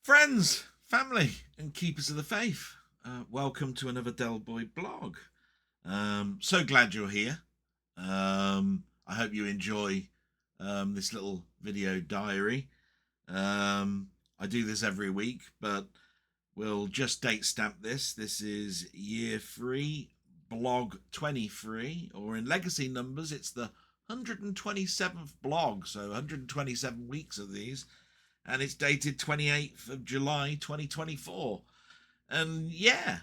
Friends, family, and keepers of the faith, welcome to another Del Boy blog. So glad you're here. I hope you enjoy this little video diary. I do this every week, but we'll just date stamp this. This is year 3, blog 23, or in legacy numbers, it's the 127th blog, so 127 weeks of these, and it's dated 28th of July 2024. And yeah,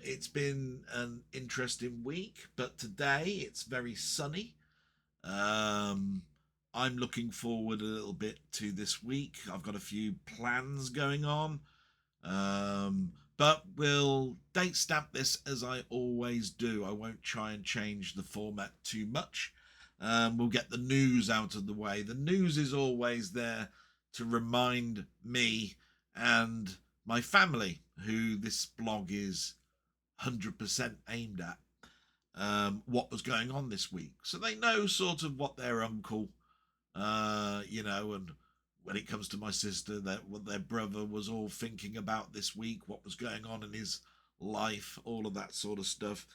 it's been an interesting week, but today it's very sunny. I'm looking forward a little bit to this week. I've got a few plans going on, but we'll date stamp this as I always do. I won't try and change the format too much. We'll get the news out of the way. The news is always there to remind me and my family, who this blog is 100% aimed at, what was going on this week. So they know sort of what their uncle, and when it comes to my sister, that what their brother was all thinking about this week, what was going on in his life, all of that sort of stuff.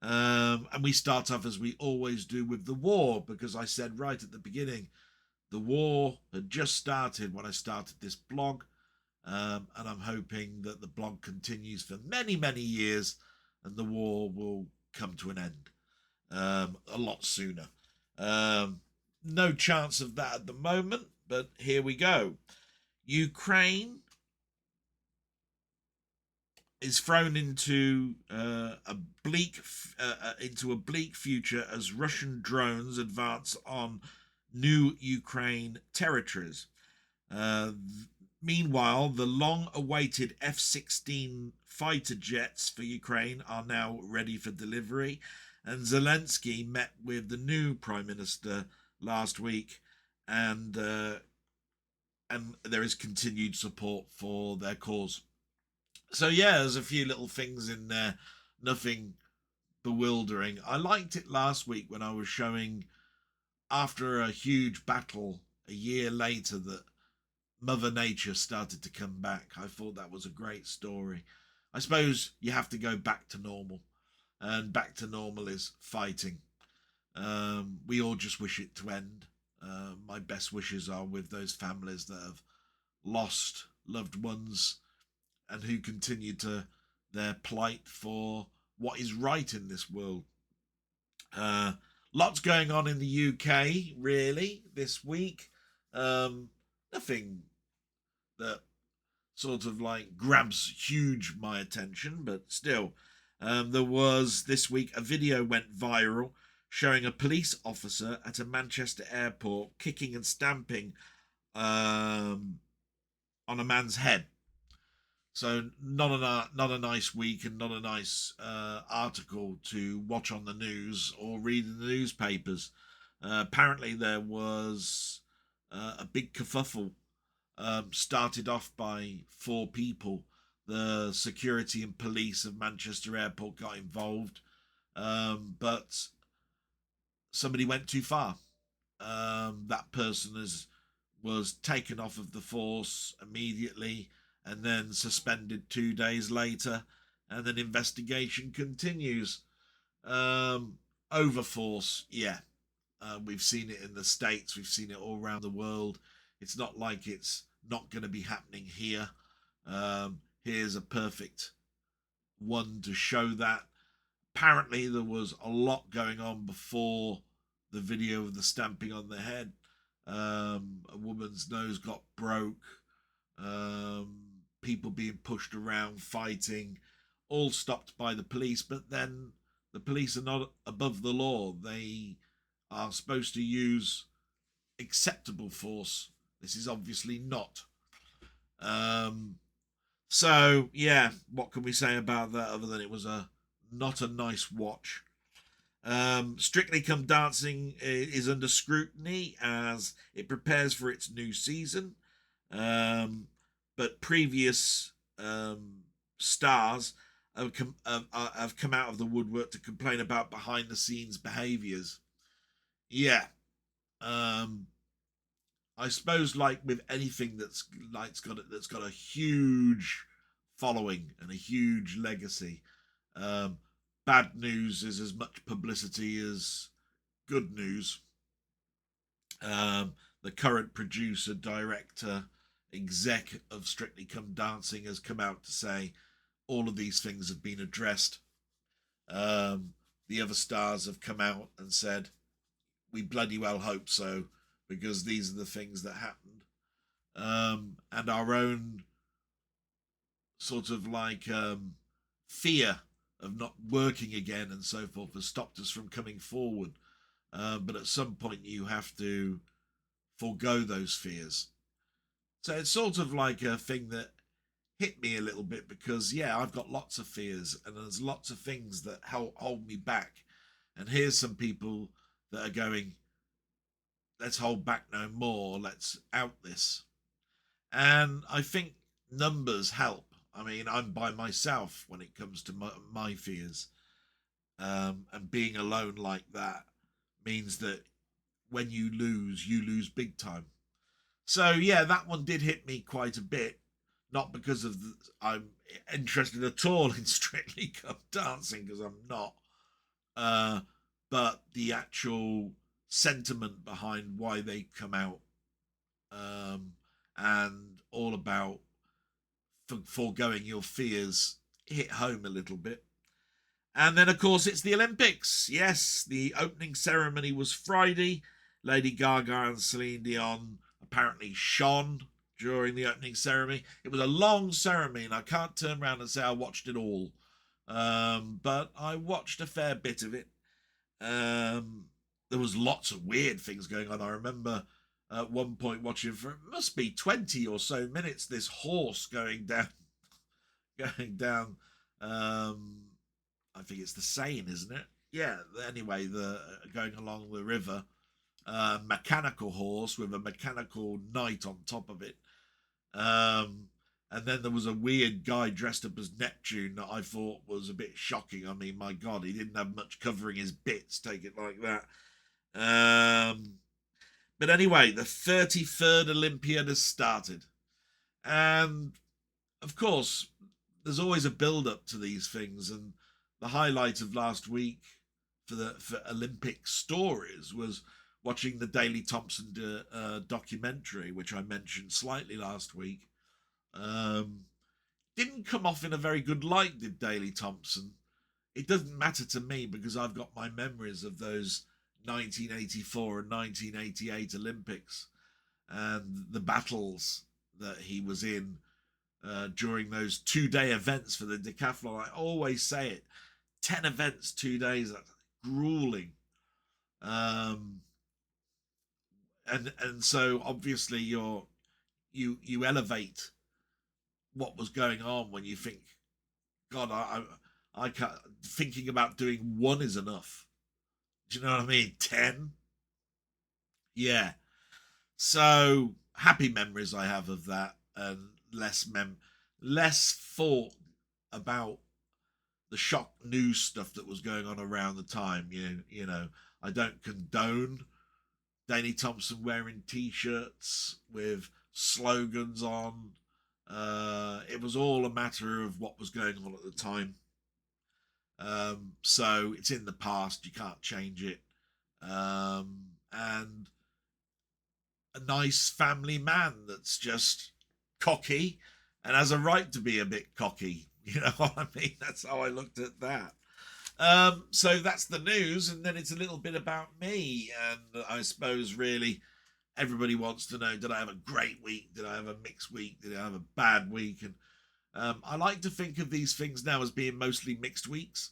And we start off as we always do with the war, because I said right at the beginning, the war had just started when I started this blog, and I'm hoping that the blog continues for many, many years, and the war will come to an end a lot sooner. No chance of that at the moment, but here we go. Ukraine is thrown into a bleak future as Russian drones advance on new Ukraine territories. Meanwhile, the long-awaited F-16 fighter jets for Ukraine are now ready for delivery, and Zelensky met with the new Prime Minister last week, and there is continued support for their cause. So yeah, there's a few little things in there, nothing bewildering. I liked it last week when I was showing, after a huge battle a year later, that Mother Nature started to come back. I thought that was a great story. I suppose you have to go back to normal, and back to normal is fighting. We all just wish it to end. My best wishes are with those families that have lost loved ones and who continue to their plight for what is right in this world. Lots going on in the UK, really, this week. Nothing that sort of like grabs huge my attention, but still. There was this week a video went viral showing a police officer at a Manchester airport kicking and stamping on a man's head. So not a nice week, and not a nice article to watch on the news or read in the newspapers. Apparently there was a big kerfuffle, started off by 4 people. The security and police of Manchester Airport got involved, but somebody went too far. That person was taken off of the force immediately and then suspended 2 days later, and then investigation continues. Overforce, yeah. We've seen it in the States, we've seen it all around the world. It's not like it's not going to be happening here. Here's a perfect one to show that. Apparently there was a lot going on before the video of the stamping on the head. A woman's nose got broke. People being pushed around, fighting, all stopped by the police. But then the police are not above the law. They are supposed to use acceptable force. This is obviously not. So yeah, what can we say about that other than it was not a nice watch? Strictly Come Dancing is under scrutiny as it prepares for its new season. But previous stars have come out of the woodwork to complain about behind the scenes behaviours. Yeah. I I suppose, like with anything that's got a huge following and a huge legacy, um, bad news is as much publicity as good news. The current producer, director, exec of Strictly Come Dancing has come out to say all of these things have been addressed. The other stars have come out and said, we bloody well hope so, because these are the things that happened. And our own sort of like fear of not working again and so forth has stopped us from coming forward. But at some point you have to forego those fears. So it's sort of like a thing that hit me a little bit, because yeah, I've got lots of fears and there's lots of things that hold me back. And here's some people that are going, let's hold back no more, let's out this. And I think numbers help. I mean, I'm by myself when it comes to my fears. And being alone like that means that when you lose big time. So yeah, that one did hit me quite a bit. Not because of I'm interested at all in Strictly Come Dancing, because I'm not. But the actual sentiment behind why they come out, and all about foregoing your fears, hit home a little bit. And then, of course, it's the Olympics. Yes, the opening ceremony was Friday. Lady Gaga and Celine Dion apparently shone during the opening ceremony. It was a long ceremony, and I can't turn around and say I watched it all. But I watched a fair bit of it. There was lots of weird things going on. I remember at one point watching for, it must be 20 or so minutes, this horse going down, I think it's the Seine, isn't it? Yeah, anyway, the going along the river, mechanical horse with a mechanical knight on top of it. And then there was a weird guy dressed up as Neptune that I thought was a bit shocking. I mean, my God, he didn't have much covering his bits, take it like that. But anyway, the 33rd Olympiad has started. And, of course, there's always a build-up to these things. And the highlight of last week for Olympic stories was watching the Daley Thompson documentary, which I mentioned slightly last week. Didn't come off in a very good light, did Daley Thompson. It doesn't matter to me because I've got my memories of those 1984 and 1988 Olympics and the battles that he was in during those 2-day events for the decathlon. I always say it, 10 events, 2 days, that's grueling. And so obviously you elevate what was going on when you think, God, I can't, thinking about doing one is enough. Do you know what I mean? 10? Yeah. So happy memories I have of that, and less thought about the shock news stuff that was going on around the time. You know, I don't condone Danny Thompson wearing t-shirts with slogans on. It was all a matter of what was going on at the time. So it's in the past, you can't change it. And a nice family man that's just cocky and has a right to be a bit cocky. You know what I mean? That's how I looked at that. So that's the news, and then it's a little bit about me. And I suppose really everybody wants to know, did I have a great week? Did I have a mixed week? Did I have a bad week? And I like to think of these things now as being mostly mixed weeks.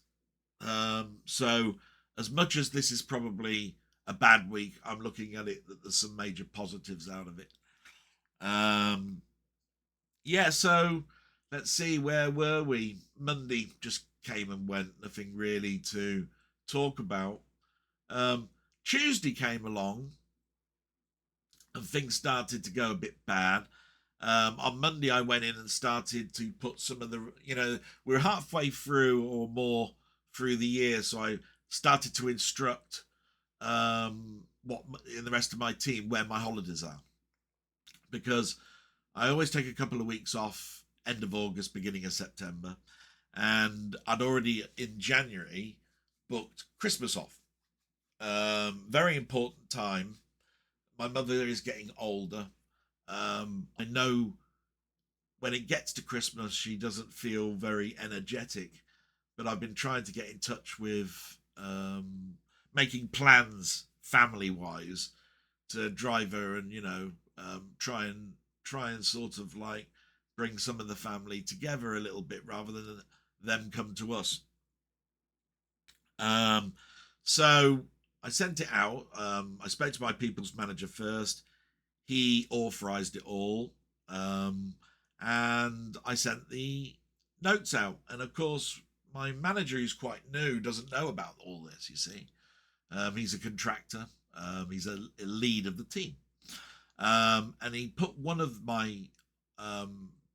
So as much as this is probably a bad week, I'm looking at it that there's some major positives out of it. Yeah, so let's see, where were we? Monday just came and went, nothing really to talk about. Tuesday came along and things started to go a bit bad. On Monday, I went in and started to put some of the, we're halfway through or more through the year, so I started to instruct what in the rest of my team where my holidays are. because I always take a couple of weeks off, end of August, beginning of September. And I'd already, in January, booked Christmas off. Very important time. My mother is getting older. I know when it gets to Christmas, she doesn't feel very energetic, but I've been trying to get in touch with making plans family wise to drive her and, try and sort of like bring some of the family together a little bit rather than them come to us. So I sent it out. I spoke to my people's manager first. He authorized it all. And I sent the notes out. And of course, my manager, who's quite new, doesn't know about all this, you see. He's a contractor. He's a lead of the team. And he put one of my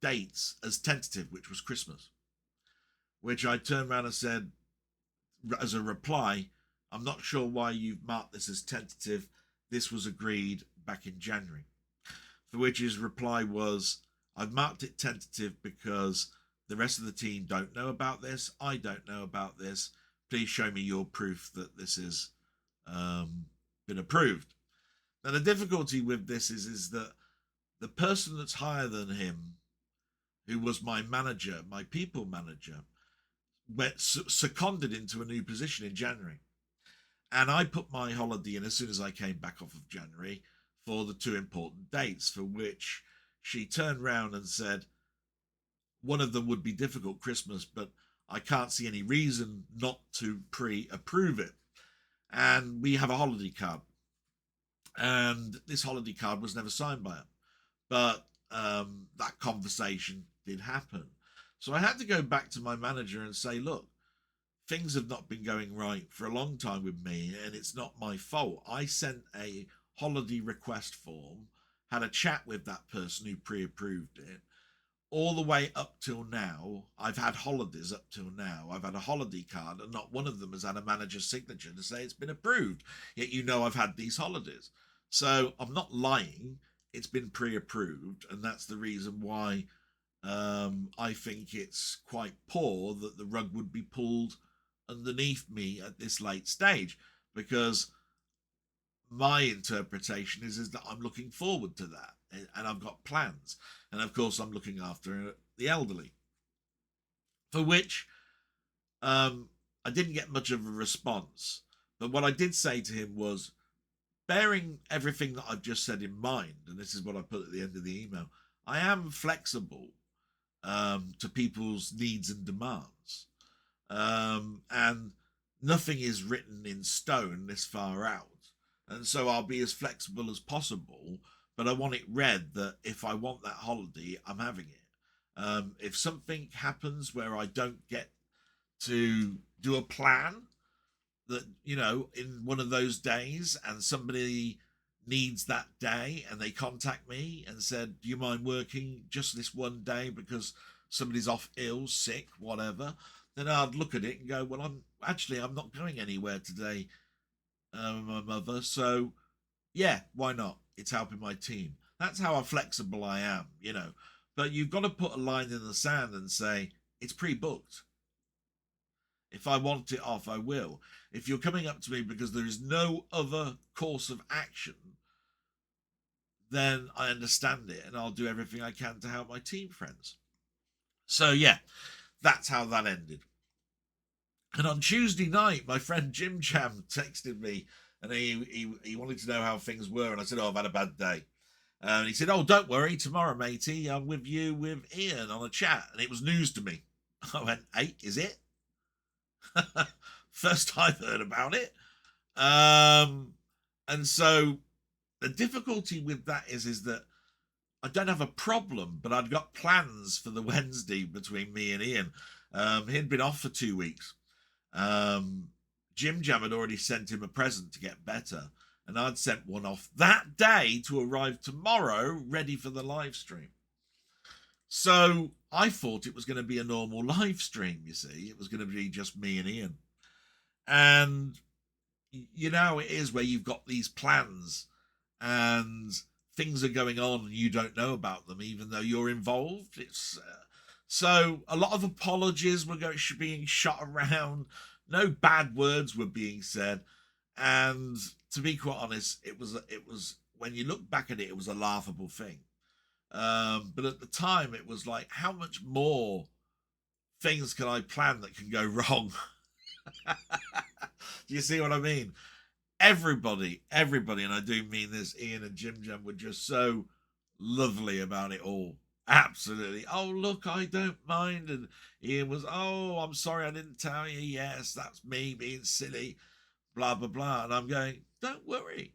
dates as tentative, which was Christmas, which I turned around and said, as a reply, I'm not sure why you've marked this as tentative. This was agreed back in January. For which his reply was, I've marked it tentative because the rest of the team don't know about this. I don't know about this. Please show me your proof that this has been approved. Now, the difficulty with this is that the person that's higher than him, who was my manager, my people manager, seconded into a new position in January. And I put my holiday in as soon as I came back off of January for the two important dates, for which she turned round and said, one of them would be difficult, Christmas, but I can't see any reason not to pre-approve it. And we have a holiday card. And this holiday card was never signed by her. But that conversation did happen. So I had to go back to my manager and say, look, things have not been going right for a long time with me, and it's not my fault. I sent a holiday request form, had a chat with that person who pre-approved it. All the way up till now, I've had holidays up till now. I've had a holiday card, and not one of them has had a manager's signature to say it's been approved. Yet I've had these holidays. So I'm not lying. It's been pre-approved, and that's the reason why I think it's quite poor that the rug would be pulled underneath me at this late stage, because my interpretation is that I'm looking forward to that, and I've got plans, and of course I'm looking after the elderly, for which I didn't get much of a response. But what I did say to him was, bearing everything that I've just said in mind, and this is what I put at the end of the email, I am flexible to people's needs and demands, and nothing is written in stone this far out, and so I'll be as flexible as possible, but I want it read that if I want that holiday, I'm having it. If something happens where I don't get to do a plan that, in one of those days, and somebody needs that day and they contact me and said, do you mind working just this one day because somebody's off ill, sick, whatever, then I'd look at it and go, well, I'm not going anywhere today, my mother, so yeah, why not? It's helping my team. That's how flexible I am, but you've got to put a line in the sand and say, it's pre-booked. If I want it off, I will. If you're coming up to me because there is no other course of action, then I understand it, and I'll do everything I can to help my team friends. So yeah, that's how that ended. And on Tuesday night, my friend Jim Jam texted me, and he wanted to know how things were, and I said, I've had a bad day. And he said, don't worry, tomorrow, matey, I'm with you with Ian on a chat. And it was news to me. I went, hey, is it? First I've heard about it. And so the difficulty with that is that I don't have a problem, but I'd got plans for the Wednesday between me and Ian. He'd been off for 2 weeks. Jim Jam had already sent him a present to get better, and I'd sent one off that day to arrive tomorrow, ready for the live stream. So I thought it was going to be a normal live stream, you see. It was going to be just me and Ian. And it is where you've got these plans and things are going on and you don't know about them, even though you're involved. It's so a lot of apologies were being shot around. No bad words were being said, and to be quite honest, it was when you look back at it, it was a laughable thing. But at the time, it was like, how much more things can I plan that can go wrong? Do you see what I mean? Everybody, and I do mean this, Ian and Jim Jam were just so lovely about it all. Absolutely. Oh, look, I don't mind. And Ian was, oh, I'm sorry I didn't tell you. Yes, that's me being silly, blah, blah, blah. And I'm going, don't worry.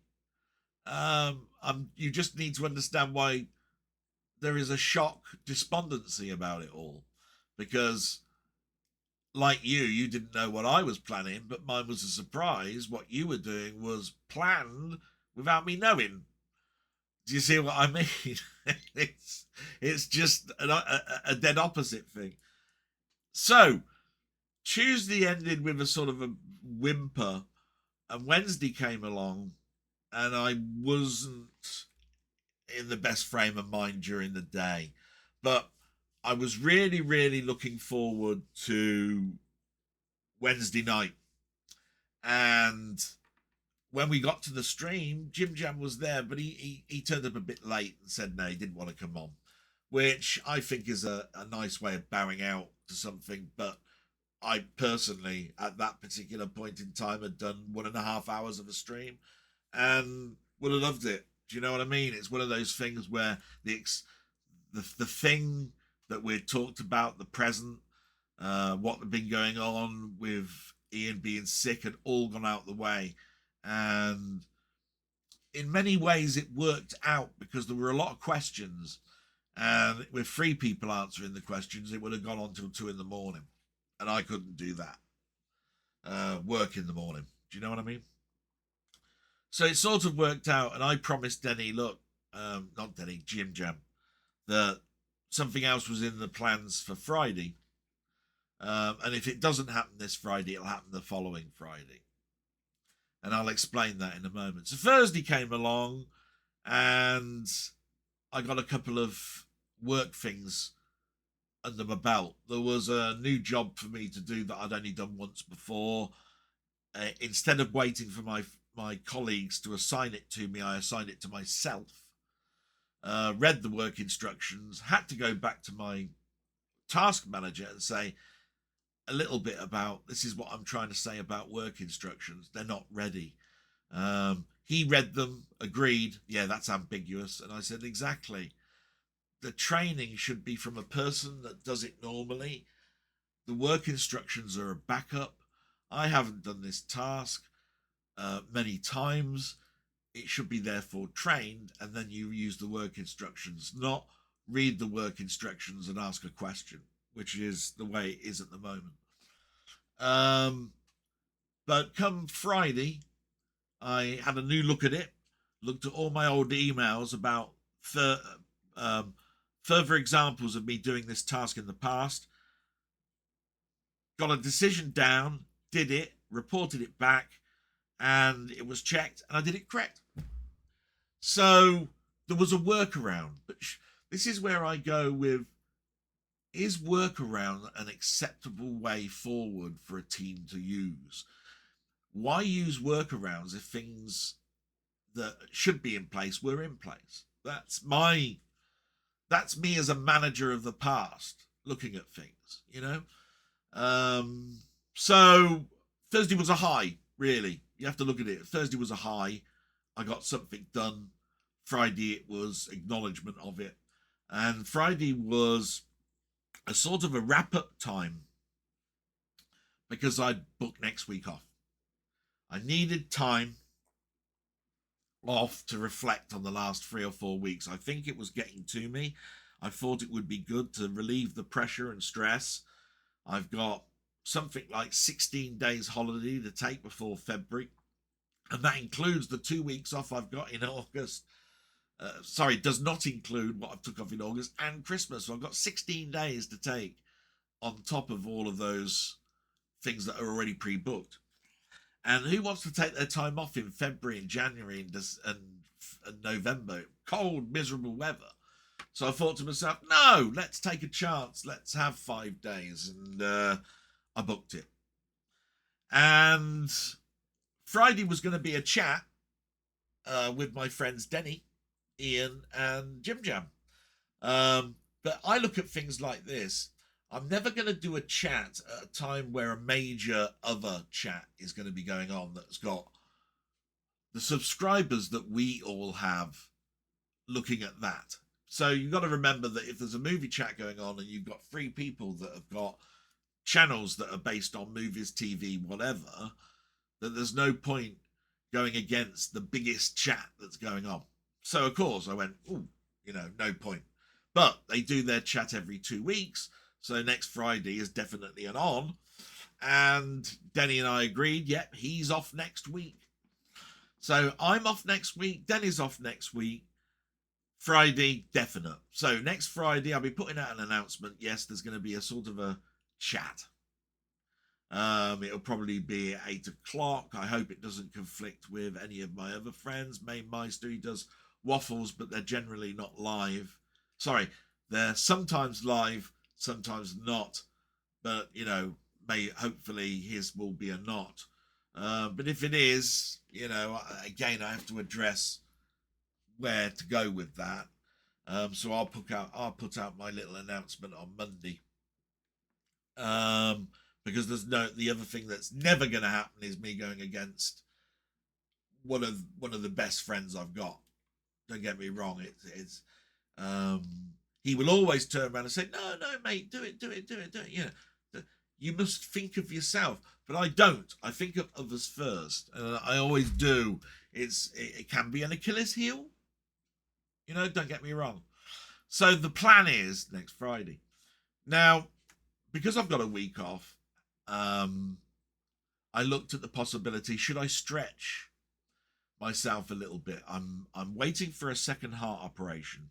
You just need to understand why there is a shock despondency about it all. Because like you didn't know what I was planning, but mine was a surprise. What you were doing was planned without me knowing. Do you see what I mean? it's just a dead opposite thing. So Tuesday ended with a sort of a whimper, and Wednesday came along, and I wasn't in the best frame of mind during the day, but I was really, really looking forward to Wednesday night. And when we got to the stream, Jim Jam was there, but he turned up a bit late and said no, he didn't want to come on, which I think is a nice way of bowing out to something. But I personally, at that particular point in time, had done 1.5 hours of a stream and would have loved it. Do you know what I mean? It's one of those things where the thing that we talked about, the present, what had been going on with Ian being sick, had all gone out the way. And in many ways it worked out, because there were a lot of questions, and with 3 people answering the questions, it would have gone on till 2 a.m, and I couldn't do that. Work in the morning. Do you know what I mean? So it sort of worked out, and I promised Denny, look, not Denny, Jim Jam, that something else was in the plans for Friday. And if it doesn't happen this Friday, it'll happen the following Friday. And I'll explain that in a moment. So Thursday came along, and I got a couple of work things under my belt. There was a new job for me to do that I'd only done once before. Instead of waiting for my colleagues to assign it to me, I assigned it to myself. Read the work instructions, had to go back to my task manager and say a little bit about, this is what I'm trying to say about work instructions. They're not ready. He read them, agreed, yeah, that's ambiguous. And I said, exactly. The training should be from a person that does it normally. The work instructions are a backup. I haven't done this task many times. It should be therefore trained, and then you use the work instructions, not read the work instructions and ask a question, which is the way it is at the moment. But come Friday, I had a new look at it, looked at all my old emails about further examples of me doing this task in the past, got a decision down, did it, reported it back, and it was checked, and I did it correct. So there was a workaround, but this is where I go with, is workaround an acceptable way forward for a team to use? Why use workarounds if things that should be in place were in place? That's me as a manager of the past looking at things, you know. So Thursday was a high, really. You have to look at it. Thursday was a high. I got something done. Friday it was acknowledgement of it, and Friday was a sort of a wrap-up time because I'd booked next week off. I needed time off to reflect on the last 3 or 4 weeks. I think it was getting to me. I thought it would be good to relieve the pressure and stress. I've got something like 16 days holiday to take before February, and that includes the 2 weeks off I've got in August. Does not include what I took off in August and Christmas. So I've got 16 days to take on top of all of those things that are already pre-booked. And who wants to take their time off in February and January and November? cold, miserable weather. So I thought to myself, no, let's take a chance. Let's have 5 days. And I booked it. And Friday was going to be a chat with my friends Denny, Ian, and Jim Jam. But I look at things like this. I'm never going to do a chat at a time where a major other chat is going to be going on that's got the subscribers that we all have looking at that. So you've got to remember that if there's a movie chat going on and you've got 3 people that have got channels that are based on movies, TV, whatever, that there's no point going against the biggest chat that's going on. So, of course, I went, oh, no point. But they do their chat every 2 weeks. So next Friday is definitely an on. And Denny and I agreed, yep, he's off next week. So I'm off next week. Denny's off next week. Friday, definite. So next Friday, I'll be putting out an announcement. Yes, there's going to be a sort of a chat. It'll probably be at 8 o'clock. I hope it doesn't conflict with any of my other friends. Mamemeister, he does waffles, but they're generally not live. Sorry, they're sometimes live, sometimes not. But, hopefully his will be a not. But if it is, again, I have to address where to go with that. So I'll put out my little announcement on Monday. Because the other thing that's never going to happen is me going against one of the best friends I've got. Don't get me wrong. He will always turn around and say, no, mate, do it. You must think of yourself. But I don't. I think of others first. And I always do. It can be an Achilles heel. Don't get me wrong. So the plan is next Friday. Now, because I've got a week off, I looked at the possibility, should I stretch myself a little bit? I'm waiting for a second heart operation.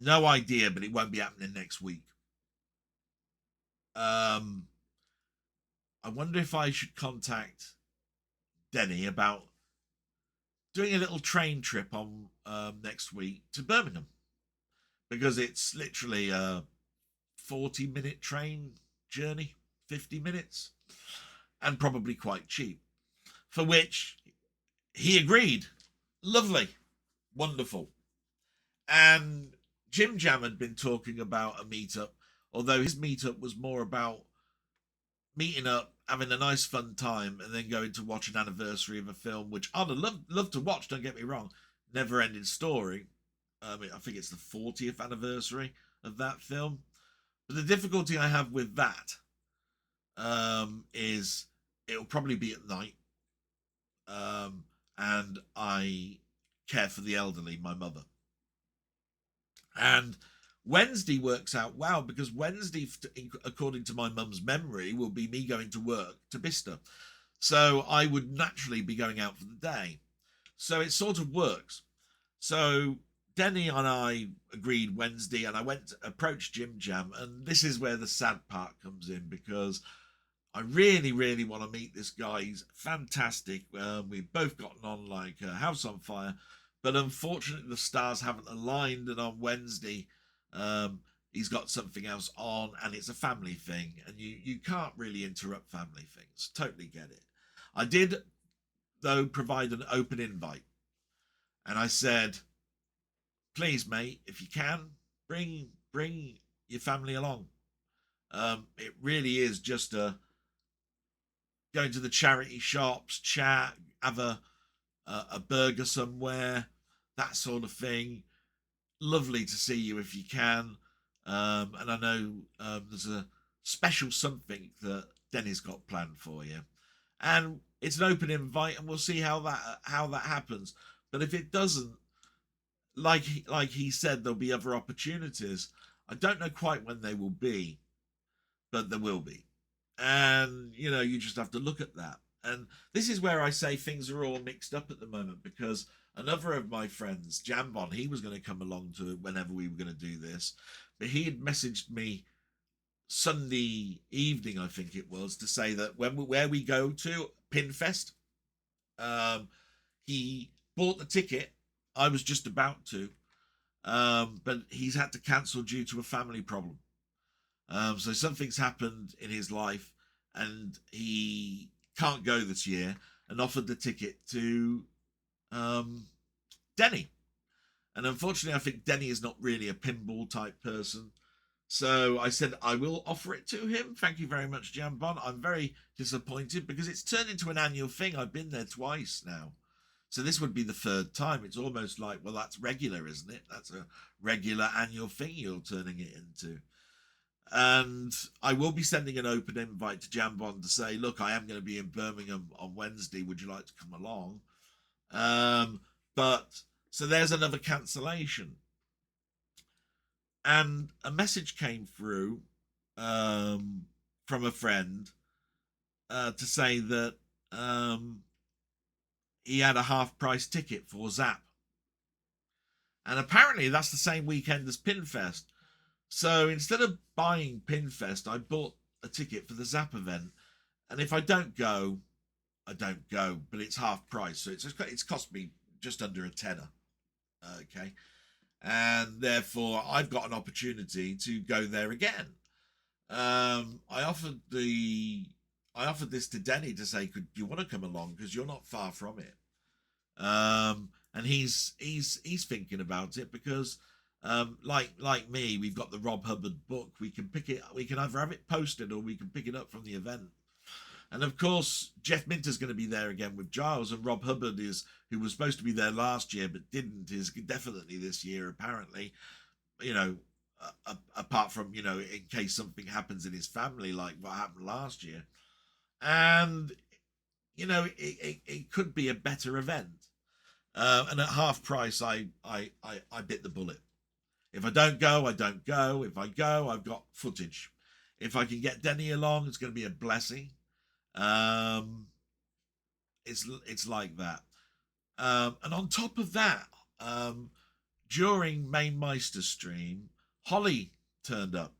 No idea, but it won't be happening next week. I wonder if I should contact Denny about doing a little train trip on next week to Birmingham, because it's literally a 40-minute train journey, 50 minutes, and probably quite cheap, for which he agreed. Lovely, wonderful. And Jim Jam had been talking about a meetup, although his meetup was more about meeting up, having a nice fun time, and then going to watch an anniversary of a film, which I'd love to watch, don't get me wrong. Never Ending Story. I think it's the 40th anniversary of that film. But the difficulty I have with that is it'll probably be at night. And I care for the elderly, my mother. And Wednesday works out well, because Wednesday, according to my mum's memory, will be me going to work to Bicester. So I would naturally be going out for the day. So it sort of works. So Denny and I agreed Wednesday, and I went to approach Jim Jam, and this is where the sad part comes in, because I really, really want to meet this guy. He's fantastic. We've both gotten on like a house on fire, but unfortunately the stars haven't aligned, and on Wednesday he's got something else on, and it's a family thing, and you can't really interrupt family things. Totally get it. I did, though, provide an open invite, and I said, please, mate, if you can, bring your family along. It really is just going to the charity shops, chat, have a burger somewhere, that sort of thing. Lovely to see you if you can. And I know there's a special something that Denny's got planned for you. And it's an open invite, and we'll see how that happens. But if it doesn't, like he said, there'll be other opportunities. I don't know quite when they will be, but there will be. And, you just have to look at that. And this is where I say things are all mixed up at the moment, because another of my friends, Jambon, he was going to come along to whenever we were going to do this, but he had messaged me Sunday evening, I think it was, to say that where we go to Pinfest, he bought the ticket I was just about to, but he's had to cancel due to a family problem. So something's happened in his life, and he can't go this year, and offered the ticket to Denny. And unfortunately, I think Denny is not really a pinball type person. So I said, I will offer it to him. Thank you very much, Jambon. I'm very disappointed because it's turned into an annual thing. I've been there twice now. So this would be the third time. It's almost like, well, that's regular, isn't it? That's a regular annual thing you're turning it into. And I will be sending an open invite to Jambon to say, look, I am going to be in Birmingham on Wednesday. Would you like to come along? But so there's another cancellation. And a message came through from a friend to say that he had a half-price ticket for Zap. And apparently that's the same weekend as Pinfest. So instead of buying Pinfest, I bought a ticket for the Zap event. And if I don't go, I don't go. But it's half price. So it's cost me just under a tenner. Okay. And therefore, I've got an opportunity to go there again. I offered this to Denny to say, could you want to come along, because you're not far from it. And he's thinking about it because, like me, we've got the Rob Hubbard book. We can either have it posted or we can pick it up from the event. And of course, Jeff Minter's going to be there again with Giles, and Rob Hubbard who was supposed to be there last year but didn't, is definitely this year apparently. Apart from in case something happens in his family like what happened last year, and it could be a better event. And at half price, I bit the bullet. If I don't go, I don't go. If I go, I've got footage. If I can get Denny along, it's going to be a blessing. It's like that. And on top of that, during Mamemeister stream, Holly turned up.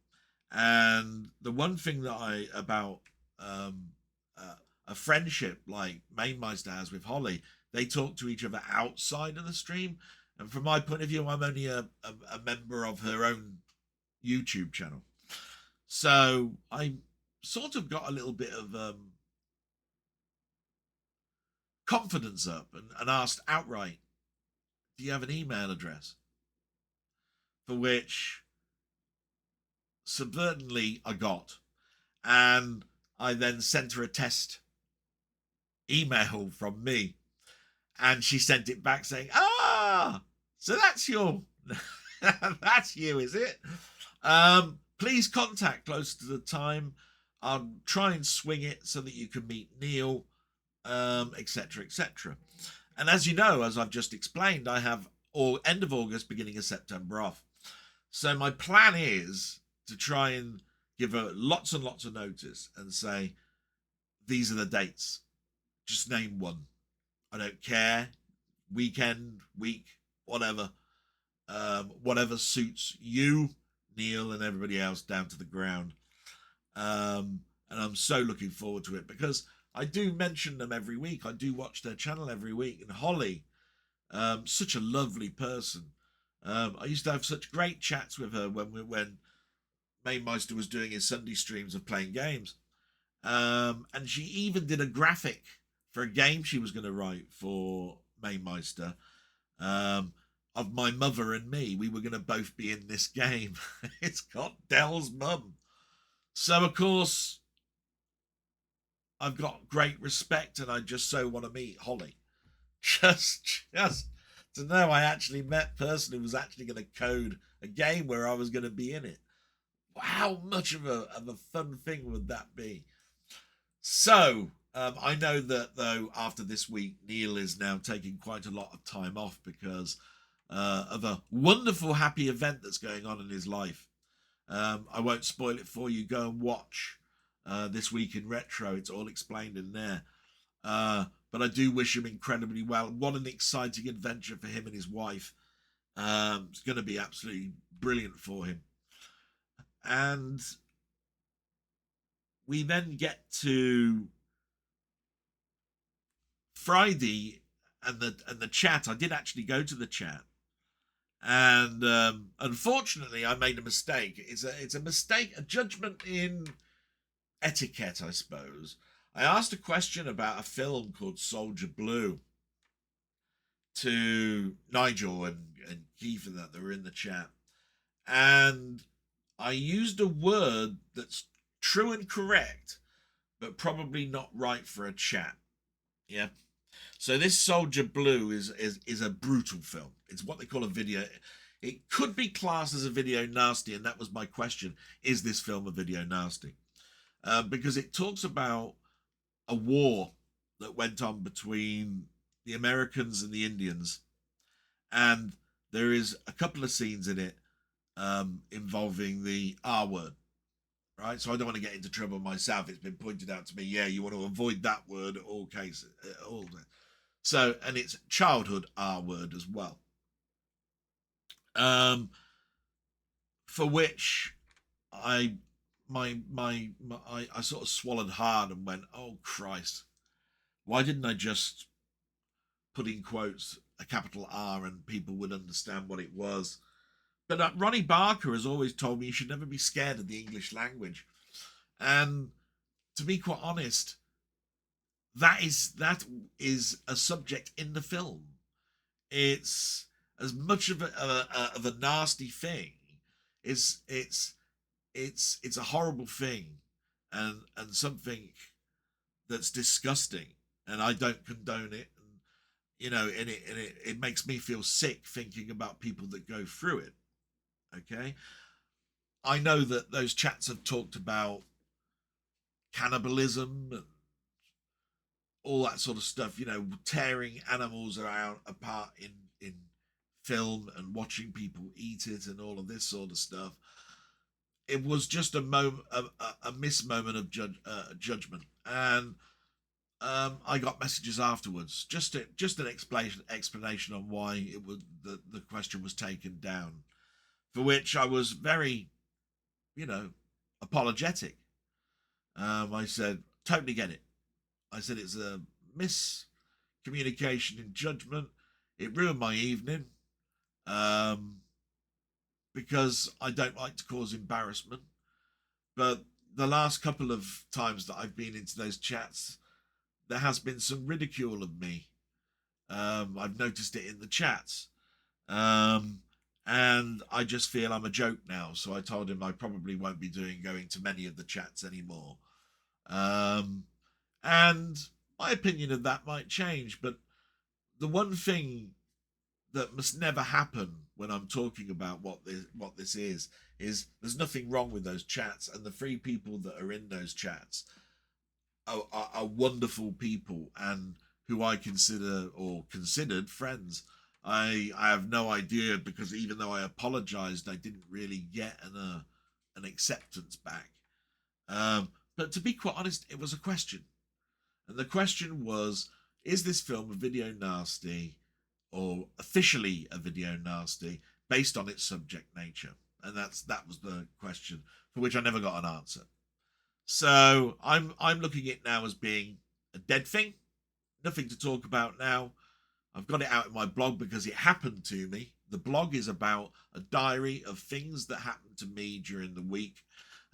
And the one thing that about a friendship like Mamemeister has with Holly, they talk to each other outside of the stream. And from my point of view, I'm only a member of her own YouTube channel. So I sort of got a little bit of confidence up and asked outright, do you have an email address? For which subvertently I got. And I then sent her a test email from me. And she sent it back saying, so that's that's you, is it? Please contact close to the time. I'll try and swing it so that you can meet Neil, etc., etc. And as you know, as I've just explained, I have end of August, beginning of September off. So my plan is to try and give her lots and lots of notice and say, these are the dates. Just name one. I don't care. Weekend, week, whatever. Whatever suits you, Neil, and everybody else down to the ground. And I'm so looking forward to it because I do mention them every week. I do watch their channel every week. And Holly, such a lovely person. I used to have such great chats with her when Mamemeister was doing his Sunday streams of playing games. And she even did a graphic for a game she was going to write for Mamemeister, of my mother and me. We were going to both be in this game. It's got Dell's mum. So, of course, I've got great respect and I just so want to meet Holly. Just to know I actually met a person who was actually going to code a game where I was going to be in it. How much of a fun thing would that be? So, I know that, though, after this week, Neil is now taking quite a lot of time off because of a wonderful, happy event that's going on in his life. I won't spoil it for you. Go and watch This Week in Retro. It's all explained in there. But I do wish him incredibly well. What an exciting adventure for him and his wife. It's going to be absolutely brilliant for him. And we then get to Friday, the chat. I did actually go to the chat, and unfortunately, I made a mistake. It's a mistake, a judgment in etiquette, I suppose. I asked a question about a film called Soldier Blue to Nigel and Keith and that were in the chat, and I used a word that's true and correct, but probably not right for a chat. Yeah. So this Soldier Blue is a brutal film. It's what they call a video. It could be classed as a video nasty, and that was my question. Is this film a video nasty? Because it talks about a war that went on between the Americans and the Indians. And there is a couple of scenes in it involving the R word. Right, so I don't want to get into trouble myself. It's been pointed out to me, yeah, you want to avoid that word at all cases. So, and it's childhood R word as well. For which I sort of swallowed hard and went, oh Christ, why didn't I just put in quotes a capital R and people would understand what it was? But Ronnie Barker has always told me you should never be scared of the English language. And to be quite honest, that is a subject in the film. It's as much of a nasty thing. It's a horrible thing, and something that's disgusting, and I don't condone it. And you know, and it makes me feel sick thinking about people that go through it. Okay, I know that those chats have talked about cannibalism and all that sort of stuff, you know, tearing animals apart in film and watching people eat it and all of this sort of stuff. It was just a moment, a missed moment of judgment, and I got messages afterwards, just an explanation on why it was the question was taken down, for which I was very, you know, apologetic. I said, totally get it. I said, it's a miscommunication in judgment. It ruined my evening because I don't like to cause embarrassment. But the last couple of times that I've been into those chats, there has been some ridicule of me. I've noticed it in the chats. And I just feel I'm a joke now. So I told him I probably won't be going to many of the chats anymore. And my opinion of that might change, but the one thing that must never happen when I'm talking about what this is there's nothing wrong with those chats, and the three people that are in those chats are wonderful people and who I consider or considered friends. I have no idea, because even though I apologized, I didn't really get an acceptance back. But to be quite honest, it was a question. And the question was, is this film a video nasty, or officially a video nasty, based on its subject nature? And that was the question, for which I never got an answer. So I'm looking at it now as being a dead thing, nothing to talk about now. I've got it out in my blog because it happened to me. The blog is about a diary of things that happened to me during the week,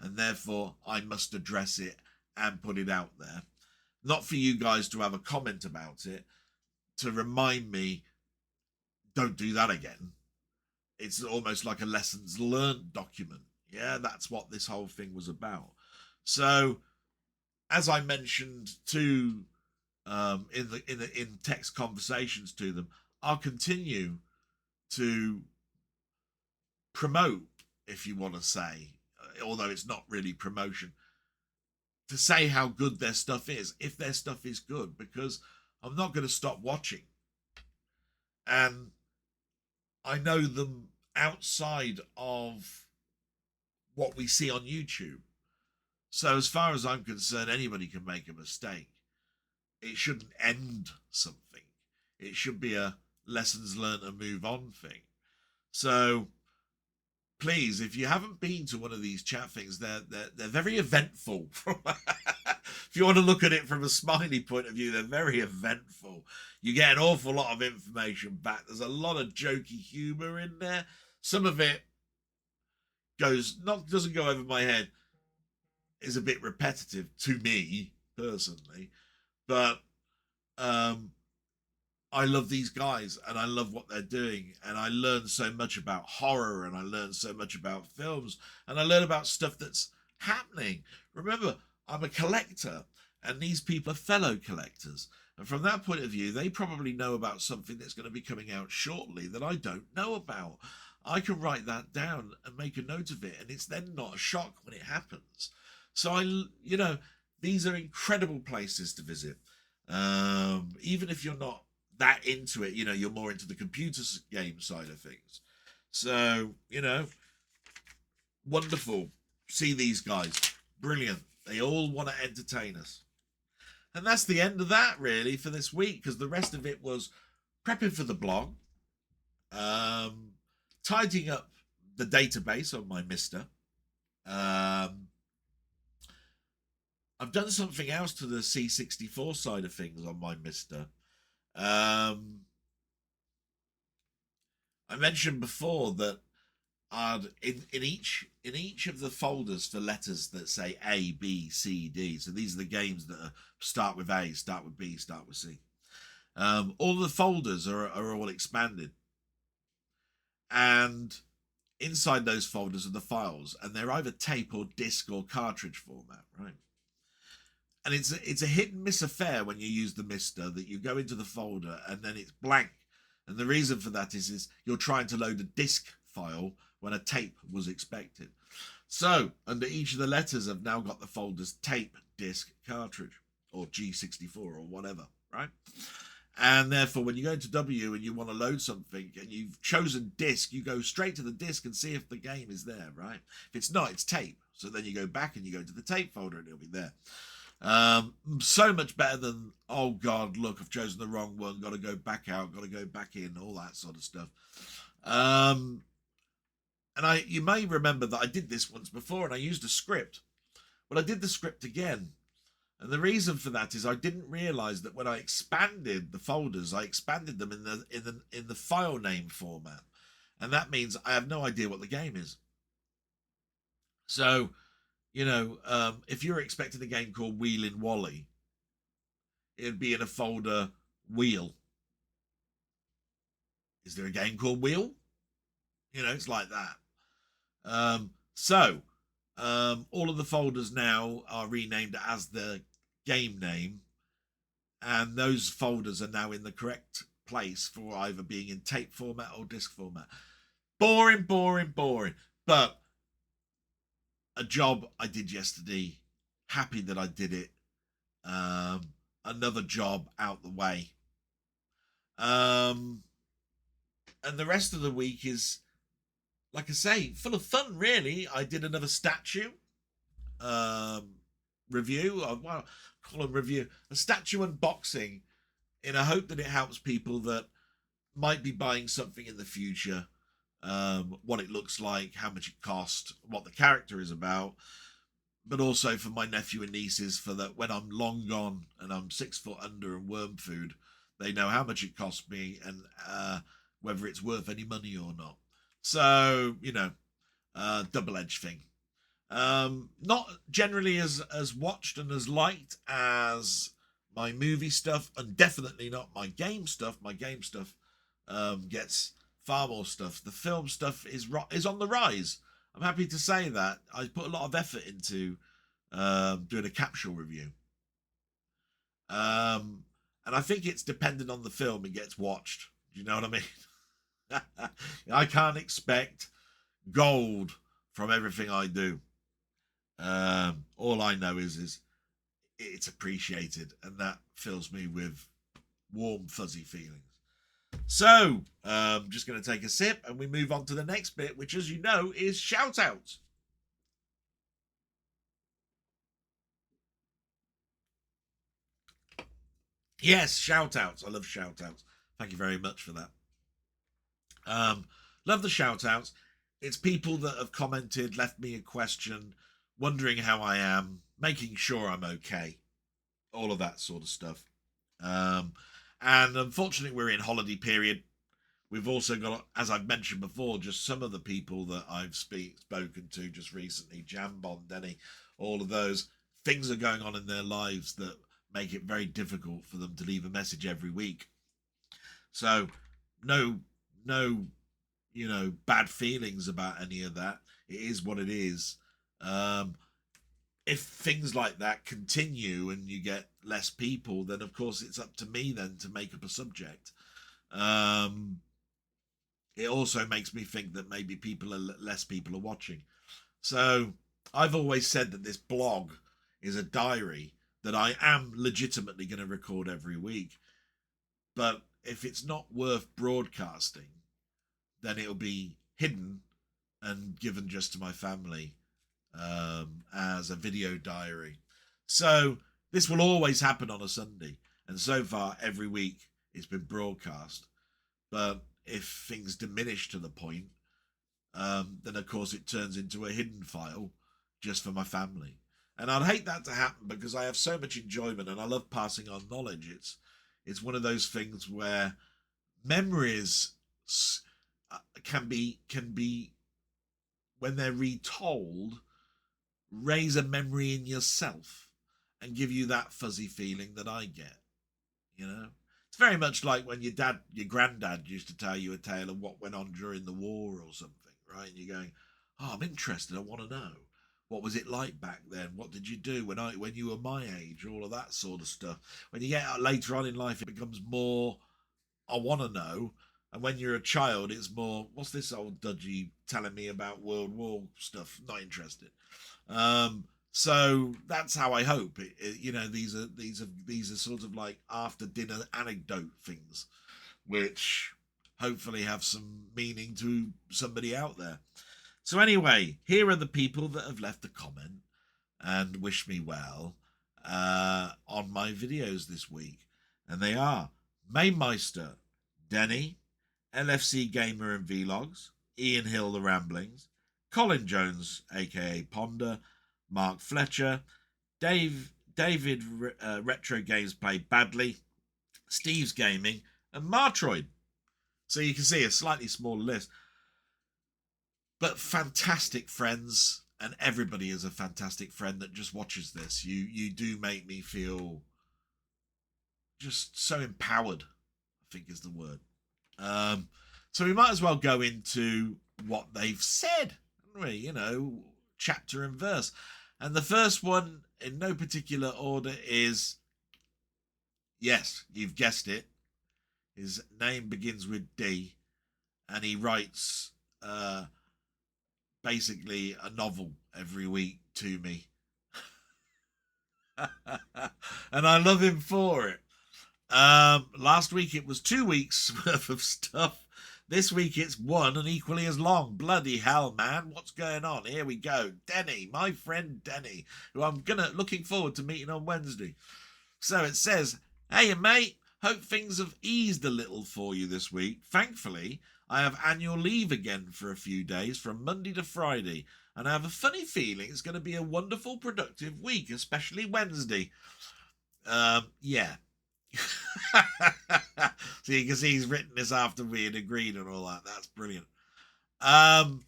and therefore I must address it and put it out there. Not for you guys to have a comment about it, to remind me, don't do that again. It's almost like a lessons learned document. Yeah, that's what this whole thing was about. So, as I mentioned to in text conversations to them, I'll continue to promote, if you want to say, although it's not really promotion, to say how good their stuff is, if their stuff is good, because I'm not going to stop watching. And I know them outside of what we see on YouTube. So as far as I'm concerned, anybody can make a mistake. It shouldn't end something. It should be a lessons learned and move on thing. So please, if you haven't been to one of these chat things, they're very eventful if you want to look at it from a smiley point of view, they're very eventful. You get an awful lot of information back. There's a lot of jokey humor in there. Some of it doesn't go over my head, is a bit repetitive to me personally, but I love these guys and I love what they're doing, and I learn so much about horror, and I learn so much about films, and I learn about stuff that's happening. Remember, I'm a collector, and these people are fellow collectors, and from that point of view, they probably know about something that's going to be coming out shortly that I don't know about. I can write that down and make a note of it, and it's then not a shock when it happens. So these are incredible places to visit. Even if you're not that into it, you're more into the computer game side of things. So, wonderful. See these guys. Brilliant. They all want to entertain us. And that's the end of that, really, for this week, because the rest of it was prepping for the blog, tidying up the database on my Mister. I've done something else to the C64 side of things on my Mister. I mentioned before that in each of the folders for letters that say A, B, C, D. So these are the games that start with A, start with B, start with C. All the folders are all expanded, and inside those folders are the files, and they're either tape or disc or cartridge format, right? And it's a hit and miss affair when you use the Mister, that you go into the folder and then it's blank. And the reason for that is you're trying to load a disc file when a tape was expected. So under each of the letters, I've now got the folders tape, disc, cartridge, or G64 or whatever, right? And therefore, when you go into W and you want to load something and you've chosen disc, you go straight to the disc and see if the game is there, right? If it's not, it's tape. So then you go back and you go to the tape folder and it'll be there. So much better than, oh God, look, I've chosen the wrong one, got to go back out, got to go back in, all that sort of stuff. And you may remember that I did this once before and I used a script. Well, I did the script again. And the reason for that is I didn't realize that when I expanded the folders, I expanded them in the file name format. And that means I have no idea what the game is. So, if you're expecting a game called Wheelin' Wally, it'd be in a folder Wheel. Is there a game called Wheel? It's like that. All of the folders now are renamed as the game name, and those folders are now in the correct place for either being in tape format or disc format. Boring. But a job I did yesterday, happy that I did it. Another job out the way. And the rest of the week is, like I say, full of fun, really. I did another statue review. Well, call them review. A statue unboxing, in a hope that it helps people that might be buying something in the future. What it looks like, how much it cost, what the character is about, but also for my nephew and nieces, for that when I'm long gone and I'm 6 foot under and worm food, they know how much it cost me and whether it's worth any money or not. So, double-edged thing. Not generally as watched and as liked as my movie stuff, and definitely not my game stuff. My game stuff gets far more stuff. The film stuff is on the rise. I'm happy to say that. I put a lot of effort into doing a capsule review. And I think it's dependent on the film it gets watched. Do you know what I mean? I can't expect gold from everything I do. All I know is it's appreciated, and that fills me with warm, fuzzy feelings. So, just going to take a sip and we move on to the next bit, which, as you know, is shout outs. Yes, shout outs. I love shout outs. Thank you very much for that. Love the shout outs. It's people that have commented, left me a question, wondering how I am, making sure I'm okay. all of that sort of stuff. And unfortunately, we're in holiday period. We've also got, as I've mentioned before, just some of the people that I've spoken to just recently, Jambon, Denny, all of those things are going on in their lives that make it very difficult for them to leave a message every week. So no, no, bad feelings about any of that. It is what it is. If things like that continue and you get less people, then of course it's up to me then to make up a subject. It also makes me think that maybe less people are watching. So I've always said that this blog is a diary that I am legitimately going to record every week. But if it's not worth broadcasting, then it'll be hidden and given just to my family as a video diary. So this will always happen on a Sunday. And so far, every week it's been broadcast. But if things diminish to the point, then of course it turns into a hidden file just for my family. And I'd hate that to happen because I have so much enjoyment and I love passing on knowledge. It's one of those things where memories can be when they're retold, raise a memory in yourself and give you that fuzzy feeling that I get. It's very much like when your granddad used to tell you a tale of what went on during the war or something, right? And you're going, oh, I'm interested, I want to know. What was it like back then? What did you do when you were my age? All of that sort of stuff. When you get out later on in life, it becomes more, I want to know. And when you're a child, it's more, what's this old dudgy telling me about World War stuff? Not interested. So that's how I hope these are sort of like after dinner anecdote things, which hopefully have some meaning to somebody out there. So anyway, here are the people that have left a comment and wish me well on my videos this week. And they are Mamemeister, Denny, LFC Gamer and Vlogs, Ian Hill The Ramblings, Colin Jones, aka Ponder, Mark Fletcher, David Retro Games Played Badly, Steve's Gaming, and Martroid. So you can see a slightly smaller list. But fantastic friends, and everybody is a fantastic friend that just watches this. You do make me feel just so empowered, I think is the word. So we might as well go into what they've said, chapter and verse. And the first one, in no particular order, is, yes, you've guessed it. His name begins with D, and he writes basically a novel every week to me. And I love him for it. Last week it was 2 weeks worth of stuff. This week it's one and equally as long. Bloody hell, man. What's going on? Here we go. Denny, my friend Denny, who I'm looking forward to meeting on Wednesday. So it says, hey, mate, hope things have eased a little for you this week. Thankfully, I have annual leave again for a few days from Monday to Friday. And I have a funny feeling it's going to be a wonderful, productive week, especially Wednesday. Yeah. So you can see he's written this after we had agreed and all that. That's brilliant. I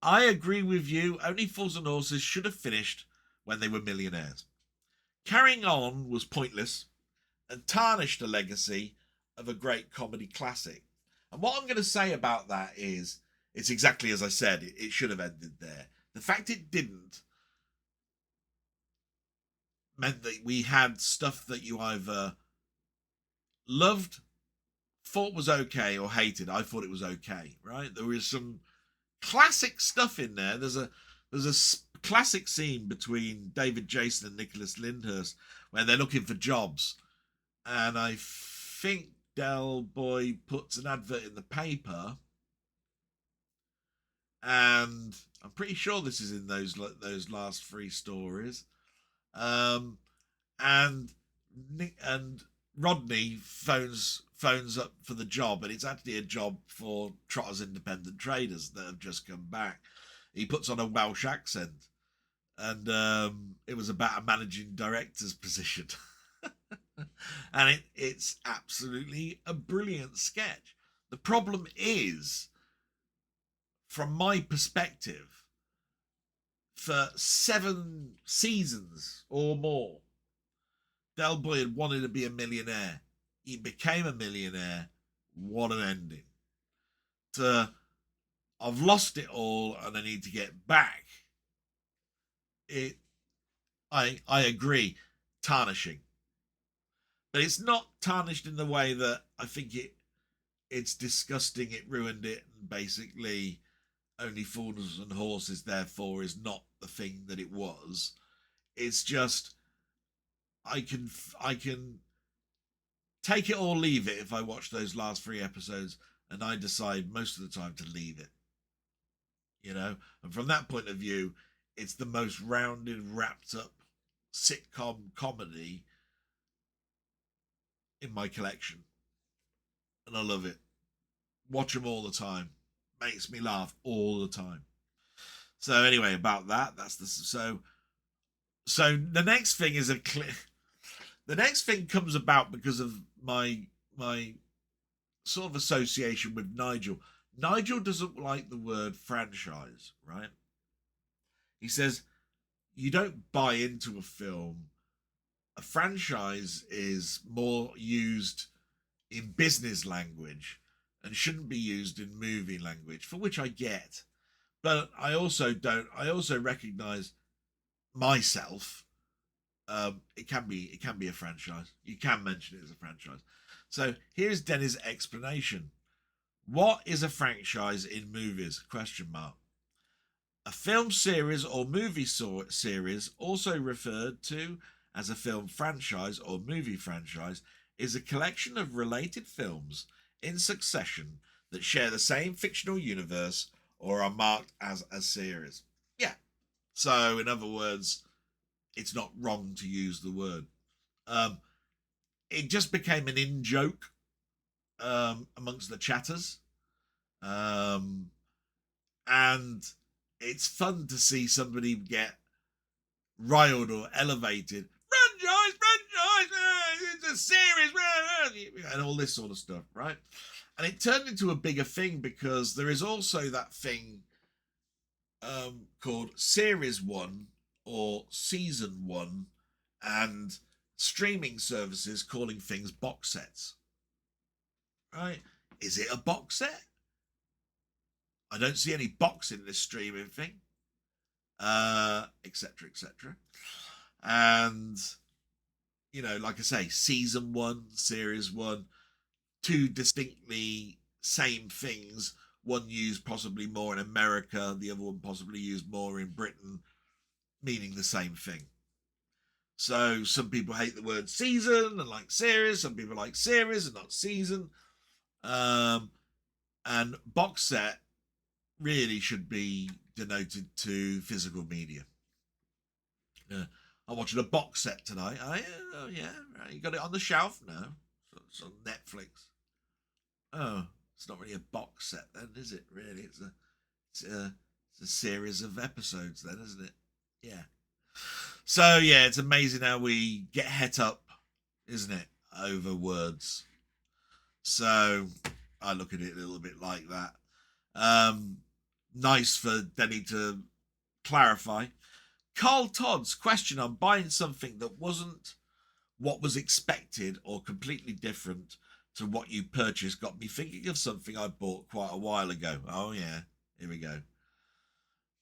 agree with you. Only Fools and Horses should have finished when they were millionaires. Carrying on was pointless and tarnished the legacy of a great comedy classic. And what I'm going to say about that is, it's exactly as I said. It should have ended there. The fact it didn't meant that we had stuff that you either loved, thought was okay, or hated. I thought it was okay, right? There was some classic stuff in there. There's a classic scene between David Jason and Nicholas Lyndhurst where they're looking for jobs, and I think Del Boy puts an advert in the paper, and I'm pretty sure this is in those last 3 stories. And Rodney phones up for the job, and it's actually a job for Trotter's Independent Traders that have just come back. He puts on a Welsh accent, and it was about a managing director's position. And it's absolutely a brilliant sketch. The problem is, from my perspective, for 7 seasons or more, Del Boy had wanted to be a millionaire. He became a millionaire. What an ending. I've lost it all and I need to get back. I agree, tarnishing. But it's not tarnished in the way that I think it's disgusting, it ruined it, and basically Only Fools and Horses therefore is not the thing that it was. It's just I can take it or leave it if I watch those last 3 episodes, and I decide most of the time to leave it. And from that point of view, it's the most rounded, wrapped up sitcom comedy in my collection, and I love it. Watch them all the time. Makes me laugh all the time. So anyway, about that's the so the next thing is the next thing comes about because of my sort of association with Nigel. Nigel doesn't like the word franchise, right? He says you don't buy into a film. A franchise is more used in business language and shouldn't be used in movie language, for which I get. But I also recognize myself. It can be a franchise. You can mention it as a franchise. So here's Denny's explanation. What is a franchise in movies? Question mark. A film series or movie series, also referred to as a film franchise or movie franchise, is a collection of related films in succession that share the same fictional universe or are marked as a series. Yeah. So, in other words, it's not wrong to use the word. It just became an in-joke amongst the chatters. And it's fun to see somebody get riled or elevated. Franchise, it's a series, and all this sort of stuff, right? And it turned into a bigger thing because there is also that thing called Series 1 or Season 1, and streaming services calling things box sets. Right? Is it a box set? I don't see any box in this streaming thing. Etc. etc. And like I say, Season 1, Series 1, 2 distinctly same things. One used possibly more in America, the other one possibly used more in Britain, meaning the same thing. So some people hate the word season and like series. Some people like series and not season. And box set really should be denoted to physical media. I'm watching a box set tonight. Oh yeah, right. You got it on the shelf? No, it's on Netflix. Oh, it's not really a box set then, is it? Really, it's a series of episodes then, isn't it? Yeah. So yeah, it's amazing how we get het up, isn't it, over words. So I look at it a little bit like that. Nice for Denny to clarify. Carl Todd's question on buying something that wasn't what was expected or completely different to what you purchased got me thinking of something I bought quite a while ago. Oh yeah, here we go.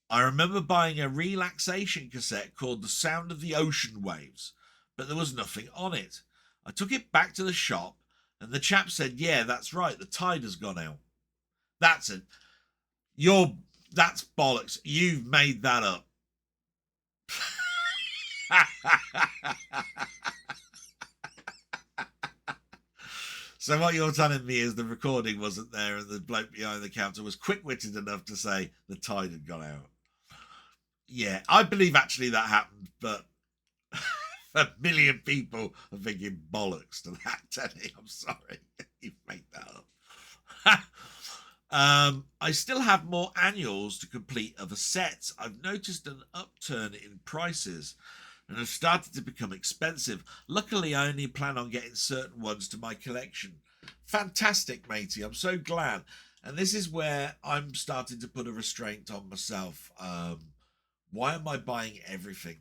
I remember buying a relaxation cassette called The Sound of the Ocean Waves, but there was nothing on it. I took it back to the shop and the chap said, yeah, that's right, the tide has gone out. That's it. That's bollocks. You've made that up. So what you're telling me is the recording wasn't there and the bloke behind the counter was quick-witted enough to say the tide had gone out. Yeah, I believe actually that happened, but a million people are thinking bollocks to that, Denny. I'm sorry. You made that up. I still have more annuals to complete other sets. I've noticed an upturn in prices. and have started to become expensive. Luckily, I only plan on getting certain ones to my collection. Fantastic, matey. I'm so glad. And this is where I'm starting to put a restraint on myself. Why am I buying everything?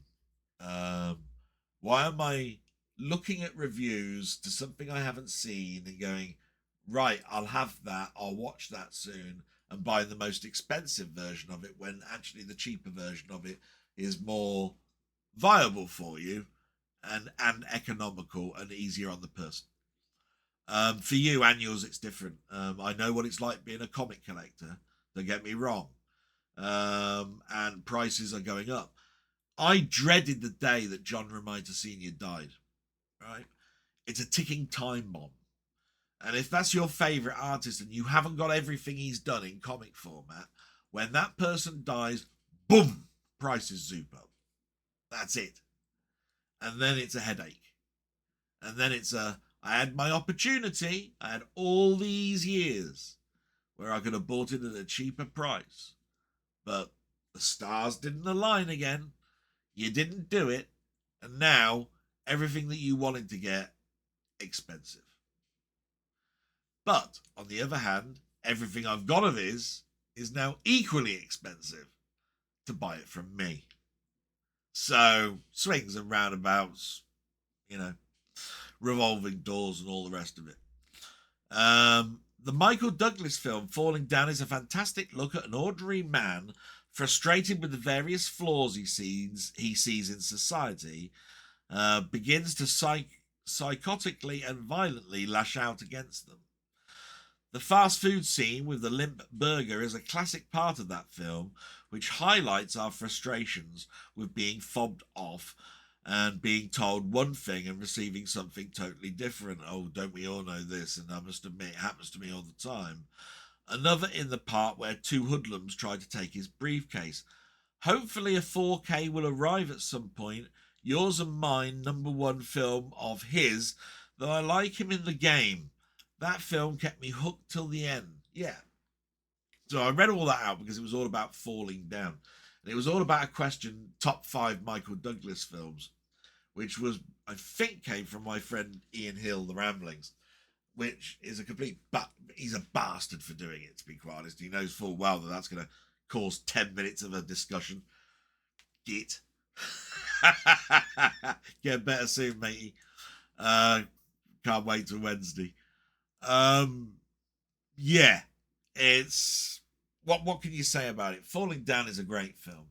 Why am I looking at reviews to something I haven't seen and going, right, I'll have that, I'll watch that soon, and buy the most expensive version of it when actually the cheaper version of it is more viable for you and economical and easier on the person. For you, annuals, it's different. I know what it's like being a comic collector. Don't get me wrong. And prices are going up. I dreaded the day that John Romita Sr. died. Right? It's a ticking time bomb. And if that's your favourite artist and you haven't got everything he's done in comic format, when that person dies, boom, prices zoom up. That's it. And then it's a headache. And then it's I had my opportunity. I had all these years where I could have bought it at a cheaper price. But the stars didn't align again. You didn't do it. And now everything that you wanted to get, expensive. But on the other hand, everything I've got of his is now equally expensive to buy it from me. So swings and roundabouts, revolving doors and all the rest of it. The Michael Douglas film Falling Down is a fantastic look at an ordinary man frustrated with the various flaws he sees in society, begins to psychotically and violently lash out against them. The fast food scene with the limp burger is a classic part of that film, which highlights our frustrations with being fobbed off and being told one thing and receiving something totally different. Oh, don't we all know this? And I must admit, it happens to me all the time. Another in the part where two hoodlums try to take his briefcase. Hopefully a 4K will arrive at some point. Yours and mine, #1 film of his, though I like him in the game. That film kept me hooked till the end. Yeah. So I read all that out because it was all about Falling Down. And it was all about a question, top 5 Michael Douglas films, which was, I think, came from my friend Ian Hill, The Ramblings, which is a complete, he's a bastard for doing it, to be quite honest. He knows full well that that's going to cause 10 minutes of a discussion. Git. Get better soon, matey. Can't wait till Wednesday. Yeah, it's what can you say about it? Falling Down is a great film.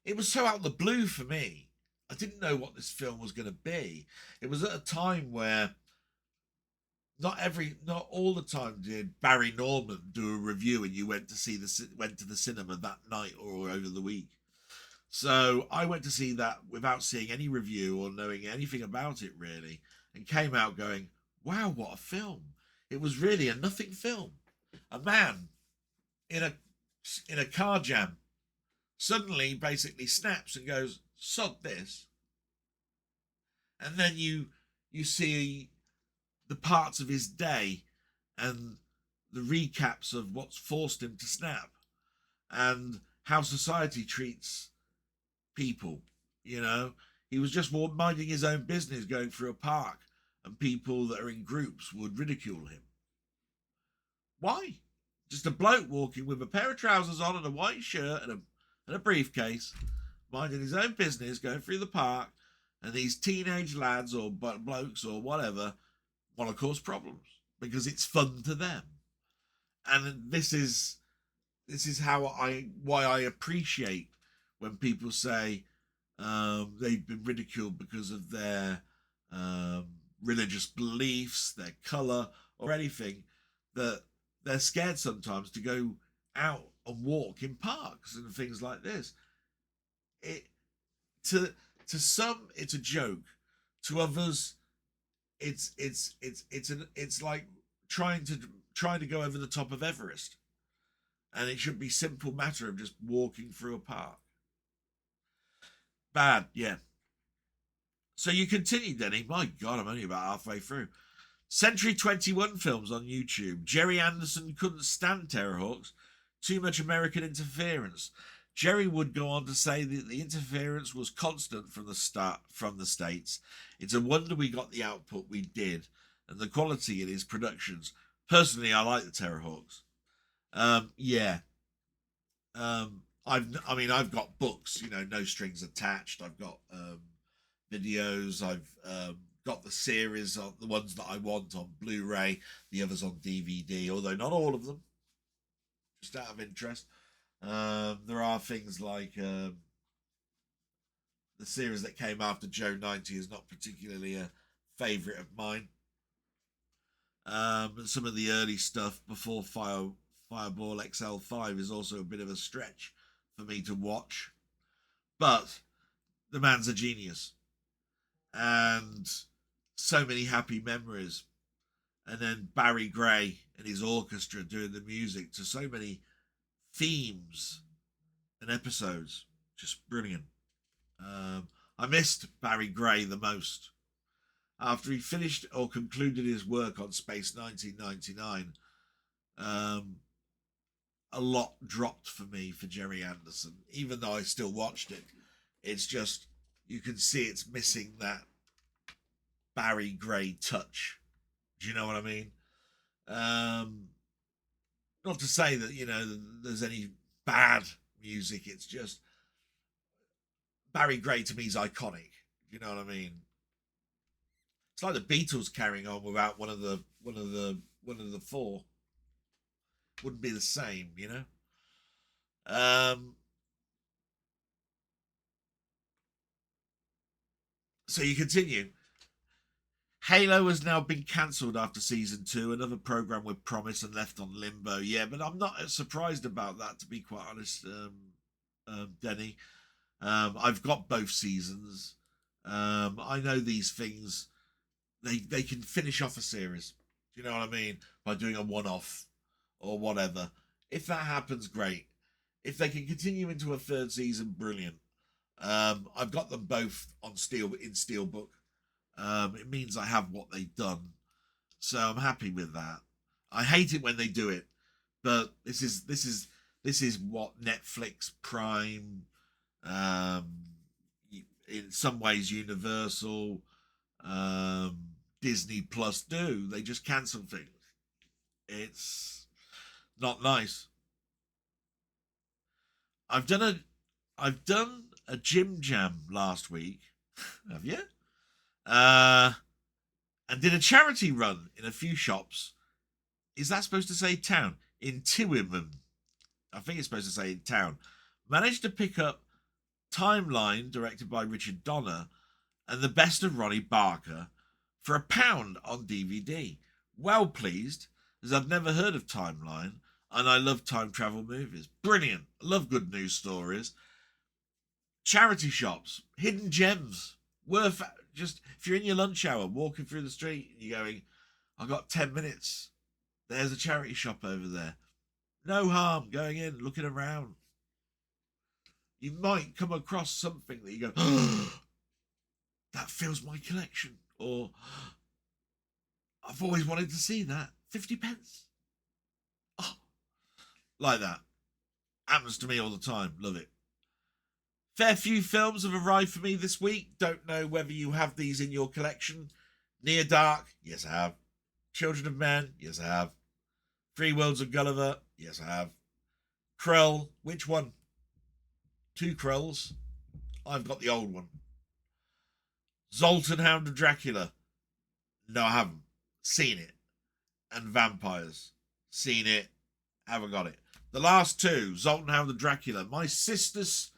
It was so out of the blue for me. I didn't know what this film was going to be. It was at a time where not all the time did Barry Norman do a review and you went to the cinema that night or over the week. So I went to see that without seeing any review or knowing anything about it really, and came out going, wow, what a film. It was really a nothing film. A man in a car jam suddenly basically snaps and goes, sod this. And then you see the parts of his day and the recaps of what's forced him to snap and how society treats people. He was just minding his own business going through a park and people that are in groups would ridicule him. Why? Just a bloke walking with a pair of trousers on and a white shirt and a briefcase, minding his own business going through the park, and these teenage lads or blokes or whatever want to cause problems because it's fun to them. And this is why I appreciate when people say they've been ridiculed because of their religious beliefs, their colour, or anything, that they're scared sometimes to go out and walk in parks and things like this. To some, it's a joke. To others, it's like trying to go over the top of Everest, and it should be a simple matter of just walking through a park. Bad, yeah. So you continue, Denny. My God, I'm only about halfway through. Century 21 films on YouTube. Jerry Anderson couldn't stand Terrorhawks. Too much American interference. Jerry would go on to say that the interference was constant from the start from the States. It's a wonder we got the output we did and the quality in his productions. Personally, I like the Terrorhawks. Yeah. I've got books, no strings attached. I've got videos. I've got the series of the ones that I want on Blu-ray, the others on DVD, although not all of them, just out of interest. There are things like the series that came after Joe 90 is not particularly a favourite of mine. Some of the early stuff before Fireball XL5 is also a bit of a stretch for me to watch. But the man's a genius. And so many happy memories. And then Barry Gray and his orchestra doing the music to so many themes and episodes. Just brilliant. I missed Barry Gray the most. After he finished or concluded his work on Space 1999, a lot dropped for me for Jerry Anderson. Even though I still watched it, it's just, you can see it's missing that Barry Gray touch. Do you know what I mean? Not to say that, there's any bad music. It's just Barry Gray to me is iconic. You know what I mean? It's like the Beatles carrying on without one of the four. Wouldn't be the same, So you continue. Halo has now been cancelled after season 2. Another program with promise and left on limbo. Yeah, but I'm not surprised about that, to be quite honest, Denny. I've got both seasons. I know these things. They can finish off a series. Do you know what I mean? By doing a one-off or whatever. If that happens, great. If they can continue into a third season, brilliant. I've got them both on steelbook. It means I have what they've done, so I'm happy with that. I hate it when they do it, but this is what Netflix, Prime, in some ways Universal, Disney Plus do. They just cancel things. It's not nice. I've done a gym jam last week. Have you? And did a charity run in a few shops. Is that supposed to say town? In Tiwimum. I think it's supposed to say town. Managed to pick up Timeline, directed by Richard Donner, and The Best of Ronnie Barker for £1 on DVD. Well pleased, as I've never heard of Timeline, and I love time travel movies. Brilliant. I love good news stories. Charity shops, hidden gems, worth just, if you're in your lunch hour walking through the street and you're going, I've got 10 minutes, there's a charity shop over there. No harm going in, looking around. You might come across something that you go, oh, that fills my collection, or I've always wanted to see that. 50 pence. Oh, like that. Happens to me all the time. Love it. Fair few films have arrived for me this week. Don't know whether you have these in your collection. Near Dark, yes I have. Children of Men, yes I have. Three Worlds of Gulliver, yes I have. Krull, which one? 2 Krulls. I've got the old one. Zoltan, Hound of Dracula. No, I haven't. Seen it. And Vampires. Seen it. Haven't got it. The last 2, Zoltan, Hound of Dracula. My sister's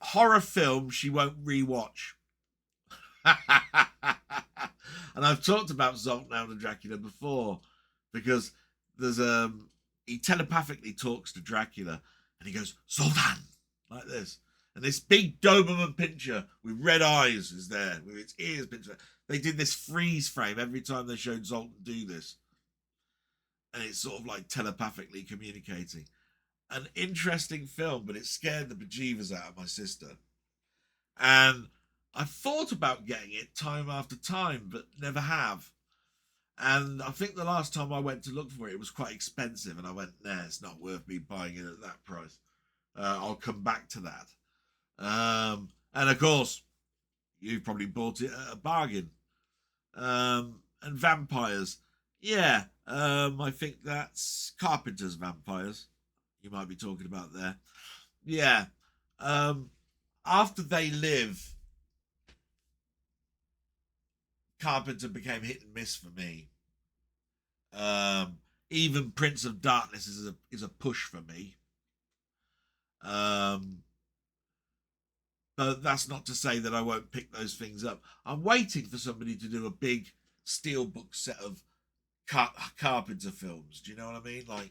horror film she won't rewatch. And I've talked about Zoltan, Hound of Dracula before, because there's he telepathically talks to Dracula and he goes, Zoltan, like this. And this big Doberman pincher with red eyes is there, with its ears pinched. They did this freeze frame every time they showed Zoltan do this. And it's sort of like telepathically communicating. An interesting film, but it scared the bejeevers out of my sister. And I've thought about getting it time after time, but never have. And I think the last time I went to look for it, it was quite expensive, and I went, nah, it's not worth me buying it at that price. I'll come back to that. And of course, you've probably bought it at a bargain. And vampires, yeah, I think that's Carpenter's Vampires. You might be talking about there. Yeah. After They Live, Carpenter became hit and miss for me. Even Prince of Darkness is a push for me. But that's not to say that I won't pick those things up. I'm waiting for somebody to do a big steelbook set of Carpenter films. Do you know what I mean? Like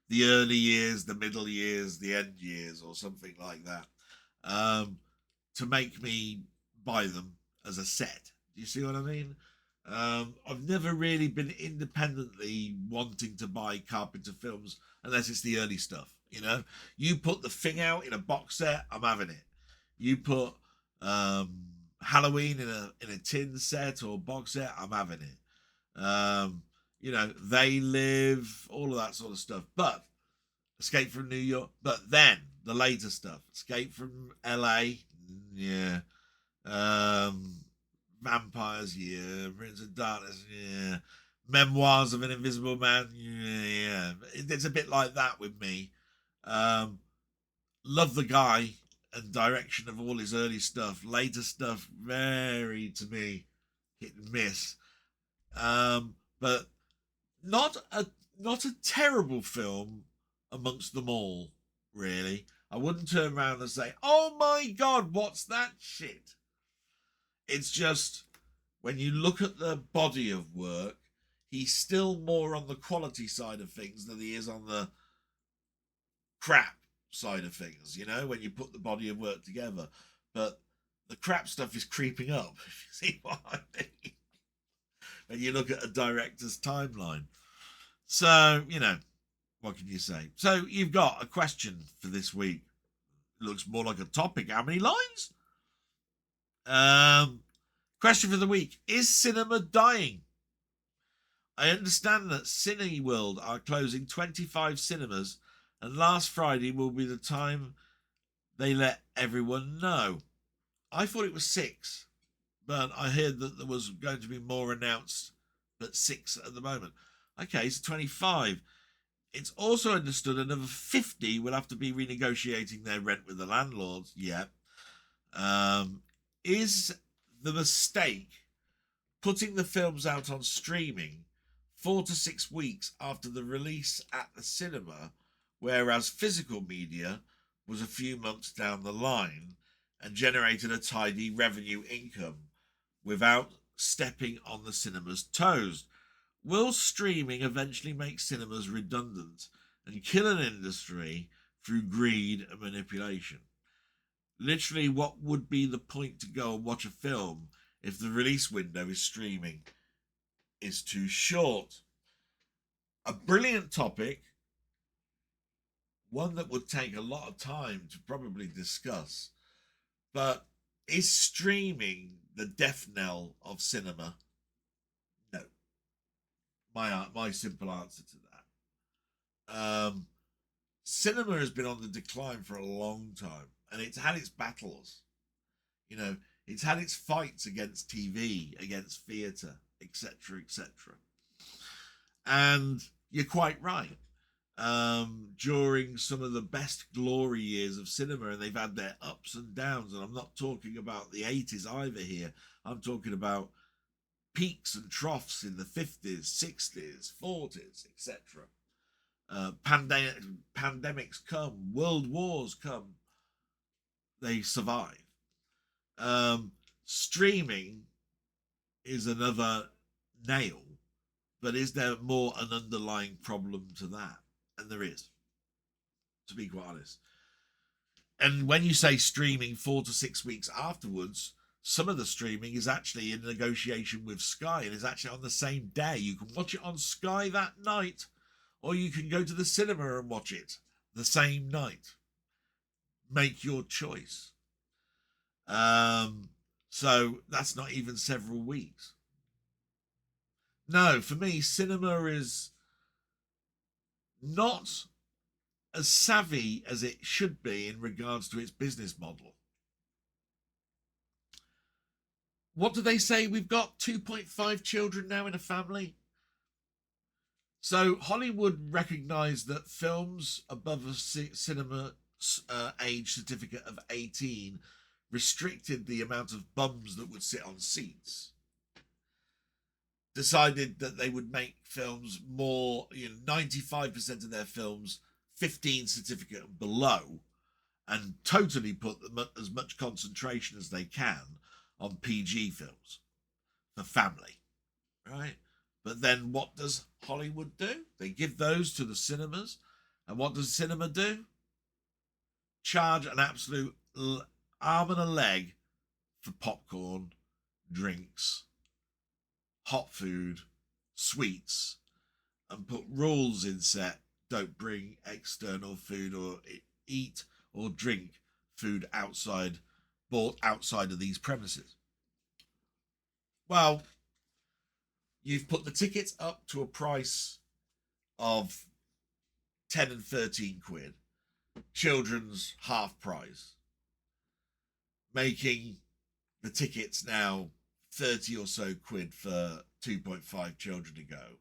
the early years, the middle years, the end years, or something like that. To make me buy them as a set. Do you see what I mean? I've never really been independently wanting to buy Carpenter films unless it's the early stuff. You know, you put The Thing out in a box set, I'm having it. You put Halloween in a tin set or box set, I'm having it. You know, They Live, all of that sort of stuff. But Escape from New York, but then the later stuff, Escape from LA, yeah. Vampires, yeah. Prince of Darkness, yeah. Memoirs of an Invisible Man, yeah. It's a bit like that with me. Love the guy and direction of all his early stuff. Later stuff, very to me hit and miss. But not a terrible film amongst them all, really. I wouldn't turn around and say, "Oh my God, what's that shit?" It's just when you look at the body of work, he's still more on the quality side of things than he is on the crap side of things, you know, when you put the body of work together. But the crap stuff is creeping up, if you see what I mean. When you look at a director's timeline. So, you know, what can you say? So you've got a question for this week. It looks more like a topic. How many lines? Question for the week. Is cinema dying? I understand that Cineworld are closing 25 cinemas, and last Friday will be the time they let everyone know. I thought it was 6, but I heard that there was going to be more announced, but 6 at the moment. Okay, so 25. It's also understood another 50 will have to be renegotiating their rent with the landlords. Yeah. Is the mistake putting the films out on streaming 4 to 6 weeks after the release at the cinema, whereas physical media was a few months down the line and generated a tidy revenue income without stepping on the cinema's toes? Will streaming eventually make cinemas redundant and kill an industry through greed and manipulation? Literally, what would be the point to go and watch a film if the release window is streaming is too short? A brilliant topic, one that would take a lot of time to probably discuss, but is streaming the death knell of cinema? No. My simple answer to that. Cinema has been on the decline for a long time, and it's had its battles. You know, it's had its fights against TV, against theatre, etc., etc. And you're quite right. During some of the best glory years of cinema, and they've had their ups and downs, and I'm not talking about the 80s either here. I'm talking about peaks and troughs in the 50s, 60s, 40s, etc. Pandemics come, world wars come, they survive. Streaming is another nail, but is there more an underlying problem to that? And there is, to be quite honest. And when you say streaming 4 to 6 weeks afterwards, some of the streaming is actually in negotiation with Sky and is actually on the same day. You can watch it on Sky that night, or you can go to the cinema and watch it the same night. Make your choice. So that's not even several weeks. No, for me, cinema is not as savvy as it should be in regards to its business model. What do they say? We've got 2.5 children now in a family. So Hollywood recognised that films above a cinema age certificate of 18 restricted the amount of bums that would sit on seats. Decided that they would make films more, 95% of their films 15 certificate and below, and totally put as much concentration as they can on PG films for family, right? But then what does Hollywood do? They give those to the cinemas. And what does cinema do? Charge an absolute arm and a leg for popcorn, drinks, hot food, sweets, and put rules in set. Don't bring external food or eat or drink food bought outside of these premises. Well, you've put the tickets up to a price of 10 and 13 quid, children's half price, making the tickets now 30 or so quid for 2.5 children to go.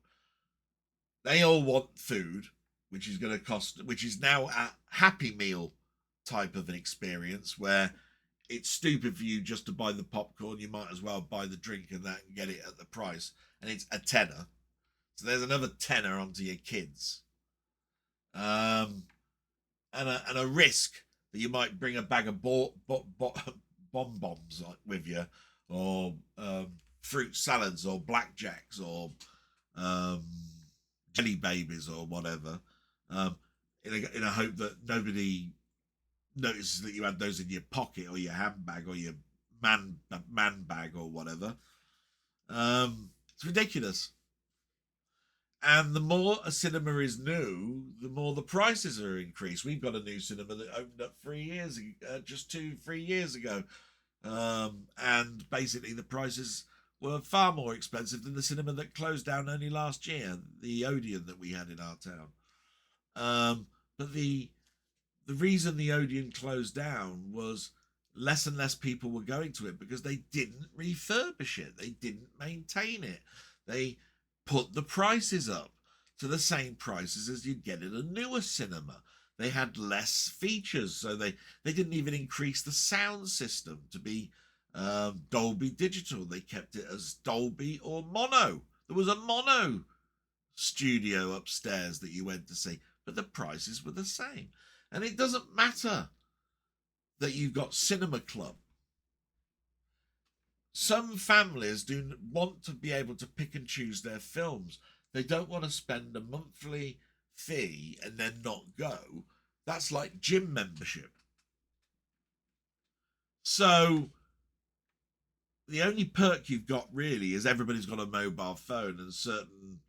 They all want food, which is going to cost, which is now a Happy Meal type of an experience where it's stupid for you just to buy the popcorn. You might as well buy the drink and that and get it at the price. And it's a tenner. So there's another tenner onto your kids. And a risk that you might bring a bag of bonbons with you, or fruit salads, or blackjacks, or jelly babies, or whatever, in a hope that nobody notices that you had those in your pocket or your handbag or your man bag or whatever. It's ridiculous. And the more a cinema is new, the more the prices are increased. We've got a new cinema that opened up 3 years ago, just 2-3 years ago. And basically the prices were far more expensive than the cinema that closed down only last year, the Odeon that we had in our town. But the reason the Odeon closed down was less and less people were going to it because they didn't refurbish it. They didn't maintain it. They put the prices up to the same prices as you'd get in a newer cinema. They had less features, so they didn't even increase the sound system to be Dolby Digital. They kept it as Dolby or Mono. There was a Mono studio upstairs that you went to see, but the prices were the same. And it doesn't matter that you've got Cinema Club. Some families do want to be able to pick and choose their films. They don't want to spend a monthly fee and then not go. That's like gym membership. So the only perk you've got really is everybody's got a mobile phone, and certain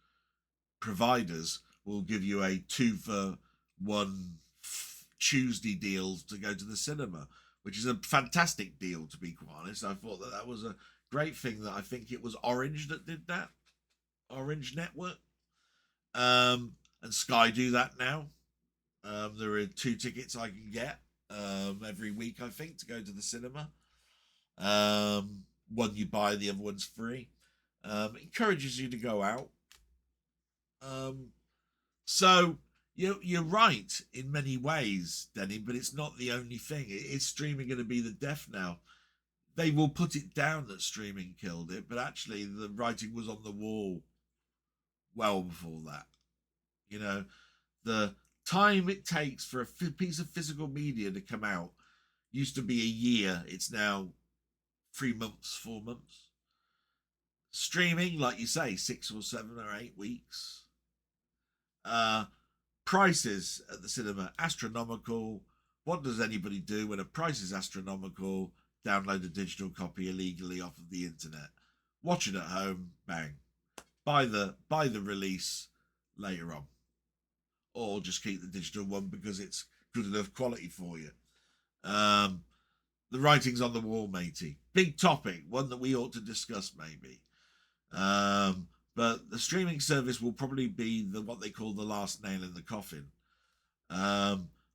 providers will give you a 2-for-1 Tuesday deal to go to the cinema, which is a fantastic deal, to be quite honest. I thought that was a great thing. That I think it was Orange that did that, Orange Network, and Sky do that now. There are 2 tickets I can get every week, I think, to go to the cinema. One you buy, the other one's free. Encourages you to go out. So you're right in many ways, Denny, but it's not the only thing. Is streaming going to be the death now? They will put it down that streaming killed it, but actually the writing was on the wall well before that. The time it takes for a piece of physical media to come out used to be a year. It's now 3 months, 4 months. Streaming, like you say, 6 or 7 or 8 weeks. Prices at the cinema, astronomical. What does anybody do when a price is astronomical? Download a digital copy illegally off of the internet. Watch it at home, bang. Buy the release later on. Or just keep the digital one because it's good enough quality for you. The writing's on the wall, matey. Big topic, one that we ought to discuss maybe. But the streaming service will probably be what they call the last nail in the coffin.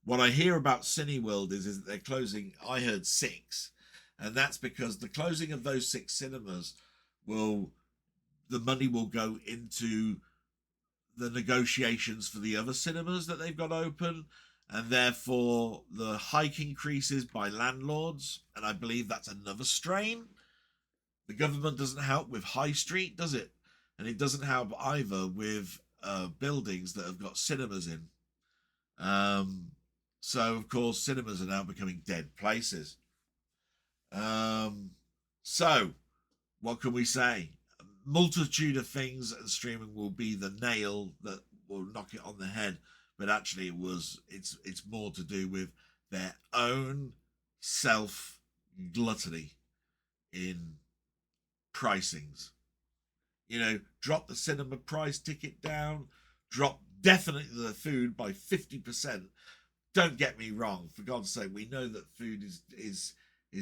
What I hear about Cineworld is that they're closing, I heard 6, and that's because the closing of those 6 cinemas the money will go into the negotiations for the other cinemas that they've got open, and therefore the hike increases by landlords, and I believe that's another strain. The government doesn't help with high street, does it? And it doesn't help either with buildings that have got cinemas in. So, of course, cinemas are now becoming dead places. So, what can we say? A multitude of things, and streaming will be the nail that will knock it on the head. But actually, it's more to do with their own self gluttony in pricings. You know, drop the cinema price ticket down, drop definitely the food by 50%. Don't get me wrong, for God's sake, we know that food is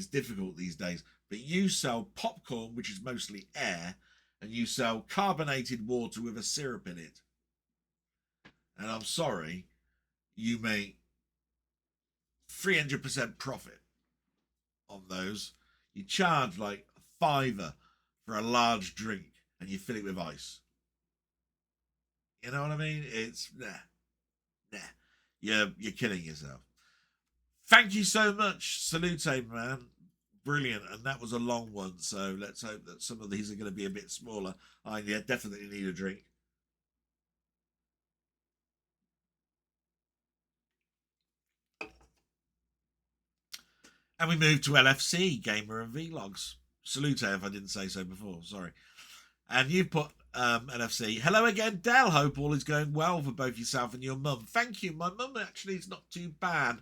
difficult these days, but you sell popcorn, which is mostly air, and you sell carbonated water with a syrup in it. And I'm sorry, you make 300% profit on those. You charge like £5 for a large drink, and you fill it with ice. You know what I mean? It's nah. You're killing yourself. Thank you so much. Salute, man. Brilliant. And that was a long one, so let's hope that some of these are going to be a bit smaller. I definitely need a drink. And we move to LFC, Gamer and Vlogs. Salute if I didn't say so before, sorry. And you've put LFC. Hello again, Del. Hope all is going well for both yourself and your mum. Thank you. My mum actually is not too bad.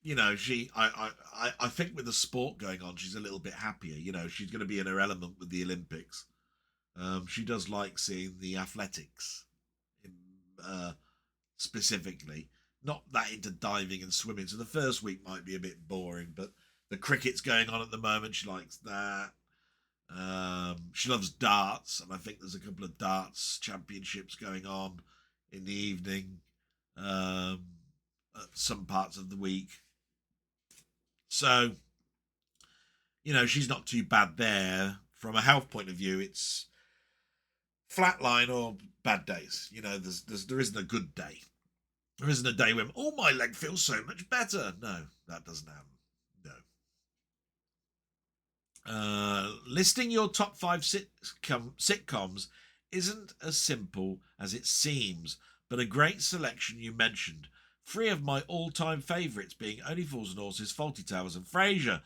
You know, I think with the sport going on, she's a little bit happier. You know, she's going to be in her element with the Olympics. She does like seeing the athletics, specifically. Not that into diving and swimming. So the first week might be a bit boring, but the cricket's going on at the moment. She likes that. She loves darts, and I think there's a couple of darts championships going on in the evening, at some parts of the week. So, you know, she's not too bad there. From a health point of view, it's flatline or bad days. You know, there isn't a good day. There isn't a day when, oh, my leg feels so much better. No, that doesn't happen. No. Listing your top 5 sitcoms isn't as simple as it seems, but a great selection you mentioned. 3 of my all-time favourites being Only Fools and Horses, Fawlty Towers and Frasier.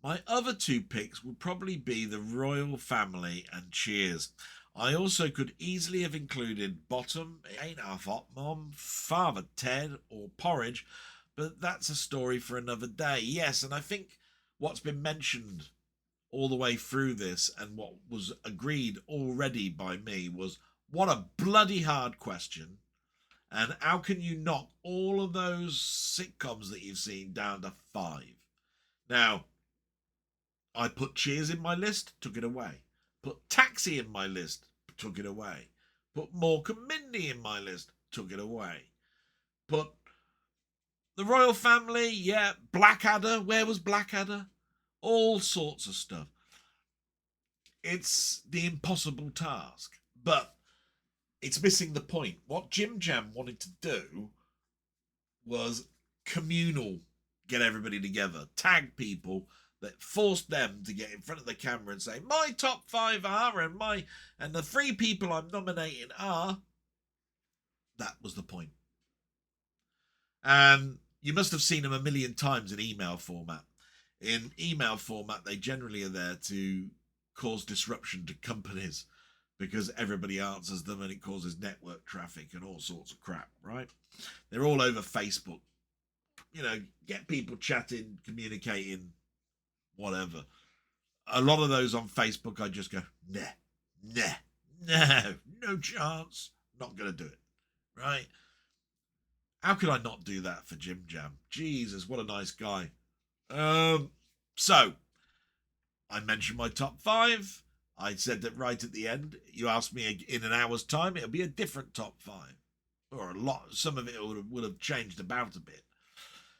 My other 2 picks would probably be The Royal Family and Cheers. I also could easily have included Bottom, Ain't Half Hot Mom, Father Ted or Porridge, but that's a story for another day. Yes, and I think what's been mentioned all the way through this and what was agreed already by me was, what a bloody hard question. And how can you knock all of those sitcoms that you've seen down to 5? Now, I put Cheers in my list, took it away. Put Taxi in my list, took it away. Put Mork and Mindy in my list, took it away. Put The Royal Family, yeah. Blackadder, where was Blackadder? All sorts of stuff. It's the impossible task, but it's missing the point. What Jim Jam wanted to do was communal, get everybody together, tag people, that forced them to get in front of the camera and say, my top 5 are, and the 3 people I'm nominating are. That was the point. And you must have seen them a million times in email format. In email format, they generally are there to cause disruption to companies because everybody answers them and it causes network traffic and all sorts of crap, right? They're all over Facebook. You know, get people chatting, communicating, whatever. A lot of those on Facebook, I just go, no chance. Not going to do it, right? How could I not do that for Jim Jam? Jesus, what a nice guy. So, I mentioned my top 5. I said that right at the end. You asked me in an hour's time, it'll be a different top 5. Or a lot. Some of it would have changed about a bit.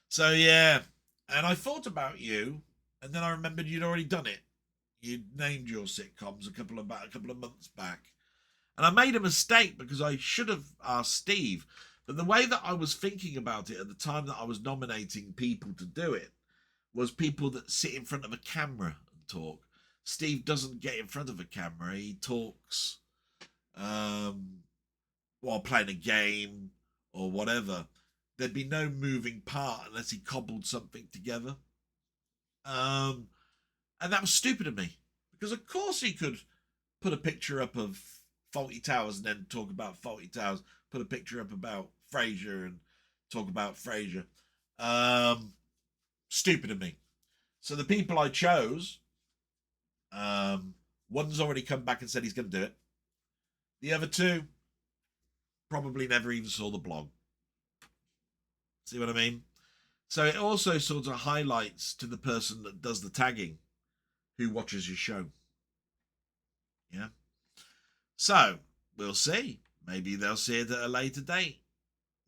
So, yeah. And I thought about you, and then I remembered you'd already done it. You'd named your sitcoms a couple of months back. And I made a mistake because I should have asked Steve. But the way that I was thinking about it at the time that I was nominating people to do it was people that sit in front of a camera and talk. Steve doesn't get in front of a camera. He talks while playing a game or whatever. There'd be no moving part unless he cobbled something together. And that was stupid of me. Because of course he could put a picture up of Fawlty Towers and then talk about Fawlty Towers. Put a picture up about Frasier and talk about Frasier. Stupid of me. So the people I chose, one's already come back and said he's going to do it. The other 2 probably never even saw the blog. See what I mean? So it also sort of highlights to the person that does the tagging who watches your show. Yeah. So we'll see. Maybe they'll see it at a later date.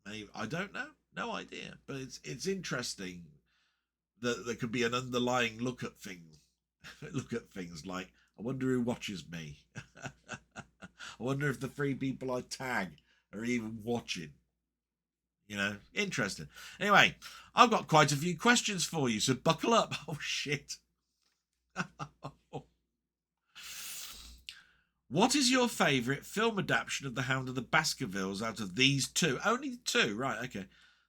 Maybe, I don't know. No idea. But it's interesting that there could be an underlying look at things. Look at things like, I wonder who watches me. I wonder if the 3 people I tag are even watching. You know, interesting. Anyway, I've got quite a few questions for you, so buckle up. Oh, shit. What is your favourite film adaptation of The Hound of the Baskervilles out of these 2? Only 2, right, okay.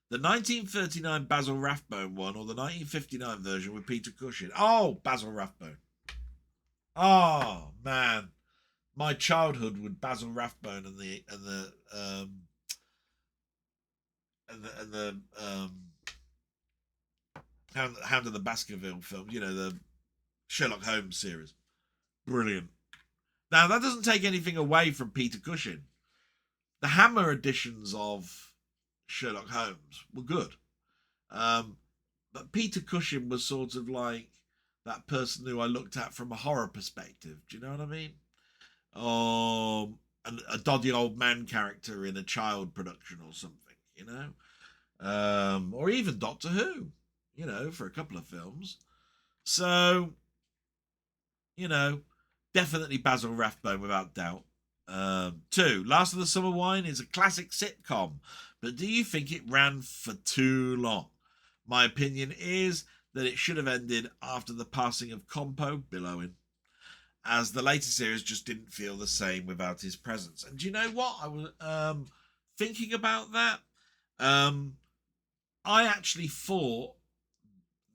The 1939 Basil Rathbone one or the 1959 version with Peter Cushing? Oh, Basil Rathbone. Oh, man. My childhood with Basil Rathbone and the Hound of the Baskerville film, you know, the Sherlock Holmes series. Brilliant. Now, that doesn't take anything away from Peter Cushing. The Hammer editions of Sherlock Holmes were good. But Peter Cushing was sort of like that person who I looked at from a horror perspective. Do you know what I mean? A dodgy old man character in a child production or something, you know? Or even Doctor Who, you know, for a couple of films. So, you know, definitely Basil Rathbone without doubt. 2, Last of the Summer Wine is a classic sitcom, but do you think it ran for too long? My opinion is that it should have ended after the passing of Compo, Bill Owen, as the later series just didn't feel the same without his presence. And do you know what? I was thinking about that. I actually thought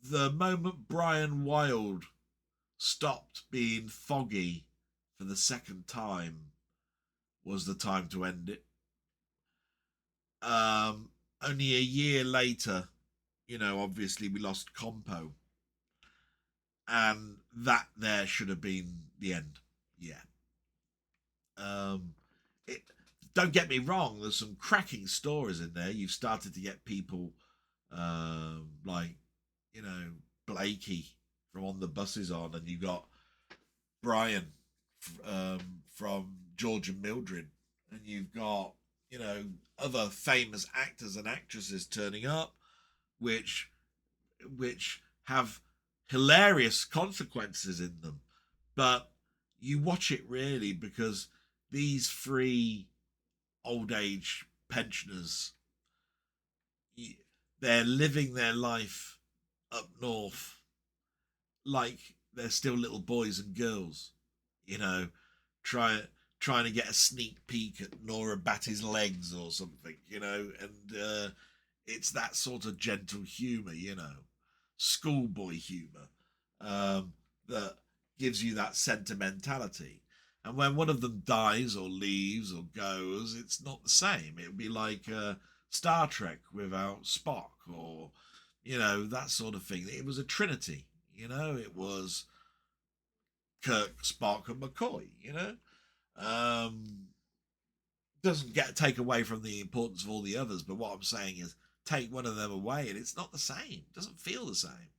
the moment Brian Wilde stopped being Foggy for the second time was the time to end it. Only a year later, you know, obviously we lost Compo, and that there should have been the end. Yeah. Don't get me wrong, there's some cracking stories in there. You've started to get people like, you know, Blakey from On the Buses on, and you got Brian from George and Mildred, and you've got, you know, other famous actors and actresses turning up, which have hilarious consequences in them. But you watch it really because these 3 old age pensioners, they're living their life up north like they're still little boys and girls, you know, trying to get a sneak peek at Nora Batty's legs or something, you know, and it's that sort of gentle humour, you know, schoolboy humour, that gives you that sentimentality. And when one of them dies or leaves or goes, it's not the same. It would be like Star Trek without Spock, or, you know, that sort of thing. It was a trinity, you know. It was Kirk, Spock, and McCoy, you know. Doesn't take away from the importance of all the others, but what I'm saying is take one of them away and it's not the same. It doesn't feel the same.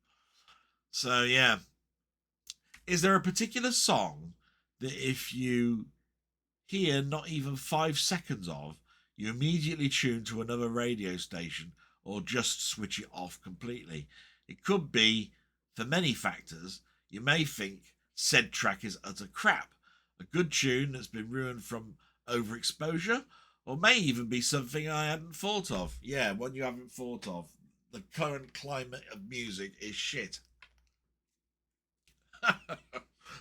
So, yeah. Is there a particular song that if you hear not even 5 seconds of, you immediately tune to another radio station or just switch it off completely. It could be for many factors. You may think said track is utter crap, a good tune that's been ruined from overexposure, or may even be something I hadn't thought of. Yeah, one you haven't thought of. The current climate of music is shit.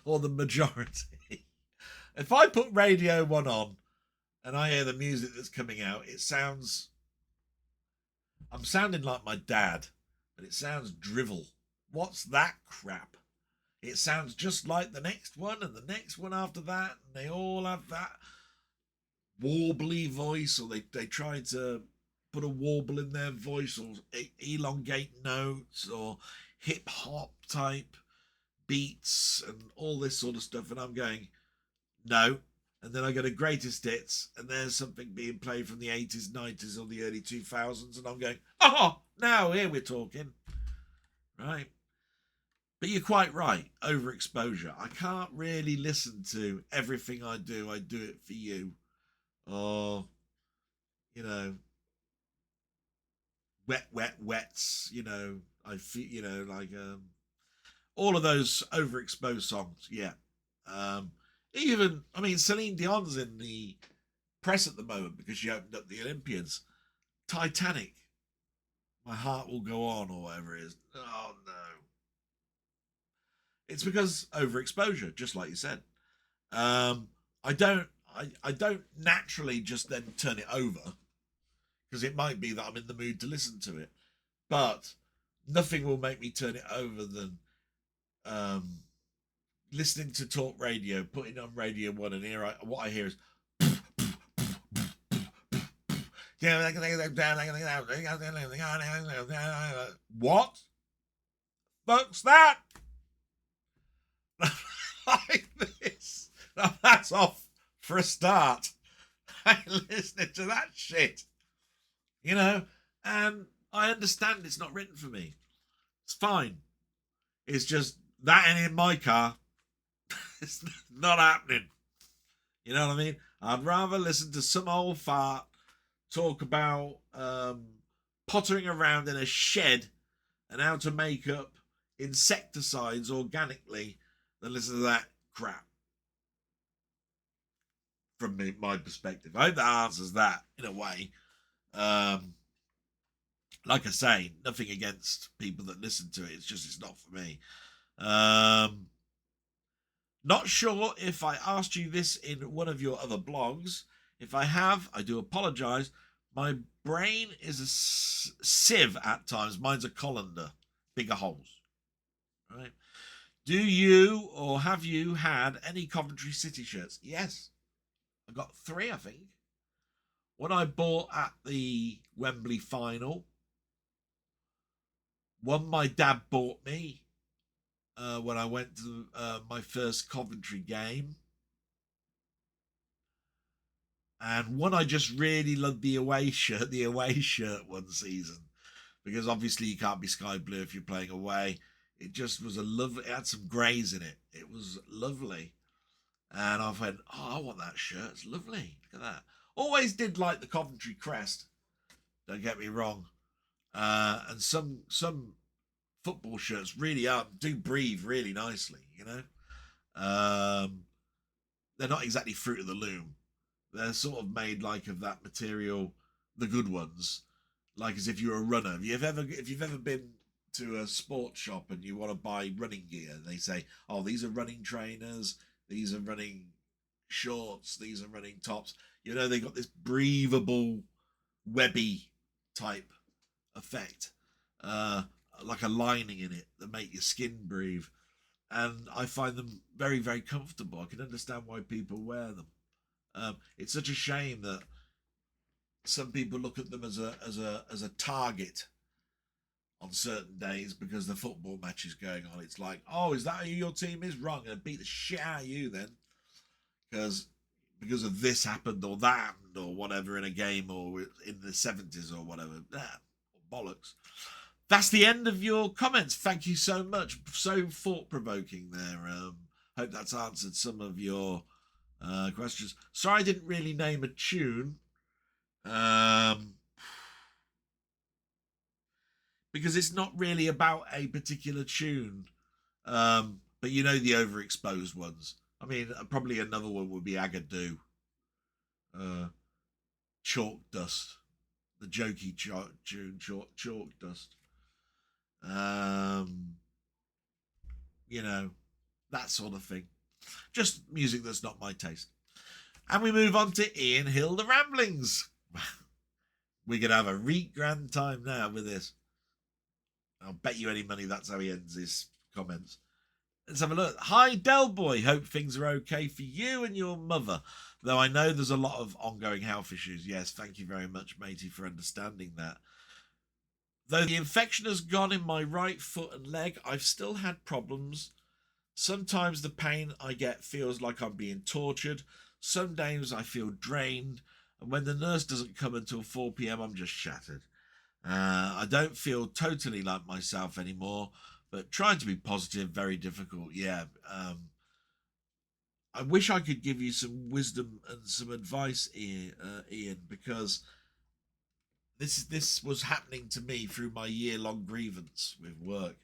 Or the majority. If I put Radio 1 on and I hear the music that's coming out, it sounds... I'm sounding like my dad, but it sounds drivel. What's that crap? It sounds just like the next one and the next one after that, and they all have that warbly voice, or they try to put a warble in their voice, or elongate notes, or hip hop type beats and all this sort of stuff, and I'm going, no. And then I go to greatest hits, and there's something being played from the 80s, 90s, or the early 2000s, and I'm going, oh, now here we're talking. Right? But you're quite right, overexposure. I can't really listen to everything I do it for you. Or, you know, wets, you know, I feel, you know, like all of those overexposed songs, yeah. Even, I mean, Celine Dion's in the press at the moment because she opened up the Olympians. Titanic, My Heart Will Go On, or whatever it is. Oh no. It's because overexposure, just like you said. I don't naturally just then turn it over, because it might be that I'm in the mood to listen to it. But nothing will make me turn it over than listening to talk radio, putting on Radio 1, and what I hear is what? Fuck's that? Like this. Now that's off for a start. I listening to that shit. You know, and I understand it's not written for me. It's fine. It's just that ain't in my car. It's not happening. You know what I mean? I'd rather listen to some old fart talk about pottering around in a shed and how to make up insecticides organically than listen to that crap. From my perspective, I hope that answers that in a way. Like I say, nothing against people that listen to it. It's just it's not for me. Not sure if I asked you this in one of your other blogs. If I have, I do apologise. My brain is a sieve at times. Mine's a colander. Bigger holes. Right? Do you or have you had any Coventry City shirts? Yes. I got 3, I think. One I bought at the Wembley final. One my dad bought me when I went to my first Coventry game. And one I just really loved, the away shirt one season. Because obviously you can't be sky blue if you're playing away. It just was a lovely, it had some greys in it. It was lovely. And I went, oh, I want that shirt. It's lovely. Look at that. Always did like the Coventry crest. Don't get me wrong. And some football shirts really do breathe really nicely, you know. They're not exactly fruit of the loom. They're sort of made like of that material, the good ones, like as if you're a runner. If you've ever been to a sports shop and you want to buy running gear, they say, oh, these are running trainers, these are running shorts, these are running tops. You know, they got this breathable, webby type effect, like a lining in it that make your skin breathe. And I find them very, very comfortable. I can understand why people wear them. It's such a shame that some people look at them as a target on certain days because the football match is going on. It's like, oh, is that who your team is? Wrong. And beat the shit out of you then, because of this happened or that happened or whatever in a game or in the 70s or whatever. Bollocks. That's the end of your comments. Thank you so much. So thought-provoking there, Hope that's answered some of your questions. Sorry I didn't really name a tune. Because it's not really about a particular tune. But you know the overexposed ones. I mean, probably another one would be Agadoo. Chalk Dust. The jokey tune, Chalk Dust. You know, that sort of thing. Just music that's not my taste. And we move on to Ian Hill, The Ramblings. We're going to have a grand time now with this. I'll bet you any money that's how he ends his comments. Let's have a look. Hi, Del Boy. Hope things are okay for you and your mother. Though I know there's a lot of ongoing health issues. Yes, thank you very much, matey, for understanding that. Though the infection has gone in my right foot and leg, I've still had problems. Sometimes the pain I get feels like I'm being tortured. Some days I feel drained. And when the nurse doesn't come until 4 p.m, I'm just shattered. I don't feel totally like myself anymore, but trying to be positive, very difficult. Yeah. I wish I could give you some wisdom and some advice, Ian, because this was happening to me through my year-long grievance with work.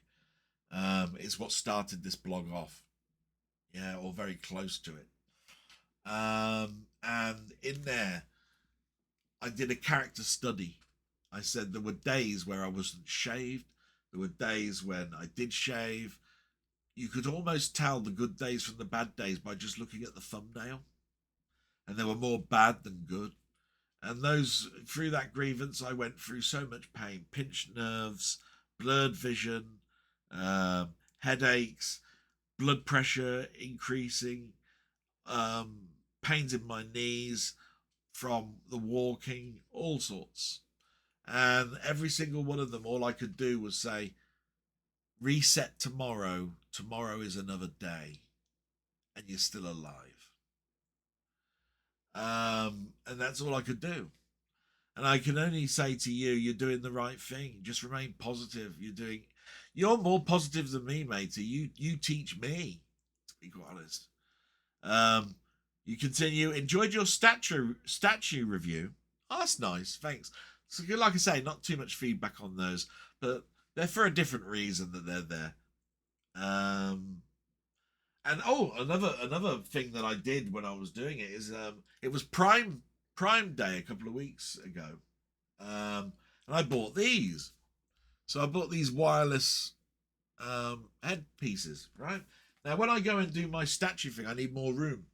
It's what started this blog off. Yeah, or very close to it. And in there, I did a character study. I said there were days where I wasn't shaved. There were days when I did shave. You could almost tell the good days from the bad days by just looking at the thumbnail. And there were more bad than good. And through that grievance, I went through so much pain. Pinched nerves, blurred vision, headaches, blood pressure increasing, pains in my knees from the walking, all sorts. And every single one of them, all I could do was say, reset tomorrow. Tomorrow is another day. And you're still alive. And that's all I could do. And I can only say to you, you're doing the right thing. Just remain positive. You're more positive than me, matey. You teach me, to be quite honest. You continue. Enjoyed your statue review. Oh, that's nice. Thanks. So, like I say, not too much feedback on those, but they're for a different reason that they're there. And another thing that I did when I was doing it is it was Prime Day a couple of weeks ago, and I bought these. So I bought these wireless headpieces. Right now, when I go and do my statue thing, I need more room,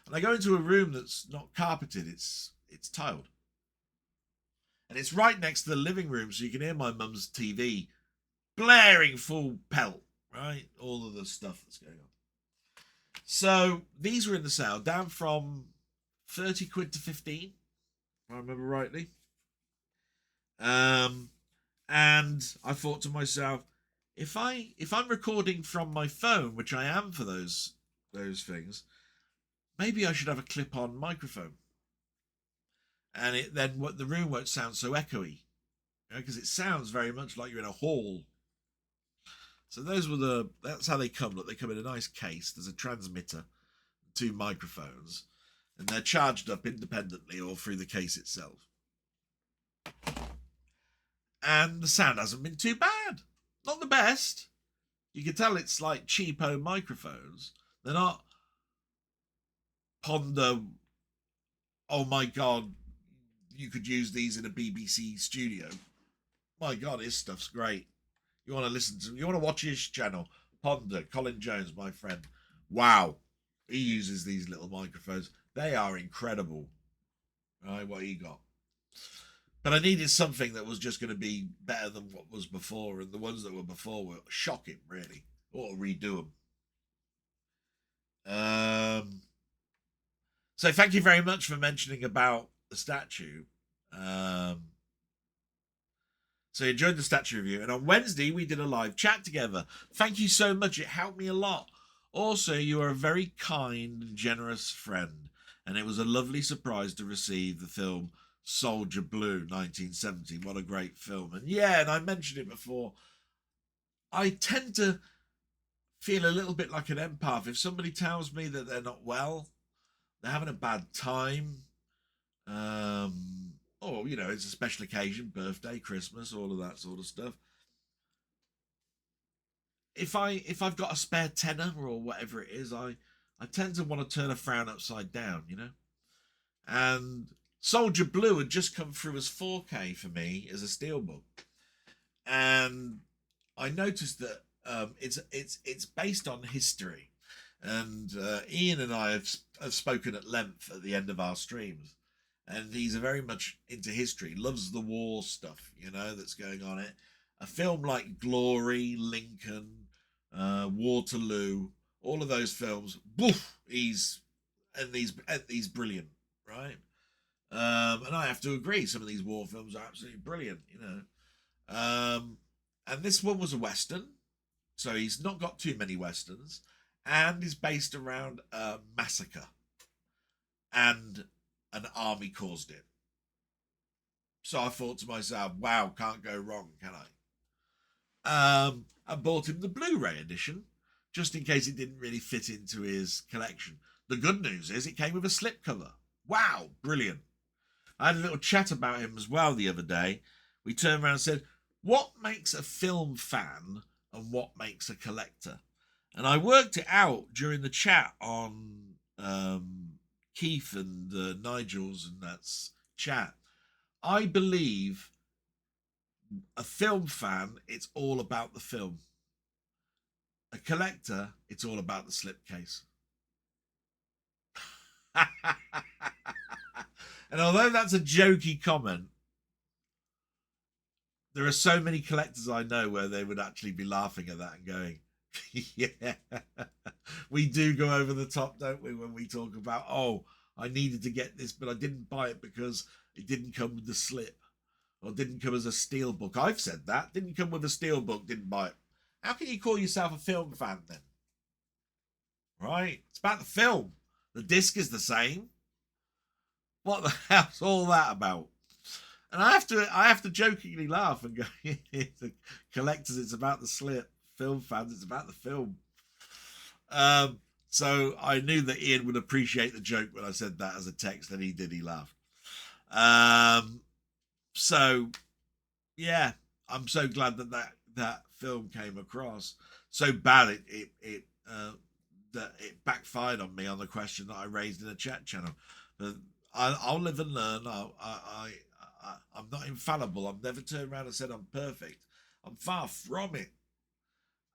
and I go into a room that's not carpeted. It's tiled. And it's right next to the living room, so you can hear my mum's TV blaring full pelt, right? All of the stuff that's going on. So these were in the sale, down from 30 quid to 15, if I remember rightly. And I thought to myself, if I'm recording from my phone, which I am for those things, maybe I should have a clip-on microphone. And then the room won't sound so echoey, because it sounds very much like you're in a hall. So that's how they come. Look, they come in a nice case. There's a transmitter, 2 microphones, and they're charged up independently or through the case itself. And the sound hasn't been too bad. Not the best. You can tell it's like cheapo microphones. They're not Ponder. Oh my God, you could use these in a BBC studio. My God, his stuff's great. You want to watch his channel, Ponder, Colin Jones, my friend. Wow, he uses these little microphones. They are incredible. Right, what he got. But I needed something that was just going to be better than what was before, and the ones that were before were shocking, really. Ought to redo them. So thank you very much for mentioning about the statue. So you enjoyed the statue review, and on Wednesday we did a live chat together. Thank you so much. It helped me a lot. Also, you are a very kind and generous friend, and it was a lovely surprise to receive the film Soldier Blue 1970. What a great film. And yeah, and I mentioned it before, I tend to feel a little bit like an empath. If somebody tells me that they're not well, they're having a bad time, or it's a special occasion, birthday, Christmas, all of that sort of stuff. If I've got a spare tenner or whatever it is, I tend to want to turn a frown upside down, And Soldier Blue had just come through as 4K for me as a steelbook, and I noticed that it's based on history, and Ian and I have spoken at length at the end of our streams, and he's very much into history, loves the war stuff, that's going on. It a film like Glory, Lincoln, Waterloo, all of those films. Woof, he's brilliant, right? And I have to agree, some of these war films are absolutely brilliant, and this one was a Western, so he's not got too many Westerns, and is based around a massacre, and an army caused it. So I thought to myself, wow, can't go wrong, can I? I bought him the Blu-ray edition, just in case it didn't really fit into his collection. The good news is it came with a slipcover. Wow, brilliant. I had a little chat about him as well the other day. We turned around and said, what makes a film fan and what makes a collector? And I worked it out during the chat on Keith and Nigel's and that's chat. I believe a film fan, it's all about the film. A collector, it's all about the slipcase. And although that's a jokey comment, there are so many collectors I know where they would actually be laughing at that and going, yeah, we do go over the top, don't we, when we talk about, oh, I needed to get this, but I didn't buy it because it didn't come with the slip, or didn't come as a steelbook. I've said that. Didn't come with a steelbook, didn't buy it. How can you call yourself a film fan then? Right? It's about the film. The disc is the same. What the hell's all that about? And I have to jokingly laugh and go, the collectors, it's about the slip. Film fans, it's about the film. So I knew that Ian would appreciate the joke when I said that as a text, and he did. He laughed. So yeah, I'm so glad that film came across. So bad that it backfired on me on the question that I raised in a chat channel. But I'll live and learn. I'm not infallible. I've never turned around and said I'm perfect. I'm far from it.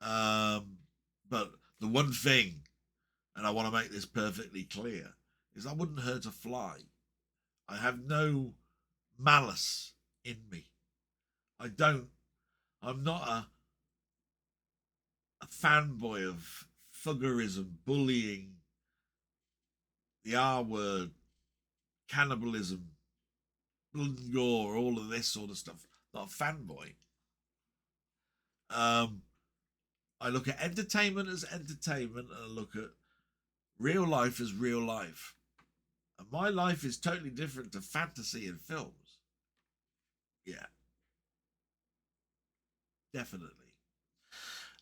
But the one thing, and I want to make this perfectly clear, is I wouldn't hurt a fly. I have no malice in me. I'm not a fanboy of thuggerism, bullying, the R word, cannibalism, blood and gore, all of this sort of stuff. Not a fanboy. I look at entertainment as entertainment, and I look at real life as real life. And my life is totally different to fantasy and films. Yeah. Definitely.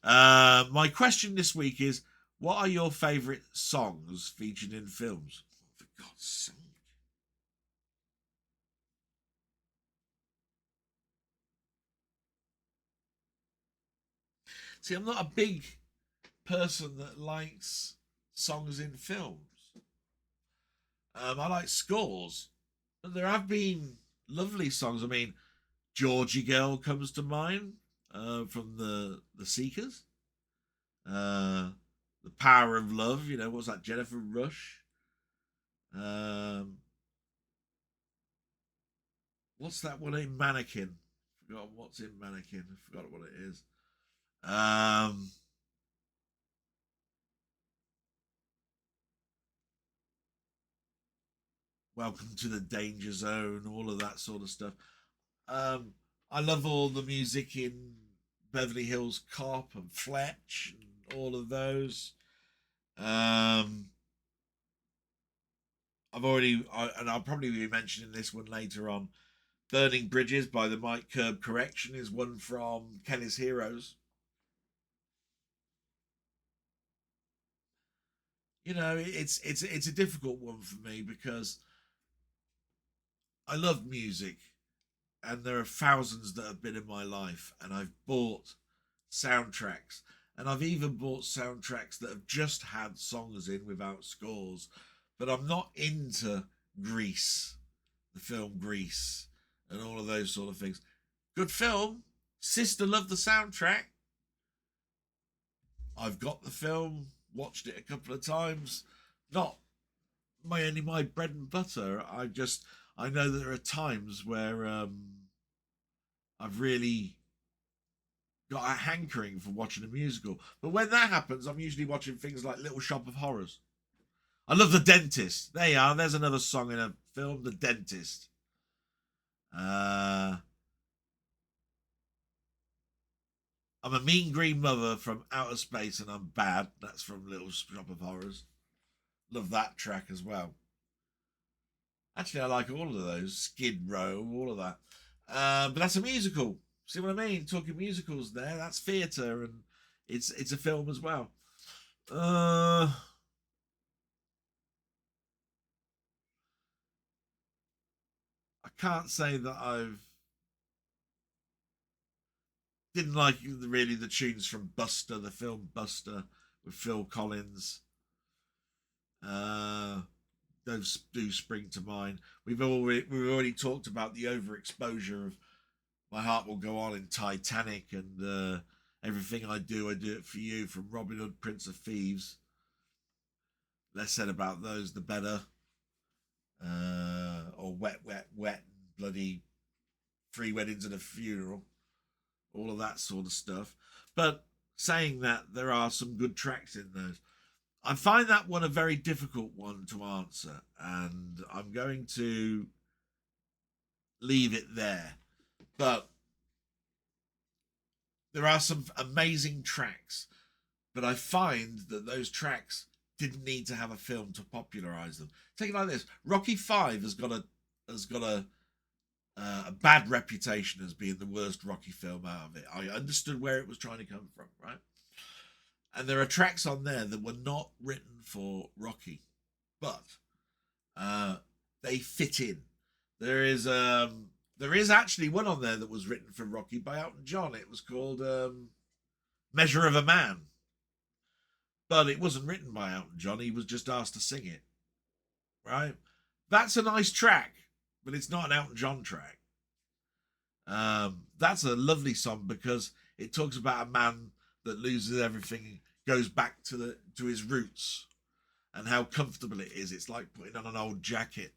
My question this week is, what are your favourite songs featured in films? For God's sake. See, I'm not a big person that likes songs in films. I like scores, but there have been lovely songs. I mean, Georgie Girl comes to mind from the Seekers. The Power of Love, what's that? Jennifer Rush. What's that one in Mannequin? Forgot what's in Mannequin. I forgot what it is. Welcome to the Danger Zone, all of that sort of stuff. I love all the music in Beverly Hills Cop and Fletch and all of those. I'll probably be mentioning this one later on. Burning Bridges by the Mike Curb Correction is one from Kelly's Heroes. you know, it's a difficult one for me because I love music, and there are thousands that have been in my life, and I've bought soundtracks, and I've even bought soundtracks that have just had songs in without scores. But I'm not into Grease, the film Grease, and all of those sort of things. Good film. Sister loved the soundtrack. I've got the film, watched it a couple of times. Not my bread and butter. I know that there are times where I've really got a hankering for watching a musical. But when that happens, I'm usually watching things like Little Shop of Horrors. I love The Dentist. There you are. There's another song in a film, The Dentist. I'm a mean green mother from outer space and I'm bad. That's from Little Shop of Horrors. Love that track as well. Actually, I like all of those. Skid Row, all of that. But that's a musical. See what I mean? Talking musicals there. That's theatre and it's a film as well. I can't say that I've didn't like really the tunes from Buster, the film Buster with Phil Collins. Those do spring to mind. We've already talked about the overexposure of My Heart Will Go On in Titanic and Everything I Do It For You from Robin Hood, Prince of Thieves. Less said about those, the better. Or Wet, Wet, Wet, bloody Three Weddings and a Funeral. All of that sort of stuff. But saying that, there are some good tracks in those. I find that one a very difficult one to answer, and I'm going to leave it there. But there are some amazing tracks, but I find that those tracks didn't need to have a film to popularize them. Take it like this: Rocky V has got a bad reputation as being the worst Rocky film out of it. I understood where it was trying to come from, right? And there are tracks on there that were not written for Rocky, but they fit in. There is actually one on there that was written for Rocky by Elton John. It was called Measure of a Man, but it wasn't written by Elton John. He was just asked to sing it, right? That's a nice track, but it's not an Elton John track. That's a lovely song because it talks about a man that loses everything, goes back to his roots, and how comfortable it is. It's like putting on an old jacket.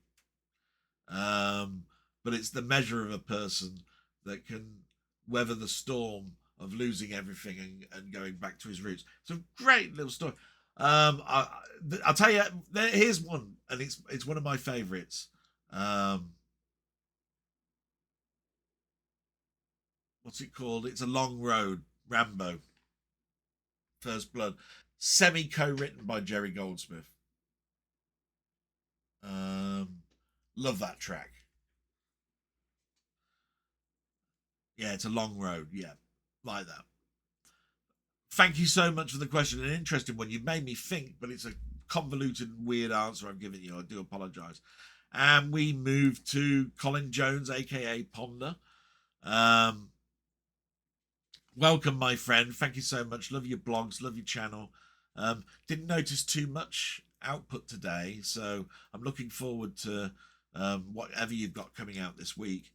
But it's the measure of a person that can weather the storm of losing everything and going back to his roots. It's a great little story. I'll tell you, here's one, and it's one of my favourites. What's it called? It's a Long Road. Rambo. First Blood. Semi co-written by Jerry Goldsmith. Love that track. Yeah, it's a long road. Yeah, like that. Thank you so much for the question. An interesting one. You've made me think, but it's a convoluted, weird answer I'm giving you. I do apologise. And we move to Colin Jones, aka Ponder. Welcome, my friend. Thank you so much. Love your blogs, love your channel. Didn't notice too much output today, so I'm looking forward to whatever you've got coming out this week.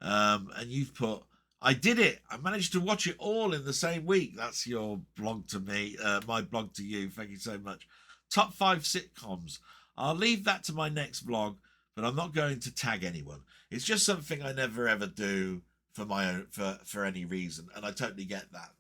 And you've put, I did it. I managed to watch it all in the same week. That's your blog to me, my blog to you. Thank you so much. Top 5 sitcoms. I'll leave that to my next vlog, but I'm not going to tag anyone. It's just something I never ever do for my own, for any reason, and I totally get that.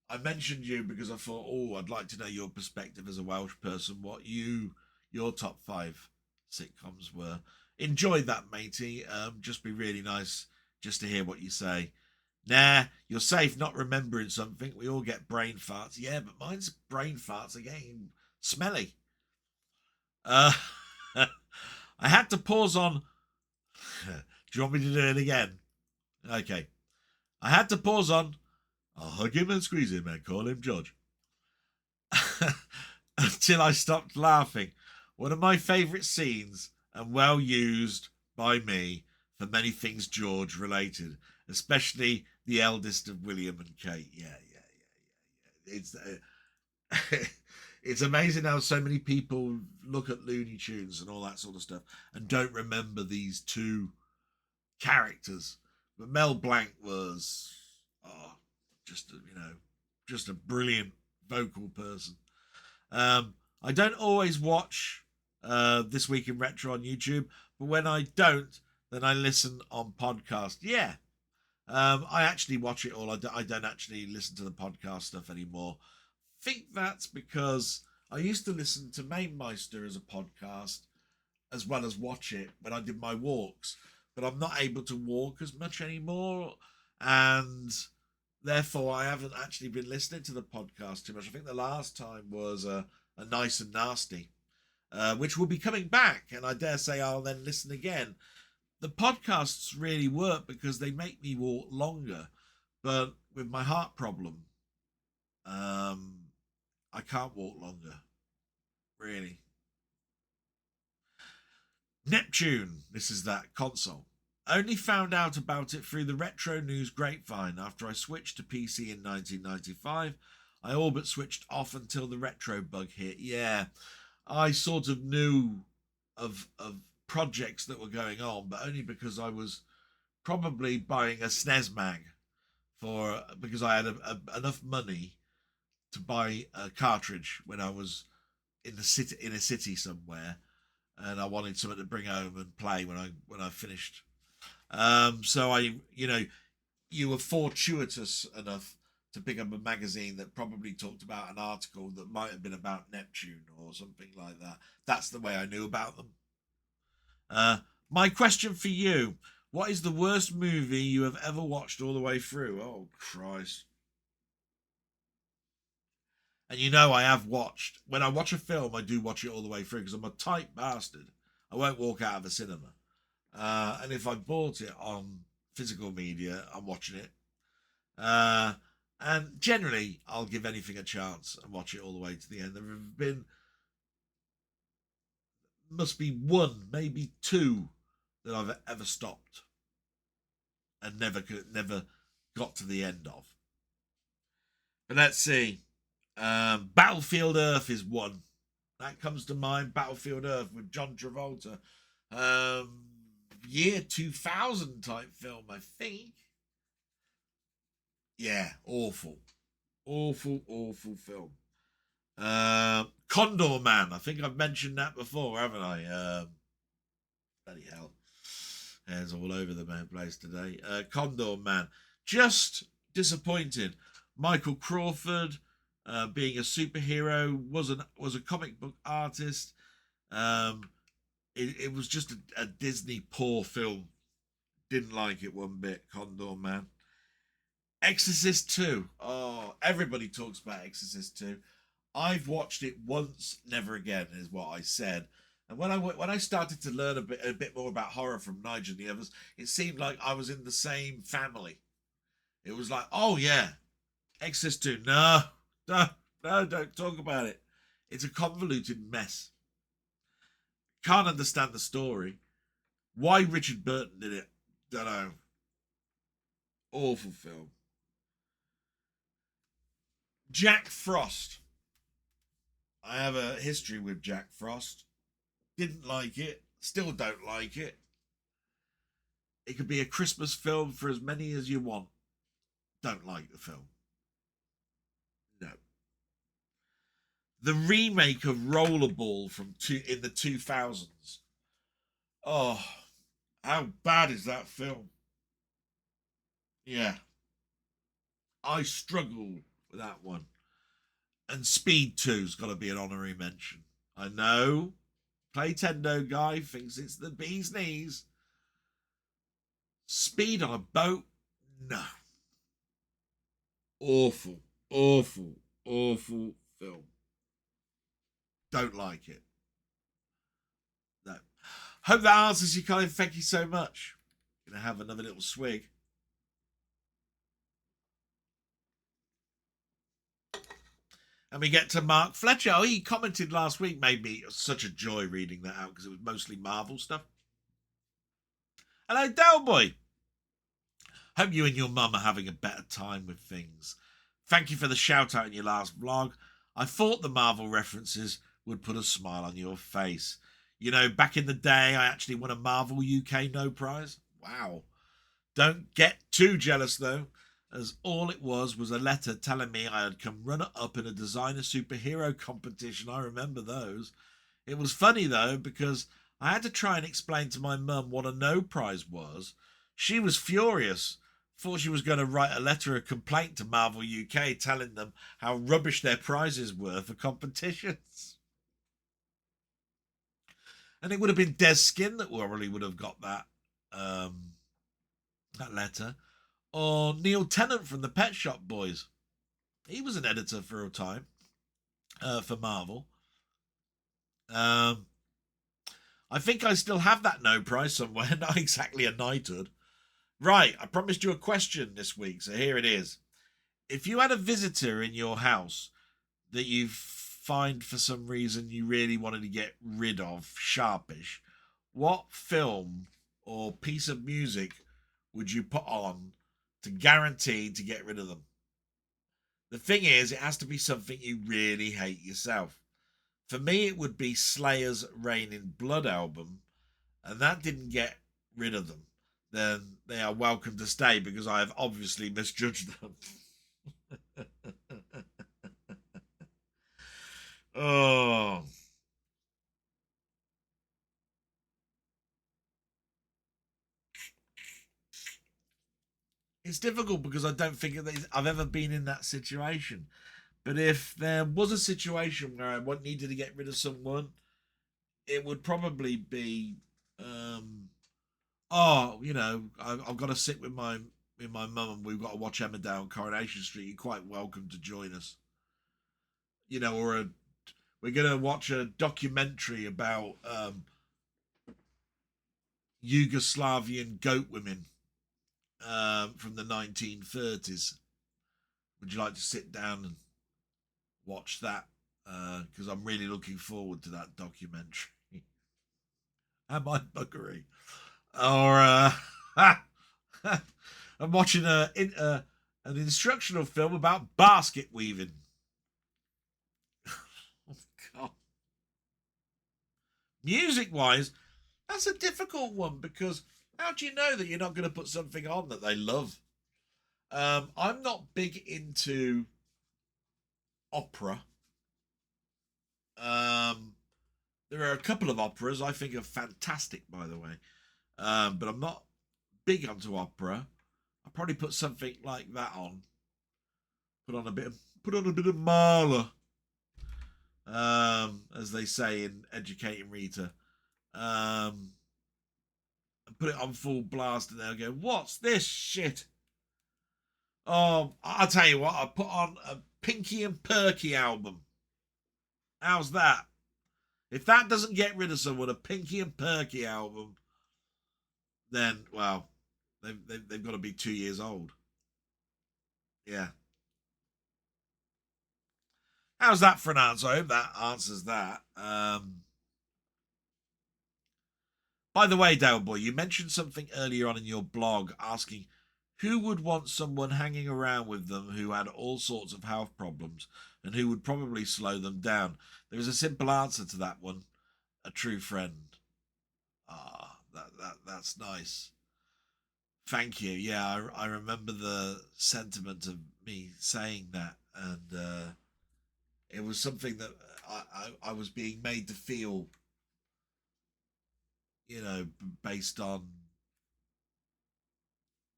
I mentioned you because I thought, oh, I'd like to know your perspective as a Welsh person, what your top 5 sitcoms were. Enjoy that, matey. Just be really nice just to hear what you say. Nah, you're safe not remembering something. We all get brain farts. Yeah, but mine's brain farts are getting smelly. I had to pause on. Do you want me to do it again? Okay. I had to pause on. I'll hug him and squeeze him and call him George. until I stopped laughing. One of my favourite scenes, and well used by me for many things George related, especially the eldest of William and Kate. Yeah. It's amazing how so many people look at Looney Tunes and all that sort of stuff and don't remember these two characters. But Mel Blanc was just just a brilliant vocal person. I don't always watch This Week in Retro on YouTube, but when I don't, then I listen on podcast. Yeah, I actually watch it all. I don't actually listen to the podcast stuff anymore. I think that's because I used to listen to Mamemeister as a podcast as well as watch it when I did my walks, but I'm not able to walk as much anymore, and therefore I haven't actually been listening to the podcast too much. I think the last time was a Nice and Nasty, which will be coming back, and I dare say I'll then listen again. The podcasts really work because they make me walk longer, but with my heart problem, I can't walk longer, really. Neptune, this is that console. I only found out about it through the Retro News grapevine after I switched to PC in 1995. I all but switched off until the retro bug hit. Yeah, I sort of knew of projects that were going on, but only because I was probably buying a SNES mag because I had enough money to buy a cartridge when I was in a city somewhere, and I wanted something to bring home and play when I finished. So you were fortuitous enough to pick up a magazine that probably talked about an article that might have been about Neptune or something like that. That's the way I knew about them. My question for you: what is the worst movie you have ever watched all the way through? Oh, Christ. And I have watched, when I watch a film, I do watch it all the way through because I'm a tight bastard. I won't walk out of a cinema. And if I bought it on physical media, I'm watching it. And generally, I'll give anything a chance and watch it all the way to the end. Must be one, maybe two that I've ever stopped and never got to the end of. But let's see. Battlefield Earth is one. That comes to mind. Battlefield Earth with John Travolta. Year 2000 type film, I think. Yeah, awful. Awful film. Condor Man. I think I've mentioned that before, haven't I? Bloody hell. Hair's all over the place today. Condor Man. Just disappointed. Michael Crawford, being a superhero, was a comic book artist. It was just a Disney poor film. Didn't like it one bit. Condor Man. Exorcist 2. Oh, everybody talks about Exorcist 2. I've watched it once, never again, is what I said. And when I started to learn a bit more about horror from Nigel and the others, it seemed like I was in the same family. It was like, oh yeah, Exorcist 2. No, don't talk about it. It's a convoluted mess. Can't understand the story. Why Richard Burton did it, don't know. Awful film. Jack Frost. I have a history with Jack Frost. Didn't like it. Still don't like it. It could be a Christmas film for as many as you want. Don't like the film. No. The remake of Rollerball in the 2000s. Oh, how bad is that film? Yeah. I struggle with that one. And Speed 2's got to be an honorary mention. I know. Playtendoguy thinks it's the bee's knees. Speed on a boat? No. Awful film. Don't like it. No. Hope that answers you, Colin. Thank you so much. Gonna have another little swig. And we get to Mark Fletcher. Oh, he commented last week, made me such a joy reading that out because it was mostly Marvel stuff. Hello, Delboy. Hope you and your mum are having a better time with things. Thank you for the shout out in your last vlog. I thought the Marvel references would put a smile on your face. You know, back in the day, I actually won a Marvel UK No Prize. Wow. Don't get too jealous, though, as all it was a letter telling me I had come runner-up in a designer superhero competition. I remember those. It was funny, though, because I had to try and explain to my mum what a No Prize was. She was furious. Thought she was going to write a letter of complaint to Marvel UK telling them how rubbish their prizes were for competitions. And it would have been Des Skin that probably would have got that letter. Or Neil Tennant from the Pet Shop Boys. He was an editor for a time for Marvel. I think I still have that No Prize somewhere. Not exactly a knighthood. Right, I promised you a question this week, so here it is. If you had a visitor in your house that you find for some reason you really wanted to get rid of, sharpish, what film or piece of music would you put on to guarantee to get rid of them? The thing is, it has to be something you really hate yourself. For me, it would be Slayer's Rain in Blood album, and that didn't get rid of them. Then they are welcome to stay because I have obviously misjudged them. Oh. It's difficult because I don't think I've ever been in that situation. But if there was a situation where I needed to get rid of someone, it would probably be, I've got to sit with my mum and we've got to watch Emmerdale on Coronation Street. You're quite welcome to join us. You know, we're going to watch a documentary about Yugoslavian goat women from the 1930s. Would you like to sit down and watch that? Because I'm really looking forward to that documentary. Am I buggery? Or I'm watching an instructional film about basket weaving. Oh, God. Music-wise, that's a difficult one because how do you know that you're not going to put something on that they love? I'm not big into opera. There are a couple of operas I think are fantastic, by the way, but I'm not big onto opera. I'll probably put something like that on. Put on a bit of Mahler, as they say in Educating Rita. And put it on full blast, and they'll go, "What's this shit?" Oh, I'll tell you what. I'll put on a Pinky and Perky album. How's that? If that doesn't get rid of someone, a Pinky and Perky album, then, well, they've got to be 2 years old. Yeah. How's that for an answer? I hope that answers that. By the way, Dale Boy, you mentioned something earlier on in your blog asking who would want someone hanging around with them who had all sorts of health problems and who would probably slow them down. There is a simple answer to that one. A true friend. Ah, that's nice. Thank you. Yeah, I remember the sentiment of me saying that, and it was something that I was being made to feel, you know, based on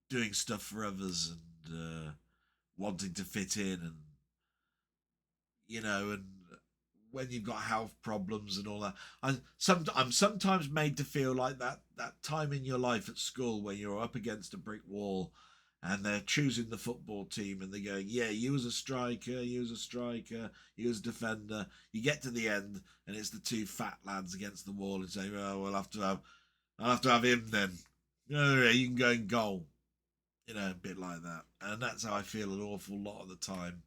doing stuff for others and wanting to fit in, and you know, and when you've got health problems and all that, I'm sometimes made to feel like that time in your life at school when you're up against a brick wall and they're choosing the football team and they're going, yeah, you as a striker, you as a striker, you as a defender. You get to the end and it's the two fat lads against the wall and say, oh, I'll have to have him then. No, you can go in goal. You know, a bit like that. And that's how I feel an awful lot of the time.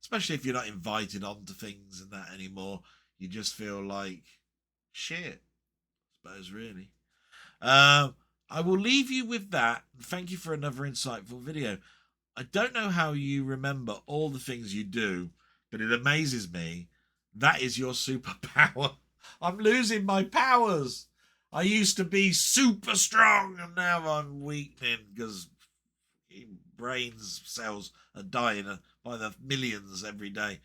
especially if you're not invited onto things and that anymore. You just feel like shit, I suppose, really. I will leave you with that. Thank you for another insightful video. I don't know how you remember all the things you do, but it amazes me. That is your superpower. I'm losing my powers. I used to be super strong, and now I'm weakening because brains cells are dying by the millions every day.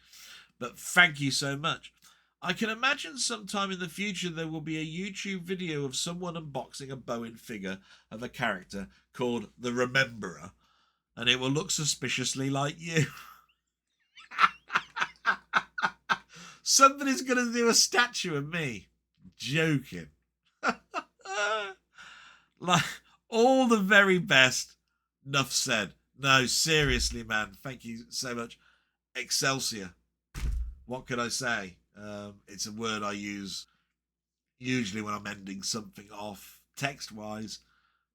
But thank you so much. I can imagine sometime in the future there will be a YouTube video of someone unboxing a Bowen figure of a character called the Rememberer, and it will look suspiciously like you. Somebody's going to do a statue of me. Joking. Like, all the very best. Enough said. No, seriously, man. Thank you so much. Excelsior. What can I say? It's a word I use usually when I'm ending something off text-wise.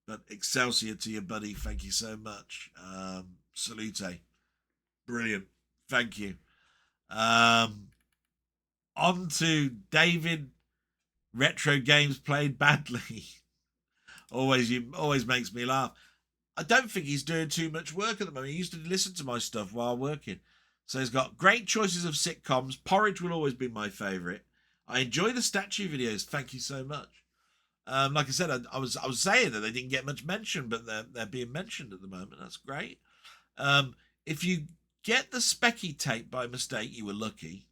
But Excelsior to you, buddy. Thank you so much. Salute. Brilliant. Thank you. On to David. Retro games played badly. always makes me laugh. I don't think he's doing too much work at the moment. He used to listen to my stuff while working. So he's got great choices of sitcoms. Porridge will always be my favourite. I enjoy the statue videos. Thank you so much. Like I said, I was saying that they didn't get much mention, but they're being mentioned at the moment. That's great. If you get the Specky tape by mistake, you were lucky.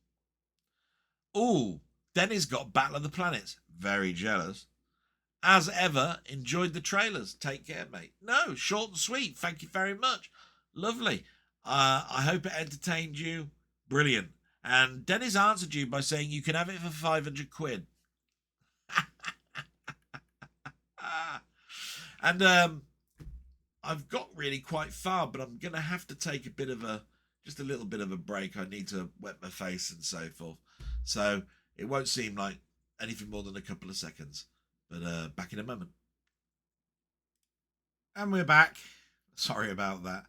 Ooh, Denny's got Battle of the Planets. Very jealous. As ever, enjoyed the trailers. Take care, mate. No, short and sweet. Thank you very much. Lovely. I hope it entertained you. Brilliant. And Denny's answered you by saying you can have it for 500 quid. And I've got really quite far, but I'm going to have to take just a little bit of a break. I need to wet my face and so forth. So it won't seem like anything more than a couple of seconds. But back in a moment. And we're back. Sorry about that.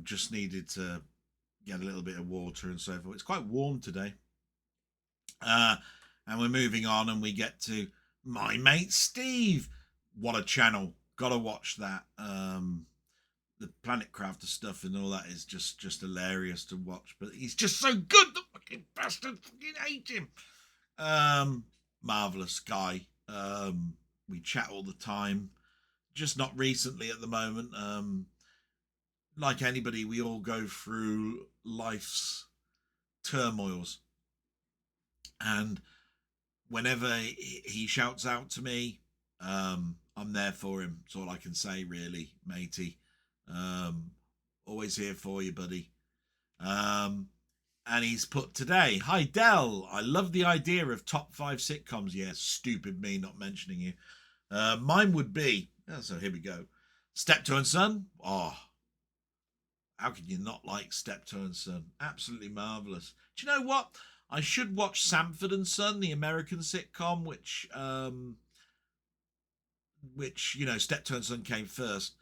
Just needed to get a little bit of water and so forth. It's quite warm today. And we're moving on, and we get to My Mate Steve. What a channel. Gotta watch that. The Planet Crafter stuff and all that is just hilarious to watch. But he's just so good. The fucking bastard. Fucking hate him. Marvellous guy. We chat all the time, just not recently at the moment. Like anybody, we all go through life's turmoils, and whenever he shouts out to me, I'm there for him. That's all I can say, really, matey. Always here for you, buddy. And he's put today, hi Del, I love the idea of top 5 sitcoms. Yes, stupid me not mentioning you. Mine would be, so here we go. Steptoe and Son. Oh, how can you not like Steptoe and Son? Absolutely marvellous. Do you know what? I should watch Sanford and Son, the American sitcom, which you know, Steptoe and Son came first.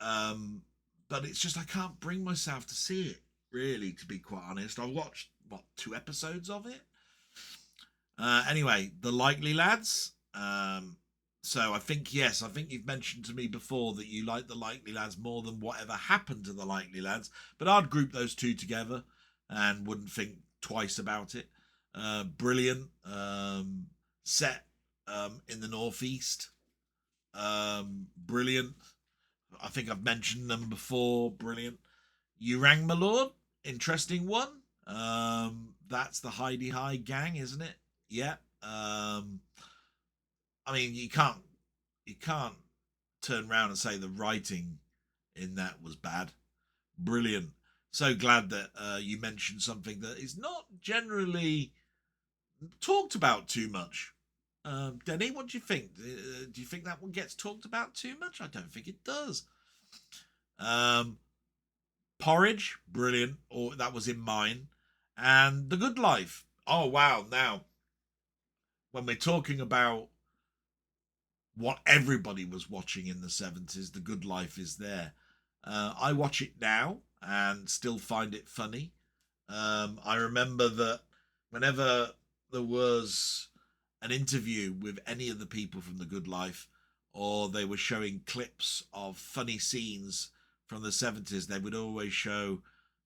But it's just I can't bring myself to see it. Really, to be quite honest. I watched 2 episodes of it. Anyway, The Likely Lads. So I think you've mentioned to me before that you like The Likely Lads more than Whatever Happened to The Likely Lads, but I'd group those two together and wouldn't think twice about it. Brilliant. Set in the Northeast. Brilliant. I think I've mentioned them before. Brilliant. You Rang My Lord. Interesting one. That's the Heidi High gang, isn't it? Yeah. I mean, you can't turn around and say the writing in that was bad. Brilliant. So glad that you mentioned something that is not generally talked about too much. Denny, what do you think? Do you think that one gets talked about too much? I don't think it does. Porridge, brilliant. Or that was in mine. And The Good Life. Oh, wow. Now, when we're talking about what everybody was watching in the 70s, The Good Life is there. I watch it now and still find it funny. I remember that whenever there was an interview with any of the people from The Good Life, or they were showing clips of funny scenes from the 70s, they would always show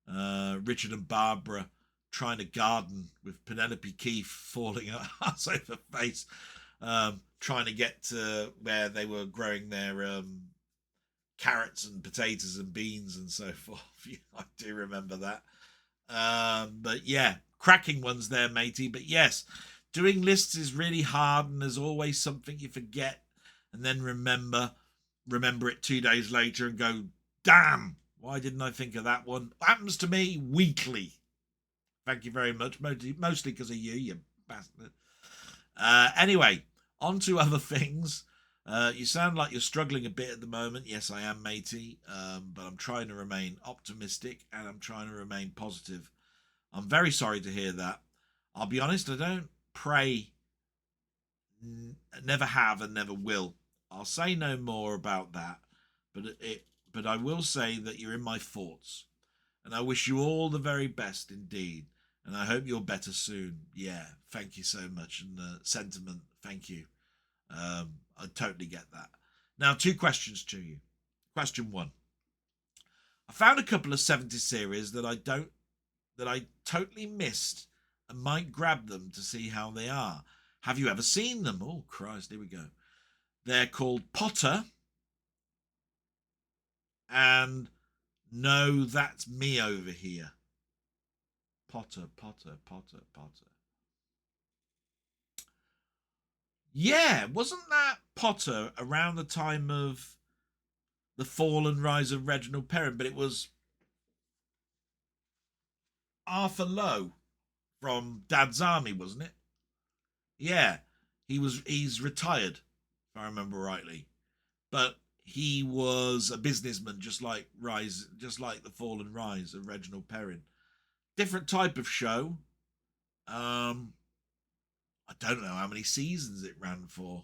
Richard and Barbara trying to garden with Penelope Keith falling ass over face, trying to get to where they were growing their carrots and potatoes and beans and so forth. I do remember that. But yeah, cracking ones there, matey. But yes, doing lists is really hard, and there's always something you forget, and then remember it 2 days later and go, damn, why didn't I think of that one? Happens to me weekly. Thank you very much, mostly because of you bastard. Anyway, on to other things. You sound like you're struggling a bit at the moment. Yes, I am, matey. But I'm trying to remain optimistic, and I'm trying to remain positive. I'm very sorry to hear that. I'll be honest, I don't pray, never have and never will. I'll say no more about that. But I will say that you're in my thoughts. And I wish you all the very best indeed. And I hope you're better soon. Yeah, thank you so much. And the sentiment, thank you. I totally get that. Now, 2 questions to you. Question 1. I found a couple of 70s series that I totally missed and might grab them to see how they are. Have you ever seen them? Oh, Christ, here we go. They're called Potter and No, That's Me Over Here. Potter. Yeah, wasn't that Potter around the time of the fall and rise of Reginald Perrin? But it was Arthur Lowe from Dad's Army, wasn't it? Yeah, he's retired, if I remember rightly. But he was a businessman, just like the fall and rise of Reginald Perrin. Different type of show. I don't know how many seasons it ran for.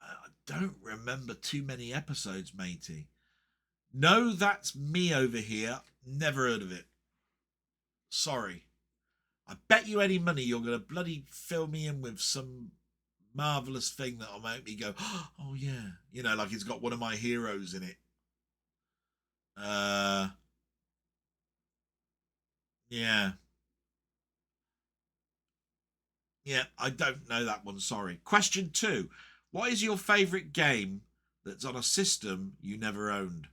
I don't remember too many episodes, matey. No, That's Me Over Here. Never heard of it. Sorry. I bet you any money you're going to bloody fill me in with some marvellous thing that'll make me go, oh yeah. You know, like it's got one of my heroes in it. Yeah. Yeah, I don't know that one, sorry. Question 2. What is your favourite game that's on a system you never owned?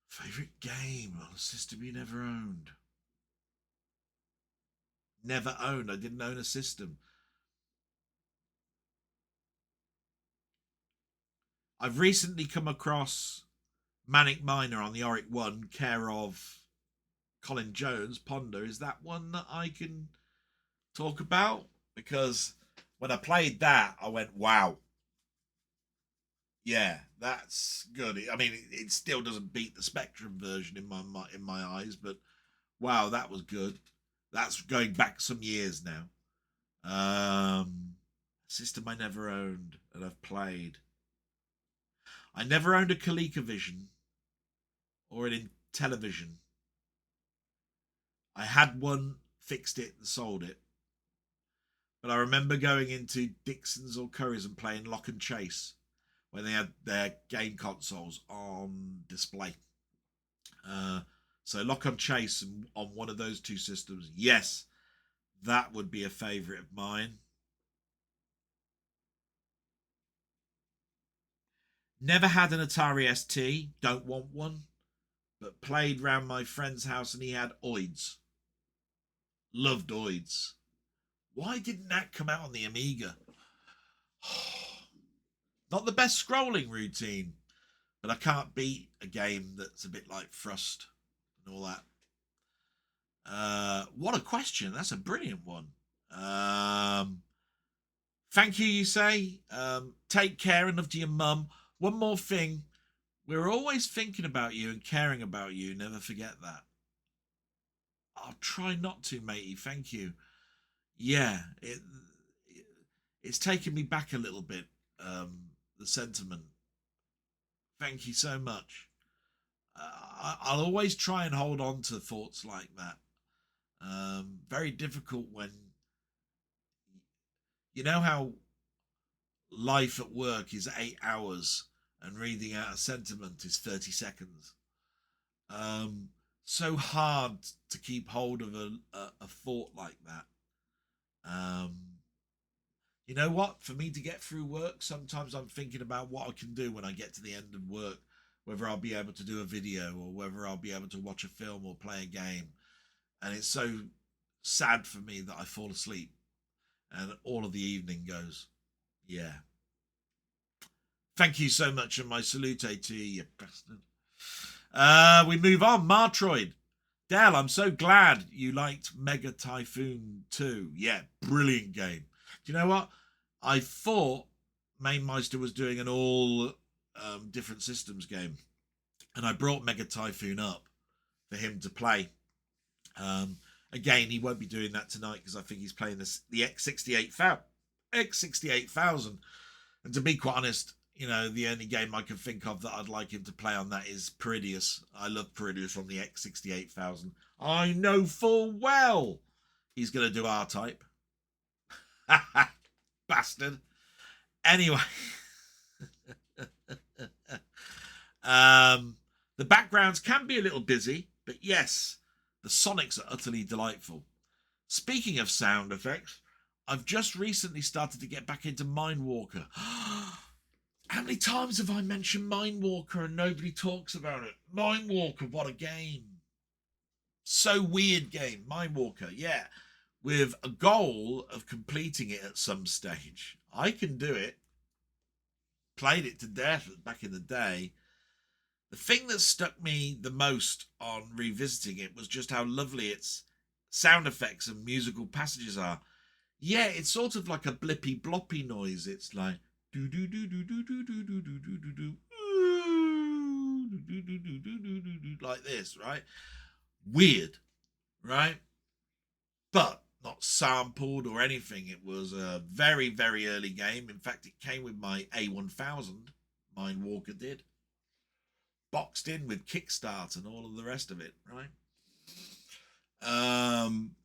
Favourite game on a system you never owned? Never owned. I didn't own a system. I've recently come across Manic Miner on the Auric 1, care of Colin Jones, Ponder. Is that one that I can talk about? Because when I played that, I went, wow. Yeah, that's good. I mean, it still doesn't beat the Spectrum version in my eyes, but wow, that was good. That's going back some years now. System I never owned and I've played. I never owned a ColecoVision or an Intellivision. I had one, fixed it, and sold it. But I remember going into Dixon's or Curry's and playing Lock and Chase when they had their game consoles on display. So Lock and Chase on one of those 2 systems, yes, that would be a favourite of mine. Never had an Atari ST, don't want one, but played round my friend's house and he had Oids. Loved Oids. Why didn't that come out on the Amiga? Not the best scrolling routine, but I can't beat a game that's a bit like Thrust and all that. What a question. That's a brilliant one. Thank you, you say. Take care and love to your mum. One more thing. We're always thinking about you and caring about you. Never forget that. I'll try not to, matey. Thank you. Yeah, it's taken me back a little bit, the sentiment. Thank you so much. I'll always try and hold on to thoughts like that. Very difficult when you know how life at work is 8 hours and reading out a sentiment is 30 seconds. So hard to keep hold of a thought like that. You know what? For me to get through work, sometimes I'm thinking about what I can do when I get to the end of work, whether I'll be able to do a video or whether I'll be able to watch a film or play a game. And it's so sad for me that I fall asleep and all of the evening goes, yeah. Thank you so much, and my salute to you, you bastard. We move on. Martroid. Dell, I'm so glad you liked Mega Typhoon 2. Yeah, brilliant game. Do you know what? I thought Mamemeister was doing an all different systems game. And I brought Mega Typhoon up for him to play. Again, he won't be doing that tonight because I think he's playing the X68000. And to be quite honest, you know, the only game I can think of that I'd like him to play on that is Peridius. I love Peridius on the X68000. I know full well he's going to do R-Type. Bastard. Anyway. The backgrounds can be a little busy, but yes, the sonics are utterly delightful. Speaking of sound effects, I've just recently started to get back into Mindwalker. How many times have I mentioned Mindwalker and nobody talks about it? Mindwalker, what a game. So weird game, Mindwalker, yeah. With a goal of completing it at some stage. I can do it. Played it to death back in the day. The thing that stuck me the most on revisiting it was just how lovely its sound effects and musical passages are. Yeah, it's sort of like a blippy bloppy noise. It's like do do do do do do do do do do do do like this, right? Weird, right? But not sampled or anything. It was a very, very early game. In fact, it came with my A1000. Mindwalker did. Boxed in with Kickstart and all of the rest of it, right?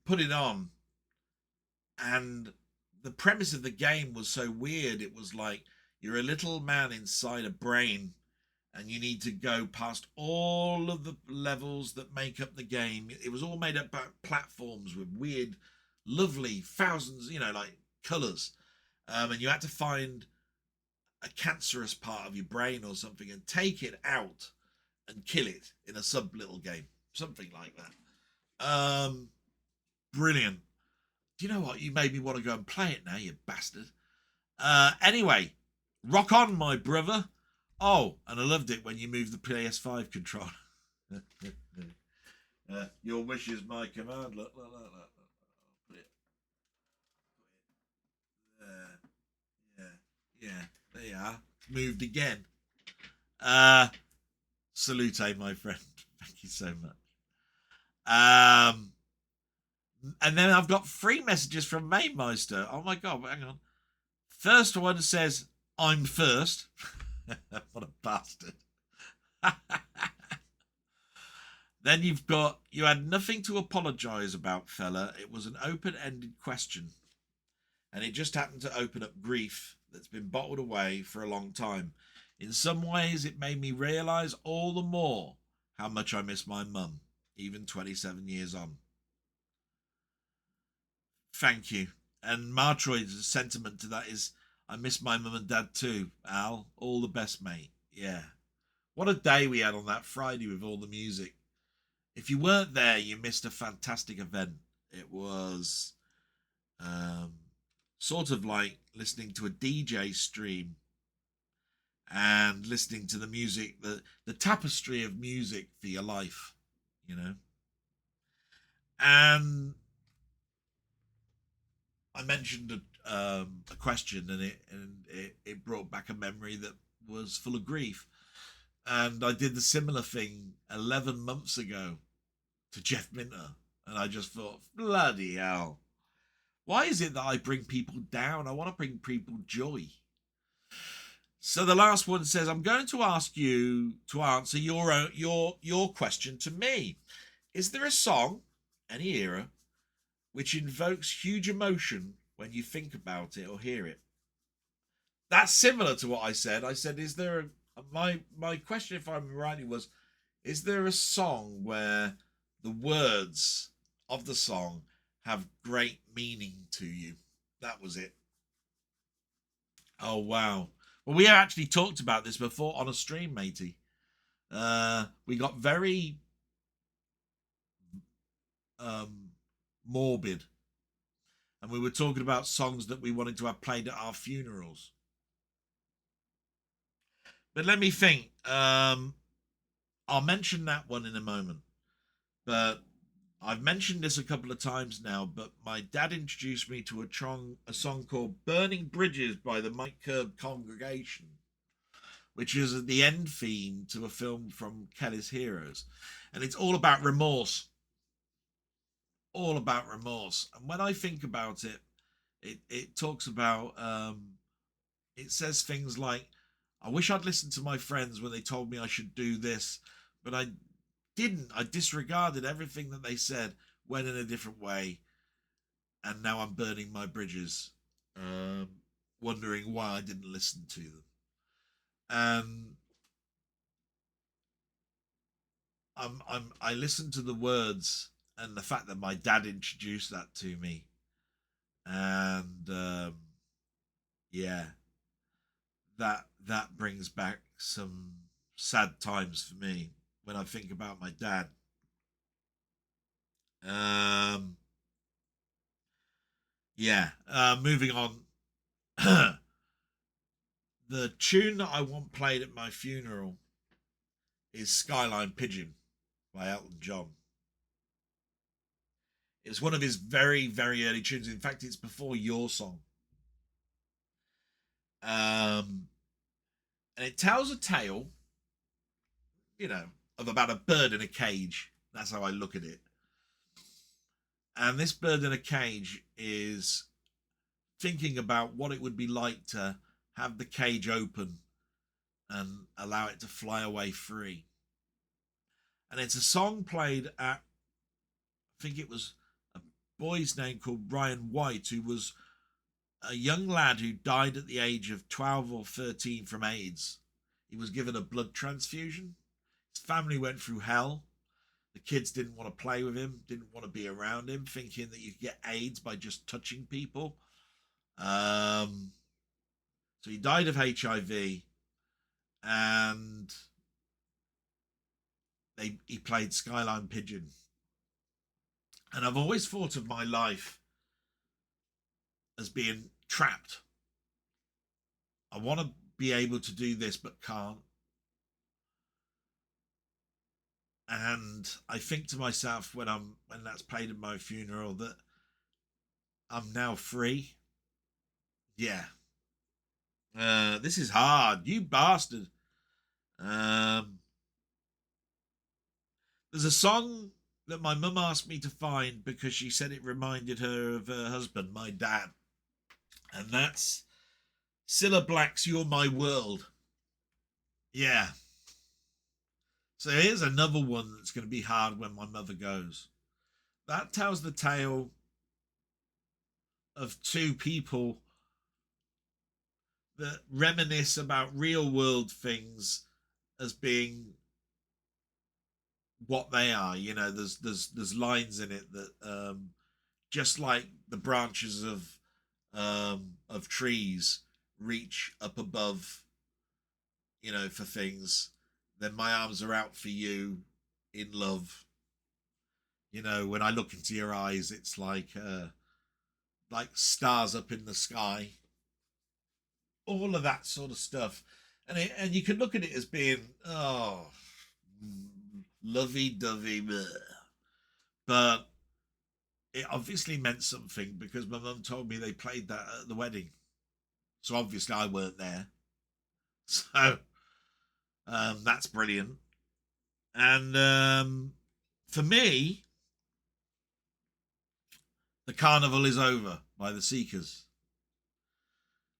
Put it on. And the premise of the game was so weird. It was like you're a little man inside a brain and you need to go past all of the levels that make up the game. It was all made up by platforms with weird, lovely thousands, you know, like colours. And you had to find a cancerous part of your brain or something and take it out and kill it in a sub little game. Something like that. Brilliant. Do you know what? You made me want to go and play it now, you bastard. Anyway, rock on, my brother. Oh, and I loved it when you moved the PS5 controller. Your wish is my command. Look. Put it there. Yeah. There you are. Moved again. Salute, my friend. Thank you so much. And then I've got 3 messages from Mamemeister. Oh my God, hang on. First one says, I'm first. What a bastard. Then you've got, you had nothing to apologise about, fella. It was an open-ended question. And it just happened to open up grief that's been bottled away for a long time. In some ways, it made me realise all the more how much I miss my mum, even 27 years on. Thank you. And Martroid's sentiment to that is, I miss my mum and dad too, Al. All the best, mate. Yeah. What a day we had on that Friday with all the music. If you weren't there, you missed a fantastic event. It was sort of like listening to a DJ stream and listening to the music, the tapestry of music for your life, you know. And I mentioned a question, and it brought back a memory that was full of grief. And I did the similar thing 11 months ago to Jeff Minter, and I just thought, bloody hell, why is it that I bring people down? I want to bring people joy. So the last one says, I'm going to ask you to answer your question to me. Is there a song, any era, which invokes huge emotion when you think about it or hear it? That's similar to what I said. I said, is there my question, if I'm right, was, is there a song where the words of the song have great meaning to you? That was it. Oh, wow. Well, we actually talked about this before on a stream, matey. We got very morbid. And we were talking about songs that we wanted to have played at our funerals. But let me think. I'll mention that one in a moment. But I've mentioned this a couple of times now, but my dad introduced me to a song called Burning Bridges by the Mike Curb Congregation, which is the end theme to a film from Kelly's Heroes. And it's all about remorse. All about remorse. And when I think about it, it talks about, it says things like, I wish I'd listened to my friends when they told me I should do this, but I didn't. I disregarded everything that they said, went in a different way, and now I'm burning my bridges, wondering why I didn't listen to them. And I listened to the words and the fact that my dad introduced that to me, and yeah, that brings back some sad times for me when I think about my dad. Yeah. Moving on. The tune that I want played at my funeral is Skyline Pigeon by Elton John. It's one of his very, very early tunes. In fact, it's before your song. And it tells a tale, of about a bird in a cage. That's how I look at it. And this bird in a cage is thinking about what it would be like to have the cage open and allow it to fly away free. And it's a song played at, I think it was a boy's name called Ryan White, who was a young lad who died at the age of 12 or 13 from AIDS. He was given a blood transfusion. His family went through hell. The kids didn't want to play with him, didn't want to be around him, thinking that you could get AIDS by just touching people. So he died of HIV, and he played Skyline Pigeon. And I've always thought of my life as being trapped. I want to be able to do this, but can't. And I think to myself when that's played at my funeral that I'm now free. Yeah. This is hard, you bastard. There's a song that my mum asked me to find because she said it reminded her of her husband, my dad. And that's Cilla Black's You're My World. Yeah. So here's another one that's going to be hard when my mother goes. That tells the tale of two people that reminisce about real world things as being what they are. There's lines in it that just like the branches of trees reach up above, for things, then my arms are out for you in love. When I look into your eyes, it's like stars up in the sky. All of that sort of stuff. And you can look at it as being, lovey-dovey, but it obviously meant something because my mum told me they played that at the wedding. So obviously I weren't there. So that's brilliant. And for me, The Carnival Is Over by the Seekers,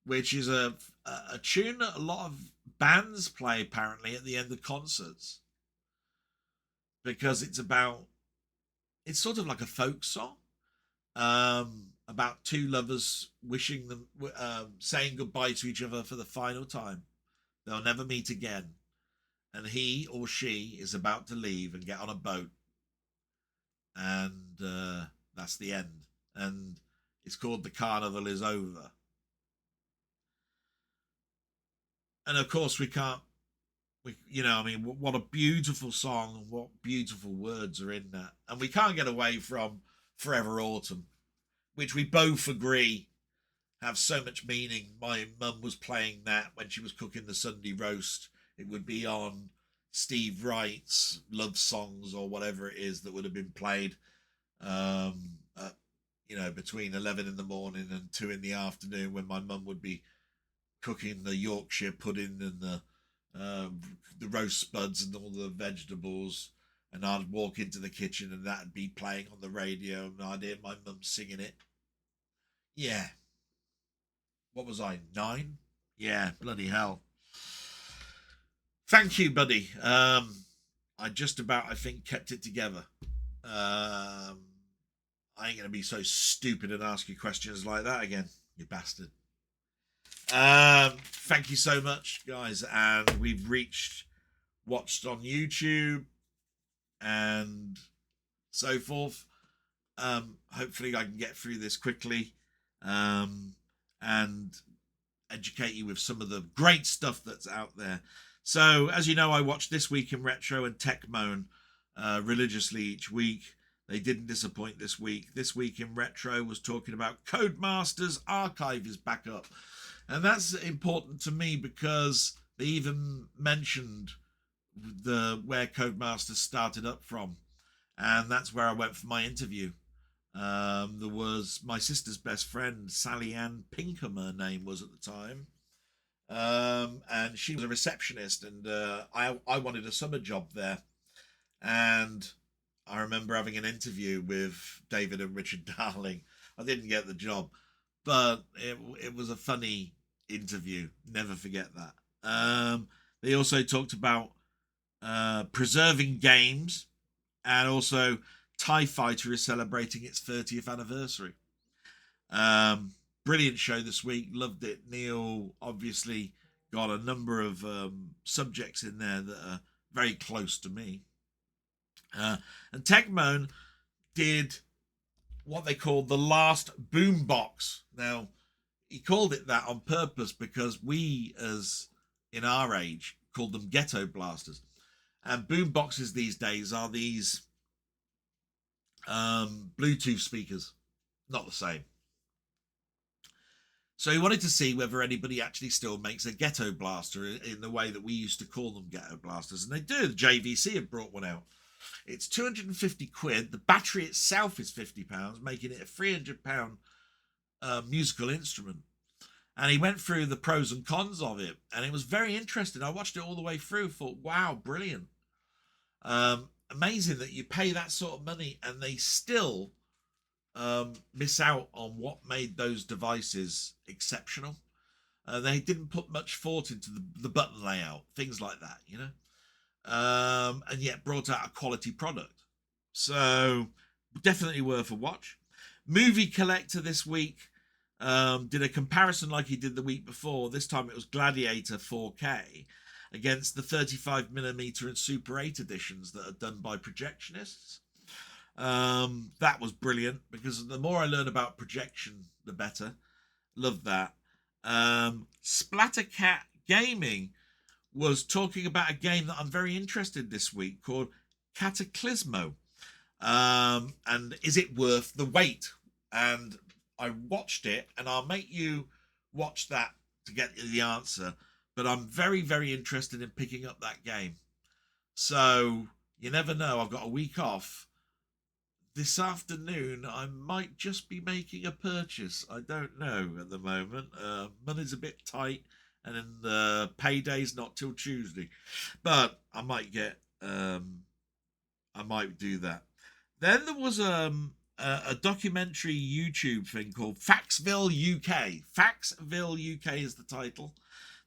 which is a a tune that a lot of bands play apparently at the end of concerts, because it's sort of like a folk song, about two lovers wishing them, saying goodbye to each other for the final time. They'll never meet again, and he or she is about to leave and get on a boat, and that's the end. And it's called "The Carnival Is Over." And of course, we can't. I mean, what a beautiful song and what beautiful words are in that. And we can't get away from "Forever Autumn," which we both agree have so much meaning. My mum was playing that when she was cooking the Sunday roast. It would be on Steve Wright's love songs or whatever it is that would have been played, at, between 11 in the morning and 2 in the afternoon, when my mum would be cooking the Yorkshire pudding and the roast spuds and all the vegetables. And I'd walk into the kitchen and that'd be playing on the radio, and I'd hear my mum singing it. Yeah. What was I, 9? Yeah, bloody hell. Thank you, buddy. I just about, I think, kept it together. I ain't going to be so stupid and ask you questions like that again, you bastard. Thank you so much, guys. And we've watched on YouTube and so forth. Hopefully I can get through this quickly, and educate you with some of the great stuff that's out there. So, as you know, I watch This Week in Retro and Tech Moan religiously each week. They didn't disappoint this week. This Week in Retro was talking about Codemasters Archive is back up. And that's important to me because they even mentioned where Codemasters started up from. And that's where I went for my interview. There was my sister's best friend, Sally Ann Pinkham, her name was at the time. And she was a receptionist, and I wanted a summer job there. And I remember having an interview with David and Richard Darling. I didn't get the job, but it was a funny interview. Never forget that. They also talked about preserving games, and also TIE Fighter is celebrating its 30th anniversary. Brilliant show this week. Loved it. Neil obviously got a number of subjects in there that are very close to me. And Techmoan did what they called the last boombox. Now, he called it that on purpose because we, as in our age, called them ghetto blasters. And boomboxes these days are these Bluetooth speakers. Not the same. So he wanted to see whether anybody actually still makes a ghetto blaster in the way that we used to call them ghetto blasters. And they do. The JVC have brought one out. It's 250 quid. The battery itself is £50, making it a £300 musical instrument. And he went through the pros and cons of it, and it was very interesting. I watched it all the way through, thought, wow, brilliant. Amazing that you pay that sort of money and they still miss out on what made those devices exceptional. They didn't put much thought into the button layout, things like that, and yet brought out a quality product. So definitely worth a watch. Movie Collector this week did a comparison like he did the week before. This time it was Gladiator 4K against the 35mm and Super 8 editions that are done by projectionists. That was brilliant because the more I learn about projection, the better. Love that. Splattercat Gaming was talking about a game that I'm very interested in this week called Cataclysmo. And is it worth the wait? And I watched it, and I'll make you watch that to get the answer. But I'm very, very interested in picking up that game. So you never know. I've got a week off. This afternoon, I might just be making a purchase. I don't know at the moment. Money's a bit tight, and then the payday's not till Tuesday. But I might do that. Then there was a documentary YouTube thing called Faxville UK. Faxville UK is the title.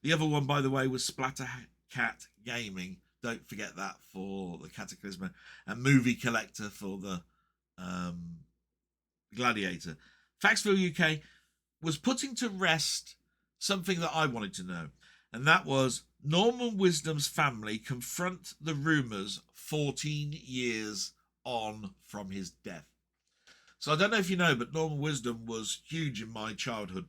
The other one, by the way, was Splattercat Gaming. Don't forget that for the Cataclysma. And Movie Collector for the Gladiator. Faxville UK was putting to rest something that I wanted to know. And that was Norman Wisdom's family confront the rumours 14 years on from his death. So I don't know if you know, but Norman Wisdom was huge in my childhood.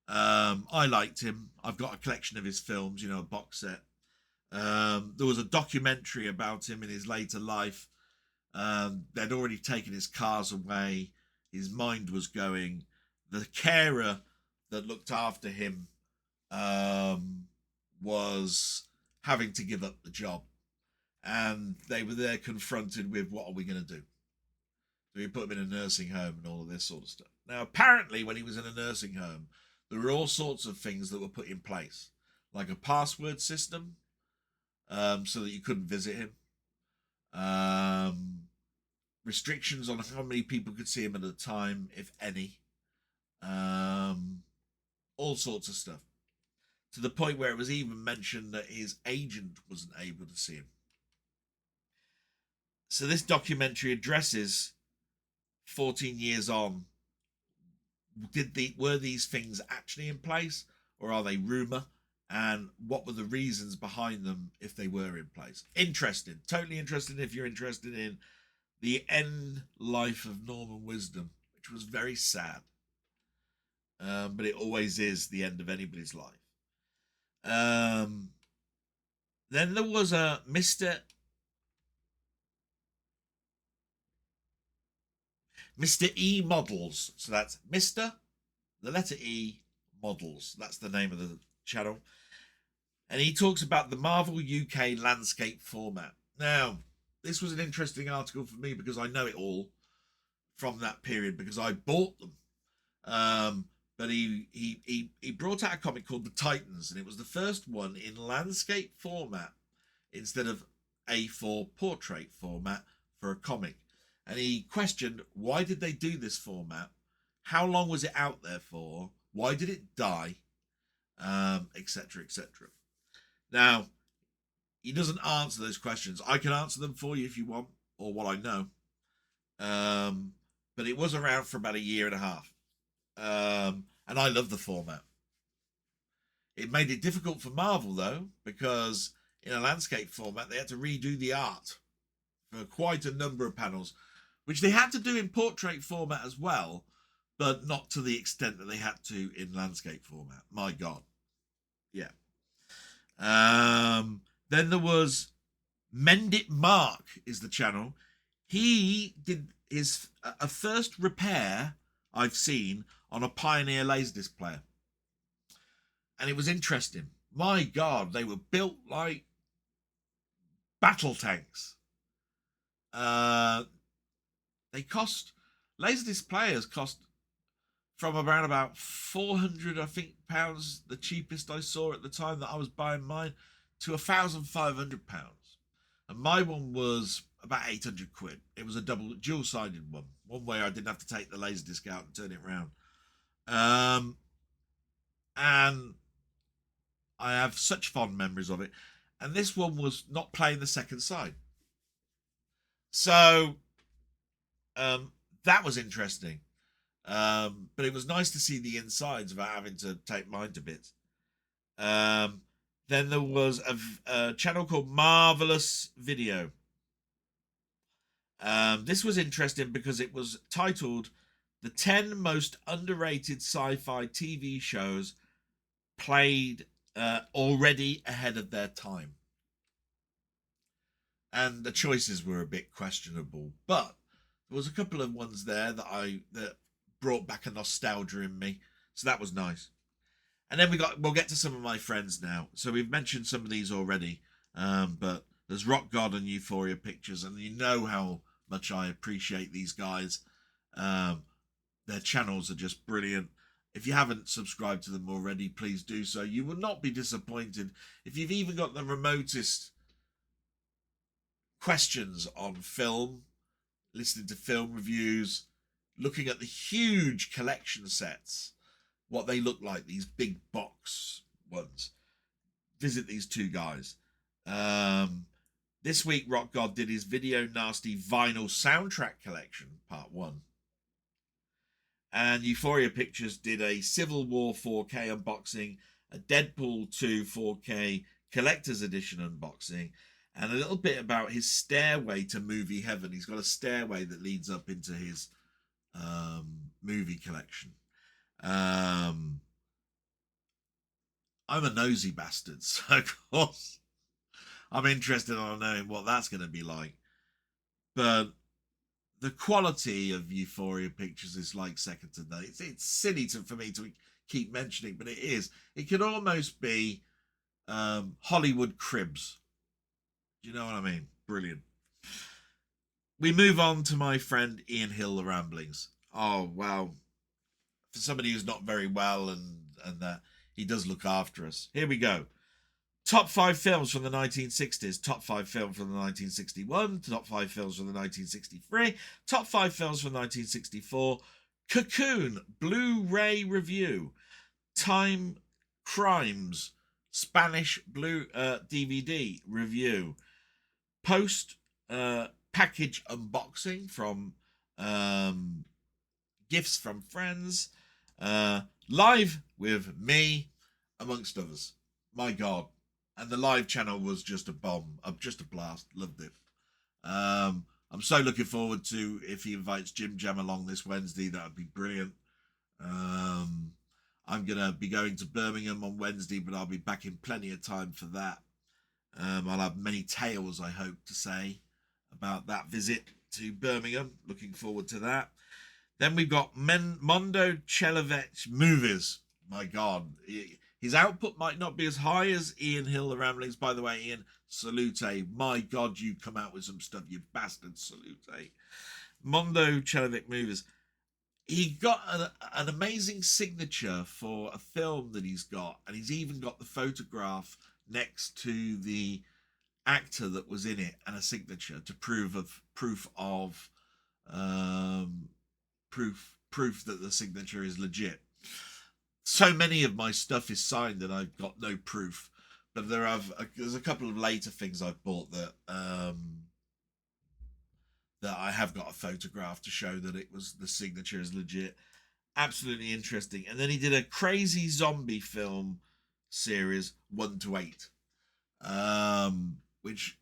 I liked him. I've got a collection of his films, a box set. There was a documentary about him in his later life. They'd already taken his cars away. His mind was going. The carer that looked after him was having to give up the job. And they were there confronted with, what are we going to do? So we put him in a nursing home and all of this sort of stuff. Now, apparently, when he was in a nursing home, there were all sorts of things that were put in place, like a password system, so that you couldn't visit him. Restrictions on how many people could see him at a time, if any. All sorts of stuff. To the point where it was even mentioned that his agent wasn't able to see him. So this documentary addresses 14 years on. Were these things actually in place, or are they rumor? And what were the reasons behind them if they were in place? Interesting. Totally interesting if you're interested in the end life of Norman Wisdom, which was very sad. But it always is the end of anybody's life. Then there was a Mr. E Models. So that's Mr. the letter E Models. That's the name of the channel. And he talks about the Marvel UK landscape format. Now, this was an interesting article for me because I know it all from that period because I bought them. But he brought out a comic called The Titans, and it was the first one in landscape format instead of A4 portrait format for a comic. And he questioned, why did they do this format? How long was it out there for? Why did it die? Etc., etc. Now, he doesn't answer those questions. I can answer them for you if you want, or what I know. But it was around for about a year and a half. And I love the format. It made it difficult for Marvel, though, because in a landscape format, they had to redo the art for quite a number of panels, which they had to do in portrait format as well, but not to the extent that they had to in landscape format. My God. Yeah. Then there was Mend It Mark is the channel. He did a first repair I've seen on a Pioneer Laserdisc player. And it was interesting. My God, they were built like battle tanks. They cost, Laserdisc players cost from around about 400, I think, pounds, the cheapest I saw at the time that I was buying mine, to £1,500. And my one was about 800 quid. It was a dual-sided one. One where I didn't have to take the Laserdisc out and turn it around. And I have such fond memories of it. And this one was not playing the second side. So that was interesting. But it was nice to see the insides without having to take mine to bits. Then there was a channel called Marvelous Video. This was interesting because it was titled The 10 Most Underrated Sci-Fi TV Shows Played Already Ahead of Their Time. And the choices were a bit questionable, but there was a couple of ones there that brought back a nostalgia in me, so that was nice. And then we'll get to some of my friends now. So we've mentioned some of these already, but there's Rock God and Euphoria Pictures, and you know how much I appreciate these guys. Their channels are just brilliant. If you haven't subscribed to them already, please do so. You will not be disappointed. If you've even got the remotest questions on film, listening to film reviews, looking at the huge collection sets, what they look like, these big box ones. Visit these two guys. This week, Rock God did his Video Nasty Vinyl Soundtrack Collection, Part 1. And Euphoria Pictures did a Civil War 4K unboxing, a Deadpool 2 4K Collector's Edition unboxing, and a little bit about his stairway to movie heaven. He's got a stairway that leads up into his movie collection. I'm a nosy bastard, so of course I'm interested in knowing what that's going to be like. But the quality of Euphoria Pictures is like second to none. It's silly for me to keep mentioning, but it is. It could almost be Hollywood Cribs. Do you know what I mean? Brilliant. We move on to my friend Ian Hill, The Ramblings. Oh, wow. For somebody who's not very well and that, he does look after us. Here we go. Top 5 films from the 1960s. Top 5 films from the 1961. Top 5 films from the 1963. Top 5 films from 1964. Cocoon Blu-ray review. Time Crimes Spanish DVD review. Post package unboxing from gifts from friends. Live with me, amongst others. My God. And the live channel was just a bomb, just a blast. Loved it. I'm so looking forward to if he invites Jim Jam along this Wednesday. That would be brilliant. I'm going to be going to Birmingham on Wednesday, but I'll be back in plenty of time for that. I'll have many tales, I hope, to say about that visit to Birmingham. Looking forward to that. Then we've got Mondo Chelloveck movies. My God. His output might not be as high as Ian Hill, The Ramblings. By the way, Ian, salute. My God, you come out with some stuff, you bastard. Salute. Mondo Chelloveck movies. He got an amazing signature for a film that he's got. And he's even got the photograph next to the actor that was in it and a signature to proof that the signature is legit. So many of my stuff is signed and I've got no proof, but there's a couple of later things I've bought that I have got a photograph to show that the signature is legit. Absolutely interesting. And then he did a crazy zombie film series 1 to 8, which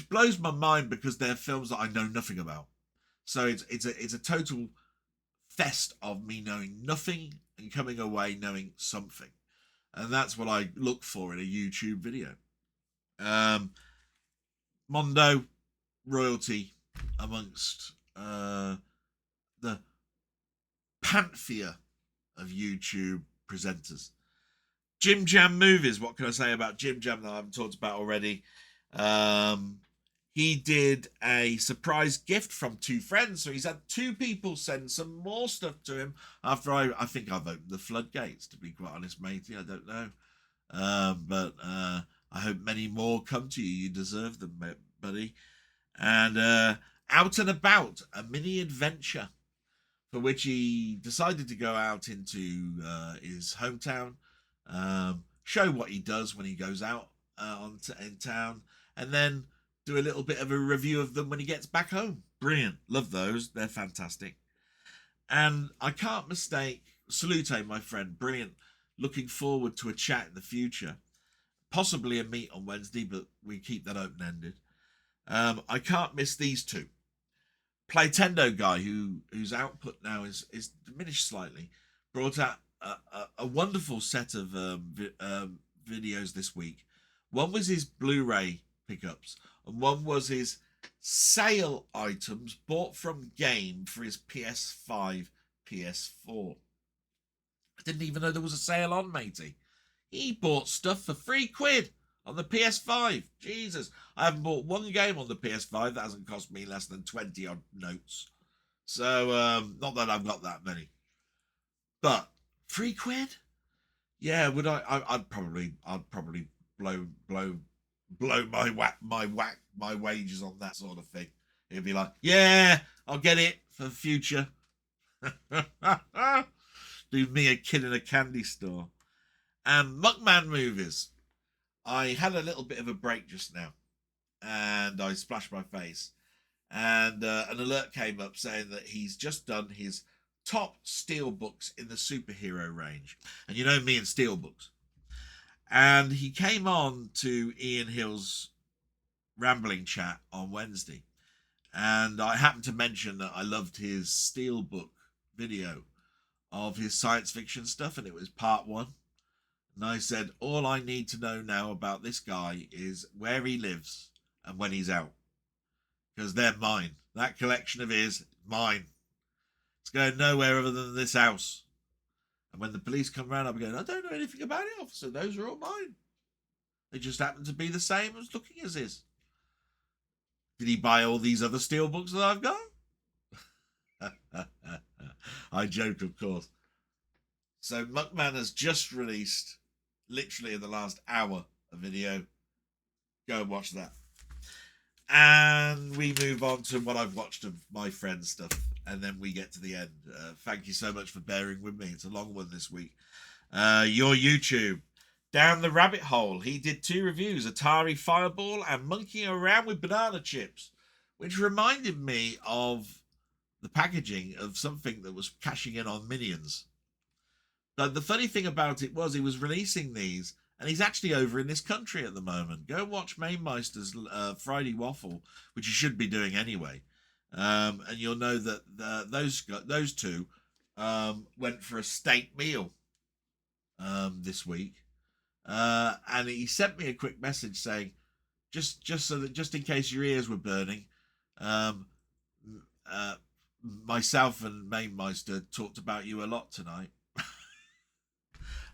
blows my mind because they're films that I know nothing about. So it's a total fest of me knowing nothing and coming away knowing something, and that's what I look for in a YouTube video. Mondo royalty amongst the pantheon of YouTube presenters. Jim Jam movies. What can I say about Jim Jam that I haven't talked about already? He did a surprise gift from 2 friends. So he's had 2 people send some more stuff to him after I think I've opened the floodgates, to be quite honest, matey. I don't know. But I hope many more come to you. You deserve them, buddy. And Out and About, a mini adventure for which he decided to go out into his hometown, show what he does when he goes out in town, and then do a little bit of a review of them when he gets back home. Brilliant. Love those. They're fantastic. And I can't mistake. Salute, my friend. Brilliant. Looking forward to a chat in the future. Possibly a meet on Wednesday, but we keep that open-ended. I can't miss these 2. Playtendoguy, whose output now is diminished slightly, brought out a wonderful set of videos this week. One was his Blu-ray pickups, and one was his sale items bought from Game for his PS5, PS4. I didn't even know there was a sale on, matey. He bought stuff for £3 on the PS5. Jesus, I haven't bought one game on the PS5 that hasn't cost me less than 20 odd notes. So, not that I've got that many, but £3? Yeah, would I? I'd probably blow my wages on that sort of thing. It'd be like, yeah, I'll get it for the future. Do me a kid in a candy store. And Muckman-Movies. I had a little bit of a break just now, and I splashed my face. And an alert came up saying that he's just done his top steelbooks in the superhero range. And you know me and steelbooks. And he came on to Ian Hill's rambling chat on Wednesday. And I happened to mention that I loved his steelbook video of his science fiction stuff, and it was part 1. And I said, all I need to know now about this guy is where he lives and when he's out. Because they're mine. That collection of his, mine. It's going nowhere other than this house. And when the police come around, I'll be going, I don't know anything about it, officer. Those are all mine. They just happen to be the same as looking as his. Did he buy all these other steelbooks that I've got? I joke, of course. So Muckman has just released, literally in the last hour, a video. Go and watch that. And we move on to what I've watched of my friend's stuff. And then we get to the end. Thank you so much for bearing with me. It's a long one this week. Your YouTube. Down the rabbit hole. He did 2 reviews. Atari Fireball and Monkeying Around with Banana Chips. Which reminded me of the packaging of something that was cashing in on Minions. But the funny thing about it was he was releasing these, and he's actually over in this country at the moment. Go watch Mamemeister's Friday Waffle, which you should be doing anyway. And you'll know that those two went for a steak meal this week. And he sent me a quick message saying, just in case your ears were burning, myself and Mamemeister talked about you a lot tonight.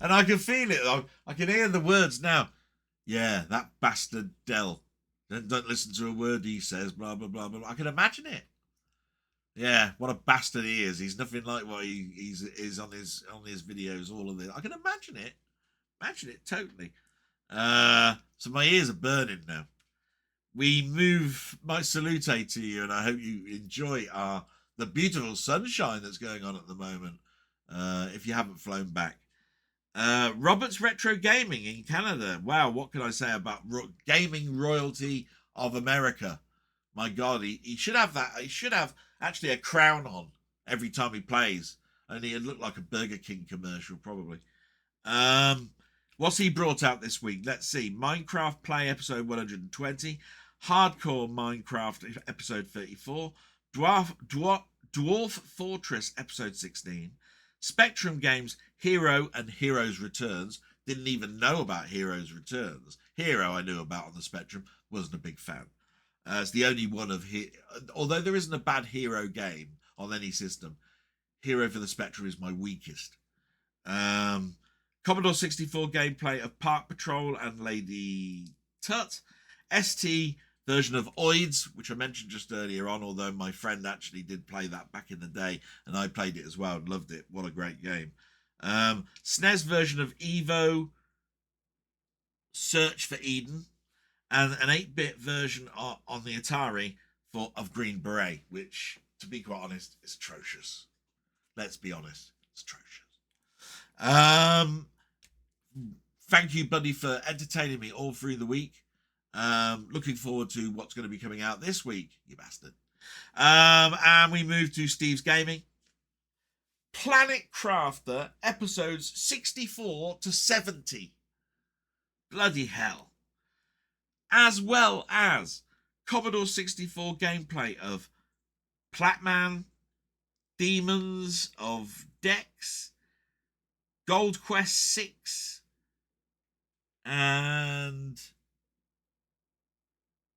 And I can feel it. I can hear the words now. Yeah, that bastard Dell. Don't listen to a word he says, blah, blah, blah, blah. I can imagine it. Yeah, what a bastard he is. He's nothing like what he is on his videos, all of this. I can imagine it. Imagine it totally. So my ears are burning now. We move my salute to you, and I hope you enjoy the beautiful sunshine that's going on at the moment, if you haven't flown back. Robert's Retro Gaming in Canada. Wow, what can I say about gaming royalty of America? My God, he should have that. He should have actually a crown on every time he plays. Only it looked like a Burger King commercial, probably. What's he brought out this week? Let's see. Minecraft Play episode 120. Hardcore Minecraft episode 34. Dwarf Fortress episode 16. Spectrum Games Hero and Heroes Returns. Didn't even know about Heroes Returns. Hero I knew about on the Spectrum. Wasn't a big fan. It's the only one of although there isn't a bad Hero game on any system, Hero for the Spectrum is my weakest. Commodore 64 gameplay of Park Patrol and Lady Tut. ST version of Oids, which I mentioned just earlier on, although my friend actually did play that back in the day, and I played it as well and loved it. What a great game. SNES version of Evo, Search for Eden, and an 8-bit version on the Atari of Green Beret, which, to be quite honest, is atrocious. Let's be honest, it's atrocious. Thank you, buddy, for entertaining me all through the week. Looking forward to what's going to be coming out this week, you bastard. And we move to Steve's Gaming. Planet Crafter episodes 64 to 70. Bloody hell. As well as Commodore 64 gameplay of Platman, Demons of Dex, Gold Quest 6, and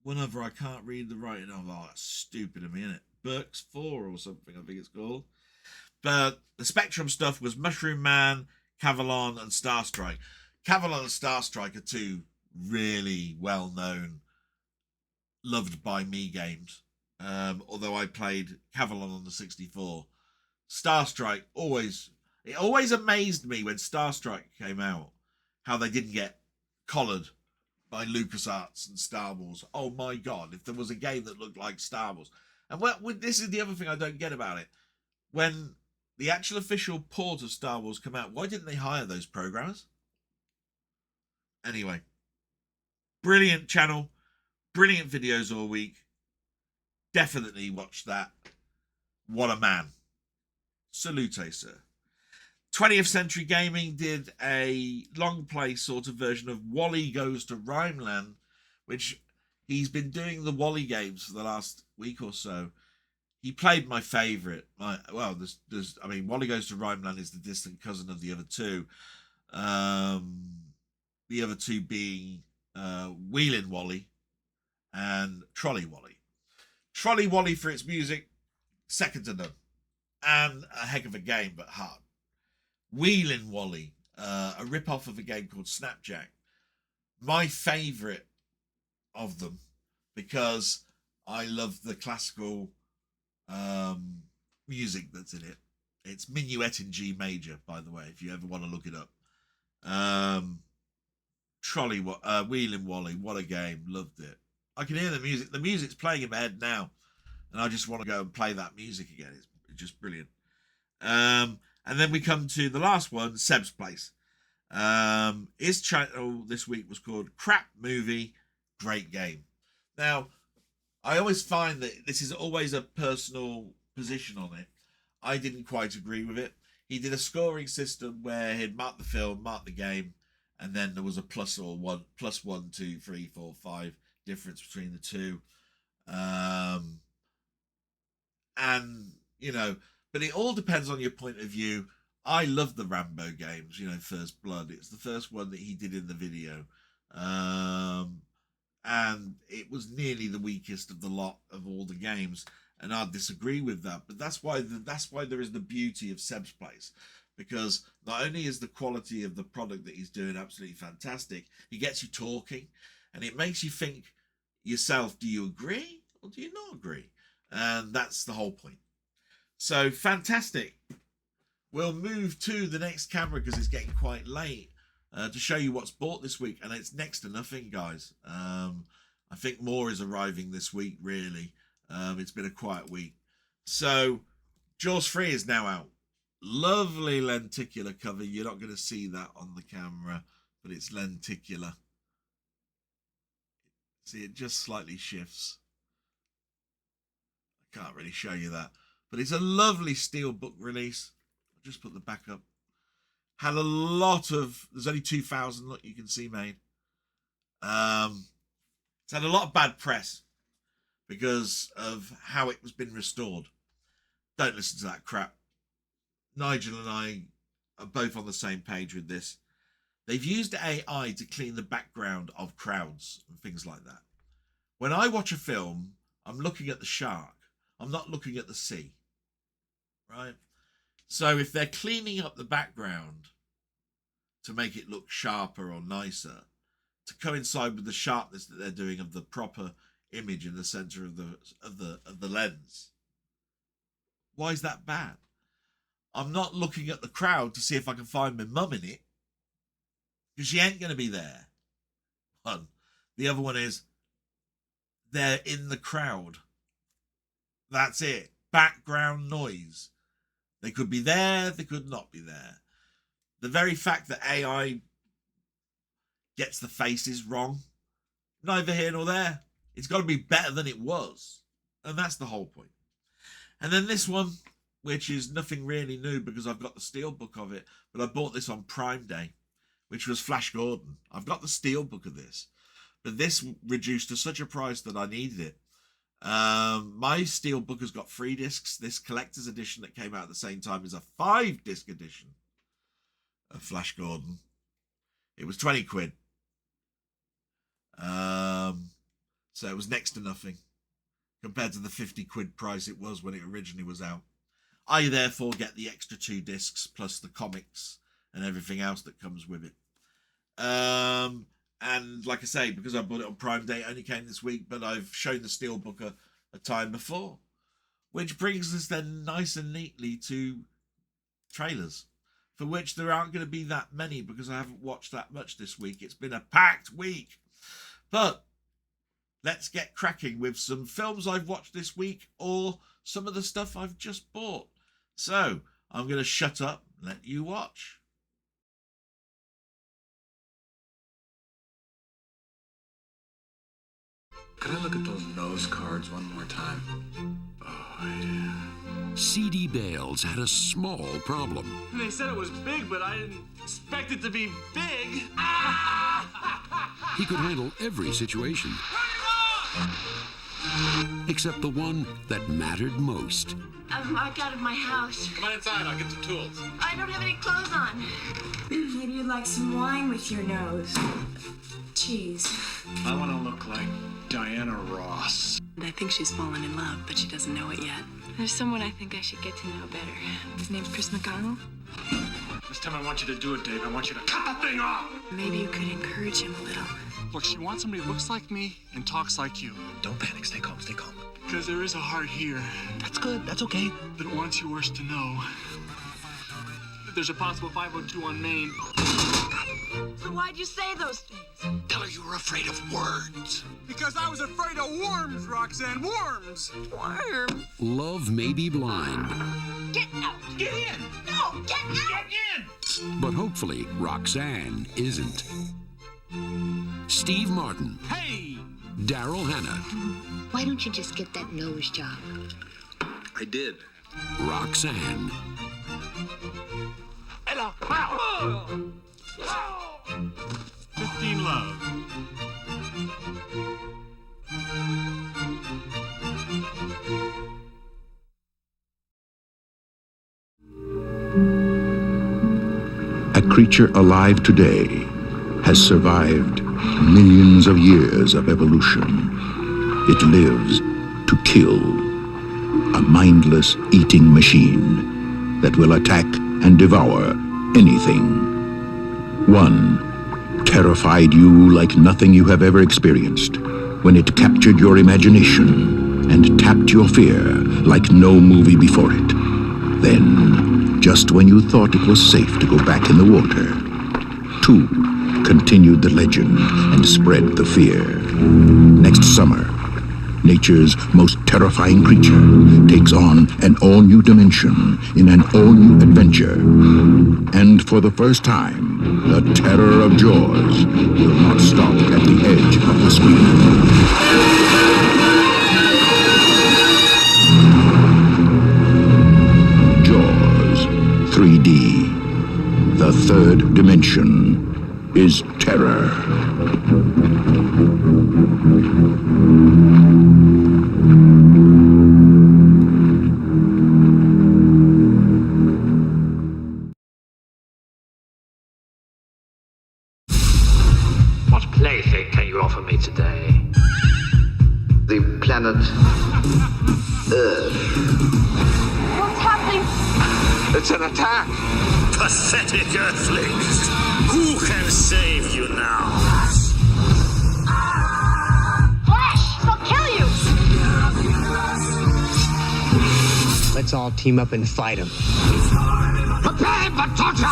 one other I can't read the writing of. Oh, that's stupid of me, isn't it? Burks 4 or something, I think it's called. But the Spectrum stuff was Mushroom Man, Cavalon, and Starstrike. Cavalon and Starstrike are 2 really well-known, loved by me games. Although I played Cavalon on the 64. Starstrike it always amazed me when Starstrike came out, how they didn't get collared by LucasArts and Star Wars. Oh my God, if there was a game that looked like Star Wars. And this is the other thing I don't get about it. When the actual official port of Star Wars come out, why didn't they hire those programmers? Anyway, brilliant channel, brilliant videos all week. Definitely watch that. What a man. Salute, sir. 20th Century Gaming did a long play sort of version of Wally Goes to Rhineland, which he's been doing the Wally games for the last week or so. He played my favourite. Wally Goes to Rhineland is the distant cousin of the other two. The other two being Wheelin' Wally and Trolley Wally. Trolley Wally for its music, second to none. And a heck of a game, but hard. Wheelin' Wally, a rip-off of a game called Snapjack. My favourite of them, because I love the classical music that's in it. It's Minuet in G major, by the way, if you ever want to look it up. Wheelin' Wally, what a game. Loved it. I can hear the music. The music's playing in my head now, and I just want to go and play that music again. It's just brilliant. And then we come to the last one, Seb's Place. His channel this week was called Crap Movie, Great Game. Now, I always find that this is always a personal position on it. I didn't quite agree with it. He did a scoring system where he'd mark the film, mark the game, and then there was a plus 1, 2, 3, 4, 5 difference between the two. And, you know, but it all depends on your point of view. I love the Rambo games, First Blood. It's the first one that he did in the video. And it was nearly the weakest of the lot of all the games. And I disagree with that. But that's why there is the beauty of Seb's Place. Because not only is the quality of the product that he's doing absolutely fantastic, he gets you talking. And it makes you think yourself, do you agree or do you not agree? And that's the whole point. So, fantastic. We'll move to the next camera because it's getting quite late to show you what's bought this week. And it's next to nothing, guys. I think more is arriving this week, really. It's been a quiet week. So, Jaws 3 is now out. Lovely lenticular cover. You're not going to see that on the camera, but it's lenticular. See, it just slightly shifts. I can't really show you that. But it's a lovely steelbook release. I'll just put the back up. Had a lot of... There's only 2,000, look, you can see made. It's had a lot of bad press because of how it was been restored. Don't listen to that crap. Nigel and I are both on the same page with this. They've used AI to clean the background of crowds and things like that. When I watch a film, I'm looking at the shark. I'm not looking at the sea. Right? So if they're cleaning up the background to make it look sharper or nicer, to coincide with the sharpness that they're doing of the proper image in the center of the lens, why is that bad? I'm not looking at the crowd to see if I can find my mum in it, because she ain't going to be there. One. The other one is they're in the crowd. That's it. Background noise. They could be there, they could not be there. The very fact that AI gets the faces wrong, neither here nor there. It's got to be better than it was. And that's the whole point. And then this one, which is nothing really new because I've got the steelbook of it, but I bought this on Prime Day, which was Flash Gordon. I've got the steelbook of this, but this reduced to such a price that I needed it. My steelbook has got 3 discs. This collector's edition that came out at the same time is a 5-disc edition of Flash Gordon. It was 20 quid. So it was next to nothing compared to the 50 quid price it was when it originally was out. I therefore get the extra 2 discs plus the comics and everything else that comes with it. And like I say, because I bought it on Prime Day, it only came this week, but I've shown the steelbook a time before. Which brings us then nice and neatly to trailers, for which there aren't going to be that many because I haven't watched that much this week. It's been a packed week. But let's get cracking with some films I've watched this week or some of the stuff I've just bought. So I'm going to shut up and let you watch. Can I look at those nose cards one more time? Oh, yeah. C.D. Bales had a small problem. They said it was big, but I didn't expect it to be big. He could handle every situation, except the one that mattered most. I'm locked out of my house. Come on inside, I'll get some tools. I don't have any clothes on. Maybe you'd like some wine with your nose. Cheese. I want to look like Diana Ross. I think she's fallen in love, but she doesn't know it yet. There's someone I think I should get to know better. His name's Chris McConnell. This time I want you to do it, Dave. I want you to cut the thing off. Maybe you could encourage him a little. Look, she wants somebody who looks like me and talks like you. Don't panic. Stay calm. Stay calm. Because there is a heart here That's good. That's okay. that wants yours to know that there's a possible 502 on Main. So why'd you say those things? Tell her you were afraid of words. Because I was afraid of worms, Roxanne. Worms! Worm. Love may be blind, Get out. Get in! No, get out. Get in! but hopefully Roxanne isn't. Steve Martin, Hey! Daryl Hannah, Why don't you just get that nose job? I did. Roxanne, Hello. 15 love. A creature alive today has survived millions of years of evolution. It lives to kill, a mindless eating machine that will attack and devour anything. One terrified you like nothing you have ever experienced when it captured your imagination and tapped your fear like no movie before it. Then, just when you thought it was safe to go back in the water, two continued the legend and spread the fear. Next summer, nature's most terrifying creature takes on an all-new dimension in an all-new adventure. And for the first time, the terror of Jaws will not stop at the edge of the screen. Jaws 3D. The third dimension is terror. What plaything can you offer me today? The planet Earth. What's happening? It's an attack! Pathetic earthlings! Who can save you now? Flash! They'll kill you! Let's all team up and fight him. Prepare him for torture!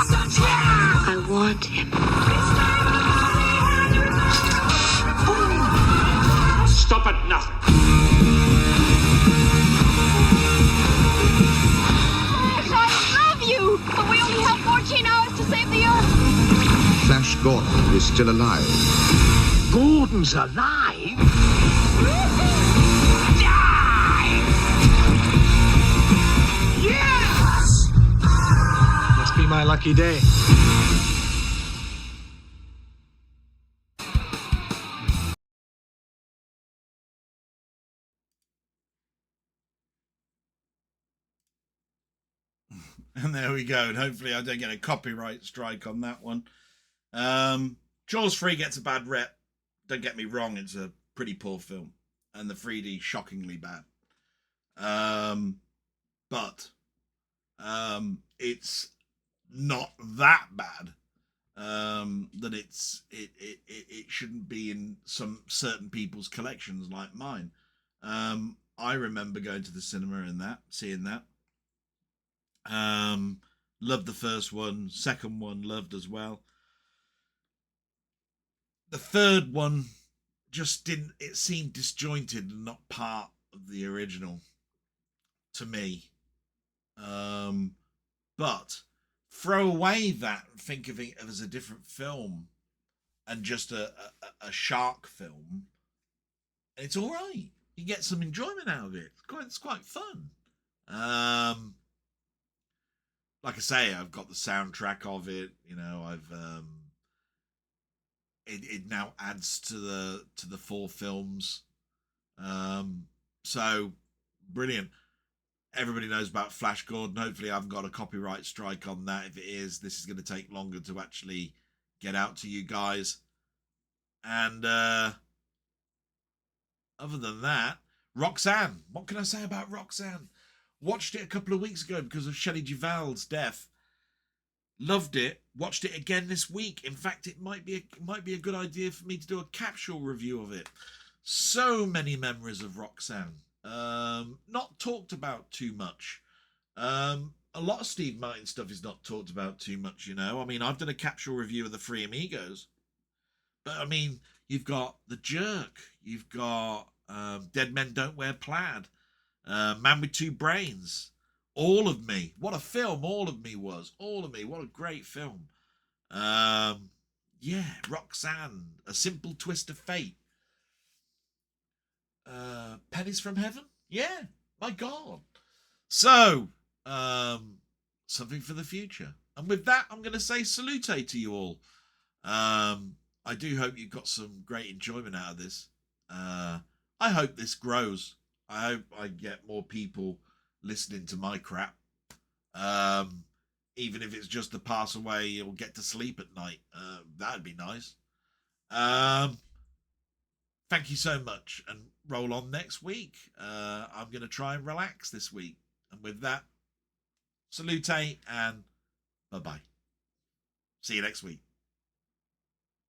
I want him. Stop at nothing. Flash, I love you! But we only have 14 hours to save the Earth! Flash Gordon is still alive. Gordon's alive? Yes! Must be my lucky day. And there we go. And hopefully I don't get a copyright strike on that one. Jaws 3 gets a bad rep. Don't get me wrong, it's a pretty poor film. And the 3D shockingly bad. But it's not that bad that it shouldn't be in some certain people's collections like mine. I remember going to the cinema and seeing that. Loved the first one. Second one loved as well. The third one just didn't, it seemed disjointed and not part of the original to me. But throw away that and think of it as a different film and just a shark film. It's all right. You get some enjoyment out of it. It's quite fun. Like I say, I've got the soundtrack of it. You know, I've it now adds to the 4 films. So brilliant. Everybody knows about Flash Gordon. Hopefully I haven't got a copyright strike on that. If it is, this is going to take longer to actually get out to you guys. And other than that, Roxanne. What can I say about Roxanne? Watched it a couple of weeks ago because of Shelley Duvall's death. Loved it. Watched it again this week. In fact, it might be a good idea for me to do a capsule review of it. So many memories of Roxanne. Not talked about too much. A lot of Steve Martin stuff is not talked about too much, you know. I mean, I've done a capsule review of The Three Amigos. But, I mean, you've got The Jerk. You've got Dead Men Don't Wear Plaid. Man with Two Brains. All of Me. What a film All of Me was. All of Me. What a great film. Yeah, Roxanne. A Simple Twist of Fate. Pennies from Heaven? Yeah, my God. So, something for the future. And with that, I'm going to say salute to you all. I do hope you got some great enjoyment out of this. I hope this grows. I hope I get more people listening to my crap. Even if it's just to pass away or get to sleep at night. That'd be nice. Thank you so much, and roll on next week. I'm going to try and relax this week. And with that, salute and bye-bye. See you next week.